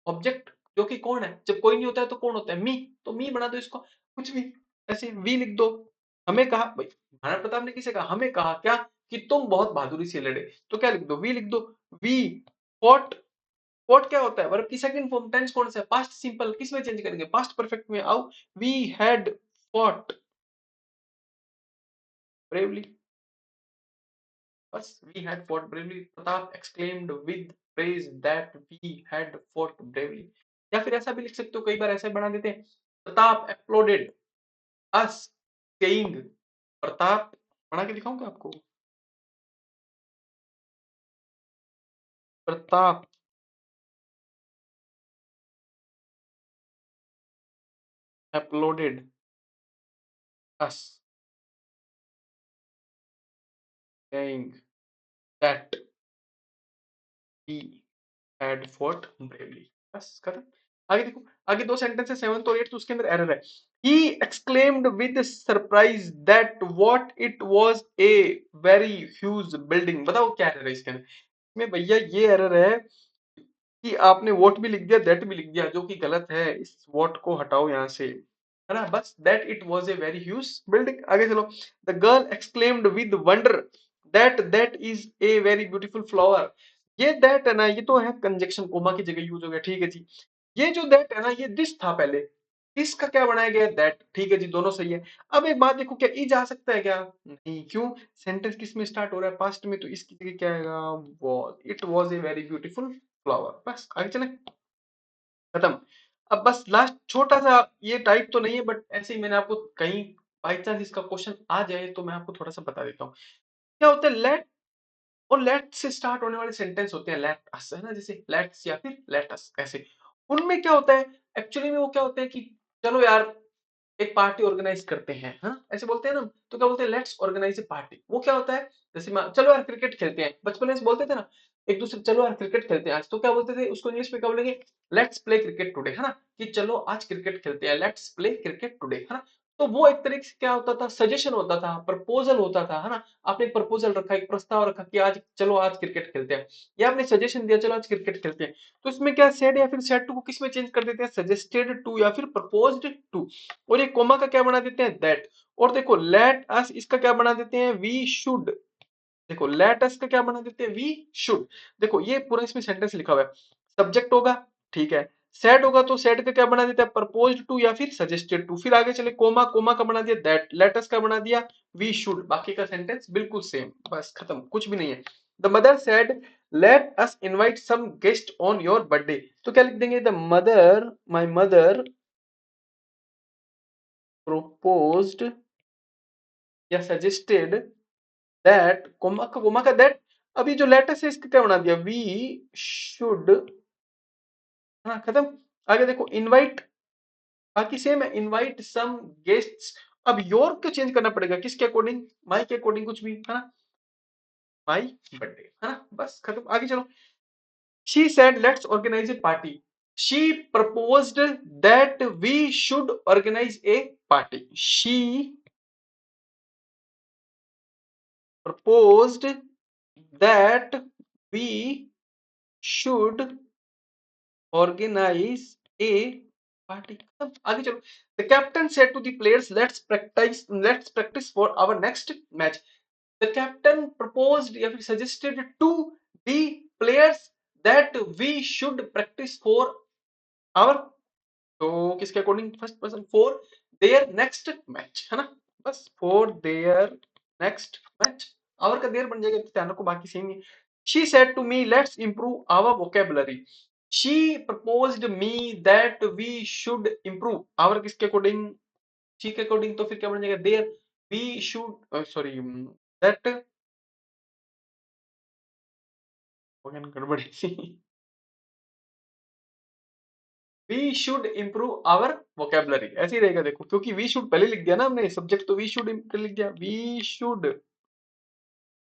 ऑब्जेक्ट जो कि कौन है, जब कोई नहीं होता है तो कौन होता है? मी। तो मी बना दो इसको, कुछ भी ऐसे वी लिख दो। हमें कहा भाई, महाराणा प्रताप ने किसे कहा? हमें कहा क्या? कि तुम बहुत बहादुरी से लड़े। तो क्या लिख दो? वी लिख दो। We fought. फॉट क्या होता है? वर्ब की सेकंड फॉर्म। टेंस कौन सा है? Past simple. किस में चेंज करेंगे? पास्ट परफेक्ट में आओ। We had fought bravely. बस, we had fought bravely. Pratap exclaimed with praise that we had fought bravely। या फिर ऐसा भी लिख सकते हो, कई बार ऐसे बना देते हैं, Pratap applauded us saying। Pratap बना के दिखाऊं क्या आपको? Pratap applauded us saying that we had fought bravely। बस खत्म। आगे देखो, आगे दो सेंटेंस है, 7th और 8th, उसके अंदर एरर है। He exclaimed with surprise that what it was a very huge building। बताओ क्या एरर है इसके अंदर? इसमें भैया ये एरर है कि आपने वोट भी लिख दिया, दैट भी लिख दिया, जो कि गलत है। इस वोट को हटाओ यहाँ से, है ना। बस that it was a very huge building. आगे चलो। The girl exclaimed with wonder that that is a very beautiful flower. ये दैट है ना, ये तो है कंजक्शन, कोमा की जगह यूज हो गया, ठीक है जी। ये जो दैट है ना, ये दिस था पहले, इसका क्या बनाया गया? दैट। ठीक है जी, दोनों सही है। अब एक बात देखो, क्या ई जा सकता है क्या? नहीं, क्यों? सेंटेंस किस में स्टार्ट हो रहा है? पास्ट में, तो इसकी जगह क्या आएगा? Was. It was a very beautiful flower. बस आगे चले, खत्म। अब बस लास्ट छोटा सा, ये टाइप तो नहीं है बट ऐसे ही मैंने आपको कहीं बाई चांस इसका क्वेश्चन आ जाए तो मैं आपको थोड़ा सा बता देता हूँ। क्या होता है? लेट और लेट से स्टार्ट होने वाले सेंटेंस होते हैं, लेट अस, है ना, जैसे लेट्स या फिर लेट अस, ऐसे। उनमें क्या होता है एक्चुअली में? वो क्या होता है कि चलो यार एक पार्टी ऑर्गेनाइज करते हैं, हाँ ऐसे बोलते हैं ना, तो क्या बोलते हैं? Let's organise a party. वो क्या होता है? जैसे चलो यार क्रिकेट खेलते हैं, बचपन में से बोलते थे ना एक दूसरे, चलो यार क्रिकेट खेलते हैं आज, तो क्या बोलते थे उसको? इंग्लिश में क्या बोलेंगे? लेट्स प्ले क्रिकेट टुडे, है ना, कि चलो आज क्रिकेट खेलते हैं, लेट्स प्ले क्रिकेट टुडे, है ना। तो वो एक तरीके से क्या होता था? सजेशन होता था, प्रपोजल होता था, है ना। आपने एक प्रपोजल रखा, एक प्रस्ताव रखा कि आज चलो आज क्रिकेट खेलते हैं, या आपने सजेशन दिया चलो आज क्रिकेट खेलते हैं। तो इसमें क्या सेड या फिर सेड टू को किस में चेंज कर देते हैं? सजेस्टेड टू या फिर प्रपोज्ड टू। और ये कोमा का क्या बना देते हैं? दैट। और देखो लेट अस, इसका क्या बना देते हैं? We should. देखो लेट अस का क्या बना देते हैं, वी शुड। देखो ये पूरा इसमें सेंटेंस लिखा हुआ है, सब्जेक्ट होगा, ठीक है, सेड होगा तो सेड का क्या बना देता है, प्रपोज्ड टू या फिर सजेस्टेड टू। फिर आगे चले, कोमा, कोमा का बना दिया दैट, लेट अस का बना दिया वी शुड। बाकी का सेंटेंस बिल्कुल सेम, बस खत्म, कुछ भी नहीं है। The mother said let us invite some guest on your birthday, तो क्या लिख देंगे, the mother, my mother proposed या सजेस्टेड दैट, कोमा का दैट, अभी जो लेटेस्ट है इसका क्या बना दिया, वी शुड, हाँ खत्म। आगे देखो इनवाइट, बाकी सेम है, इनवाइट सम गेस्ट्स। अब योर को चेंज करना पड़ेगा, किसके अकॉर्डिंग, माई के अकॉर्डिंग, कुछ भी है ना, माई बर्थडे है ना, बस खत्म। आगे चलो, she said let's organise a party, she proposed that we should organise a party, she proposed that we should organize a party। आगे चलो, the captain said to the players let's practice for our next match। the captain proposed या फिर suggested to the players that we should practice for our, तो किसके according, first person, for their next match है ना, बस for their next match, our का देयर बन जाएगा, तो ध्यान रखो बाकी सेम ही। She said to me let's improve our vocabulary, she proposed me that we should improve our, किसके अकॉर्डिंग, शी के अकॉर्डिंग, तो फिर क्या बन जाएगा, there we should, sorry that, गड़बड़ी सी, we should improve our vocabulary, ऐसे ही रहेगा देखो, क्योंकि वी शुड पहले लिख दिया ना हमने सब्जेक्ट, तो वी शुड लिख दिया, we should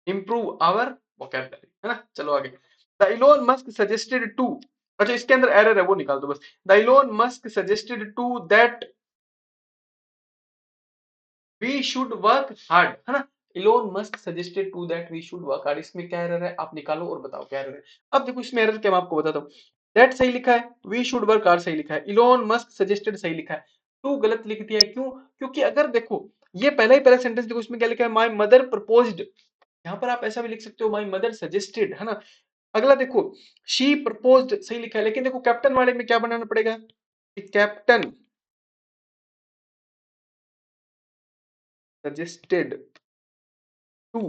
improve our vocabulary है ना। चलो आगे, the Elon Musk suggested to, अच्छा इसके अंदर एरर है वो निकाल दो बस, the Elon Musk suggested to that we should work hard है ना, Elon Musk suggested to that we should work hard, इसमें क्या एरर है आप निकालो और बताओ क्या एरर है। अब देखो इसमें एरर क्या, मैं आपको बताता हूँ, दैट सही लिखा है, वी शुड वर्क हार्ड सही लिखा है, इलोन मस्क सजेस्टेड सही लिखा है, टू गलत लिख दिया है, क्यों, क्योंकि अगर देखो ये पहला सेंटेंस देखो, इसमें क्या लिखा है, माय मदर प्रपोज्ड, यहाँ पर आप ऐसा भी लिख सकते हो, माय मदर सजेस्टेड है ना। अगला देखो, शी प्रपोज्ड सही लिखा है, लेकिन देखो कैप्टन वाले में क्या बनाना पड़ेगा, कैप्टन सजेस्टेड टू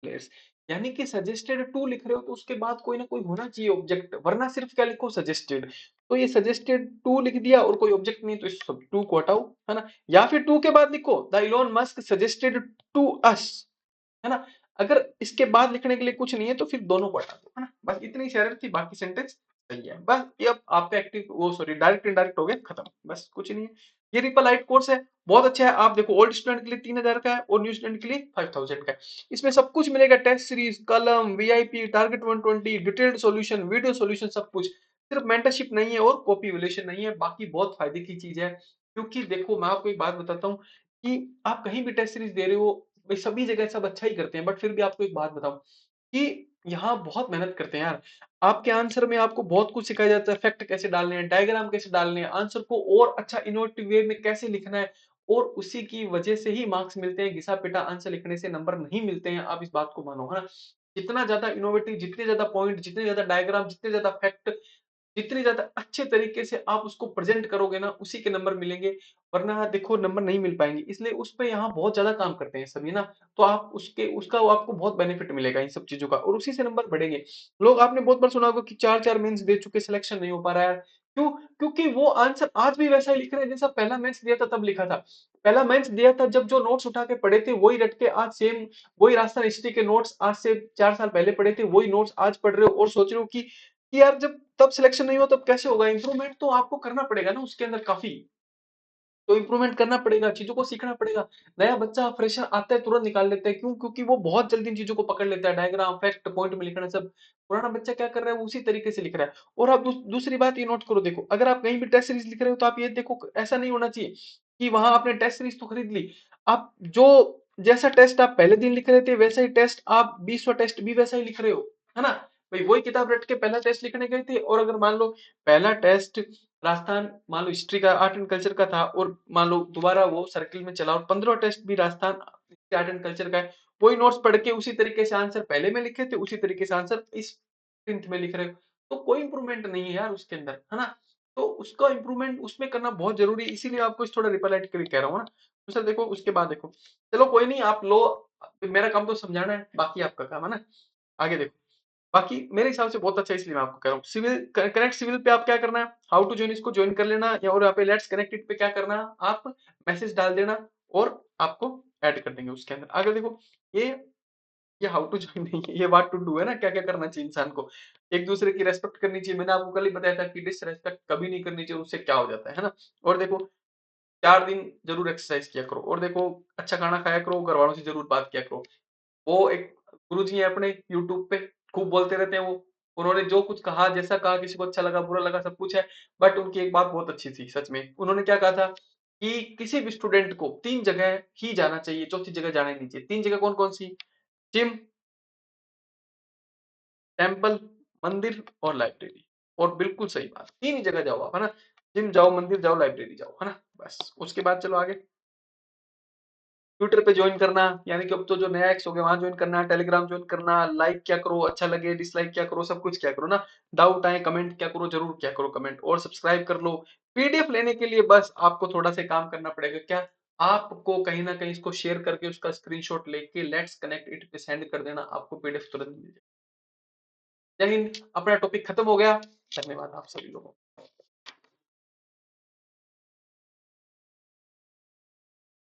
प्लेयर्स, यानी कि सजेस्टेड टू लिख रहे हो तो उसके बाद कोई ना कोई होना चाहिए ऑब्जेक्ट, वरना सिर्फ क्या लिखो सजेस्टेड, तो ये सजेस्टेड टू लिख दिया और कोई ऑब्जेक्ट नहीं, तो इस सब टू को हटाओ है ना, या फिर टू के बाद लिखो the Elon Musk suggested to us है ना। अगर इसके बाद लिखने के लिए कुछ नहीं है तो फिर दोनों को हटा दो है ना, बस इतनी सी एरर थी, बाकी सेंटेंस सही है। बस ये अब आपका एक्टिव वो सॉरी डायरेक्ट इनडायरेक्ट हो गया खत्म, बस कुछ नहीं है। ये रिपल लाइट कोर्स है, बहुत अच्छा है, आप देखो ओल्ड स्टूडेंट के लिए 3000 का है और न्यू स्टूडेंट के लिए 5000 का है। इसमें सब कुछ मिलेगा, टेस्ट सीरीज, कलम, VIP, target 120, detailed solution, video solution, सब कुछ। सिर्फ मेंटरशिप नहीं है और कॉपी इवैल्यूएशन नहीं है, बाकी बहुत फायदे की चीज है। क्योंकि देखो मैं आपको एक बात बताता हूँ कि आप कहीं भी टेस्ट सीरीज दे रहे हो, भाई सभी जगह सब अच्छा ही करते हैं, बट फिर भी आपको एक बात बताऊं कि यहाँ बहुत मेहनत करते हैं यार। आपके आंसर में आपको बहुत कुछ सिखाया जाता है, फैक्ट कैसे डालने हैं, डायग्राम कैसे डालने हैं, आंसर को और अच्छा इनोवेटिव वे में कैसे लिखना है, और उसी की वजह से ही मार्क्स मिलते हैं, घिसा पिटा आंसर लिखने से नंबर नहीं मिलते हैं, आप इस बात को मानो है ना। जितना ज्यादा इनोवेटिव, जितने ज्यादा पॉइंट, जितने ज्यादा डायग्राम, जितने ज्यादा फैक्ट, जितनी ज्यादा अच्छे तरीके से आप उसको प्रेजेंट करोगे ना, उसी के नंबर मिलेंगे, वरना देखो नंबर नहीं मिल पाएंगे। इसलिए उस पे यहाँ बहुत ज्यादा काम करते हैं सभी ना, तो आप उसके उसका आपको बहुत बेनिफिट मिलेगा इन सब चीजों का, और उसी से नंबर बढ़ेंगे। लोग आपने बहुत बार सुना होगा कि 4-4 मेंस दे चुके, सिलेक्शन नहीं हो पा रहा है, क्यों, क्योंकि वो आंसर आज भी वैसा ही लिख रहे हैं जैसा पहला मेंस दिया था तब लिखा था। पहला मेंस दिया था जब जो नोट्स उठा के पढ़े थे वही रट के आज सेम, वही राजस्थान हिस्ट्री के नोट्स आज से 4 साल पहले पढ़े थे वही नोट्स आज पढ़ रहे हो, और सोच रहे हो कि यार जब तब सिलेक्शन नहीं हुआ तब कैसे होगा। इंप्रूवमेंट तो आपको करना पड़ेगा ना उसके अंदर काफी, तो इंप्रूवमेंट करना पड़ेगा, चीजों को सीखना पड़ेगा। नया बच्चा फ्रेशर आता है तुरंत निकाल लेता है, क्यों, क्योंकि वो बहुत जल्दी इन चीजों को पकड़ लेता है, डायग्राम, फैक्ट, पॉइंट में लिखना सब। पुराना बच्चा क्या कर रहा है, वो उसी तरीके से लिख रहा है। और आप दूसरी बात ये नोट करो, देखो अगर आप कहीं भी टेस्ट सीरीज लिख रहे हो तो आप ये देखो, ऐसा नहीं होना चाहिए कि वहां आपने टेस्ट सीरीज तो खरीद ली, आप जो जैसा टेस्ट आप पहले दिन लिख रहे थे वैसा ही टेस्ट आप 20वां टेस्ट भी वैसा ही लिख रहे हो, है ना। भाई वही किताब रट के पहला टेस्ट लिखने गए थे, और अगर मान लो पहला टेस्ट राजस्थान मान लो हिस्ट्री का, आर्ट एंड कल्चर का था, और मान लो दोबारा वो सर्किल में चला और 15वां टेस्ट भी राजस्थान आर्ट एंड कल्चर का है, वही नोट्स पढ़ के उसी तरीके से आंसर पहले में लिखे थे, उसी तरीके से आंसर इस 10th में लिख रहे हो, तो कोई इंप्रूवमेंट नहीं है यार उसके अंदर, है ना? तो उसका इंप्रूवमेंट उसमें करना बहुत ज़रूरी है, इसीलिए आपको इस थोड़ा रिपीटेटिवली कह रहा हूँ ना। दूसरा देखो उसके बाद देखो, चलो कोई नहीं आप लो, मेरा काम तो समझाना है, बाकी आपका काम है ना? आगे देखो, बाकी मेरे हिसाब से बहुत अच्छा है, इसलिए मैं आपको कह रहा हूँ। सिविल कनेक्ट सिविल पे आप क्या करना है, हाउ टू जॉइन इसको ज्वाइन कर लेना, या और यहाँ पे लेट्स कनेक्टेड पे क्या करना है, आप मैसेज डाल देना और आपको ऐड कर देंगे उसके अंदर। आगे देखो, ये ये हाउ टू जॉइन नहीं है, ये व्हाट टू डू है ना, क्या-क्या करना चाहिए इंसान को। एक दूसरे की रिस्पेक्ट करनी चाहिए, मैंने आपको कल ही बताया था कि डिसरिस्पेक्ट कभी नहीं करनी चाहिए, उससे क्या हो जाता है ना? और देखो 4 दिन ज़रूर एक्सरसाइज किया करो, और देखो अच्छा खाना खाया करो, घरवालों से ज़रूर बात किया करो। वो एक गुरुजी हैं अपने यूट्यूब पे, खूब बोलते रहते हैं वो। उन्होंने जो कुछ कहा, जैसा कहा, किसी को अच्छा लगा, बुरा लगा, सब कुछ है। बट उनकी एक बात बहुत अच्छी थी सच में। उन्होंने क्या कहा था कि किसी भी स्टूडेंट को 3 जगह ही जाना चाहिए, चौथी जगह जाना ही नहीं चाहिए। 3 जगह कौन-कौन सी? जिम, टेंपल, मंदिर और लाइब्रेरी। और बिल्कुल सही बात, 3 ही जगह जाओ आप, है ना? जिम जाओ, मंदिर जाओ, लाइब्रेरी जाओ, है ना? बस, उसके बाद चलो आगे। ट्विटर पे ज्वाइन करना, यानी कि अब तो जो नया एक्स हो गया वहां ज्वाइन करना, टेलीग्राम ज्वाइन करना, लाइक क्या करो, अच्छा लगे डिसलाइक क्या करो, सब कुछ क्या करो ना, डाउट आए कमेंट क्या करो, जरूर क्या करो कमेंट, और सब्सक्राइब कर लो। पीडीएफ लेने के लिए बस आपको थोड़ा सा काम करना पड़ेगा, क्या आपको कहीं ना कहीं इसको शेयर करके उसका स्क्रीनशॉट लेके लेट्स कनेक्ट इट पे सेंड कर देना, आपको पीडीएफ तुरंत मिल जाएगा। जय हिंद, अपना टॉपिक खत्म हो गया। धन्यवाद आप सभी लोगों को।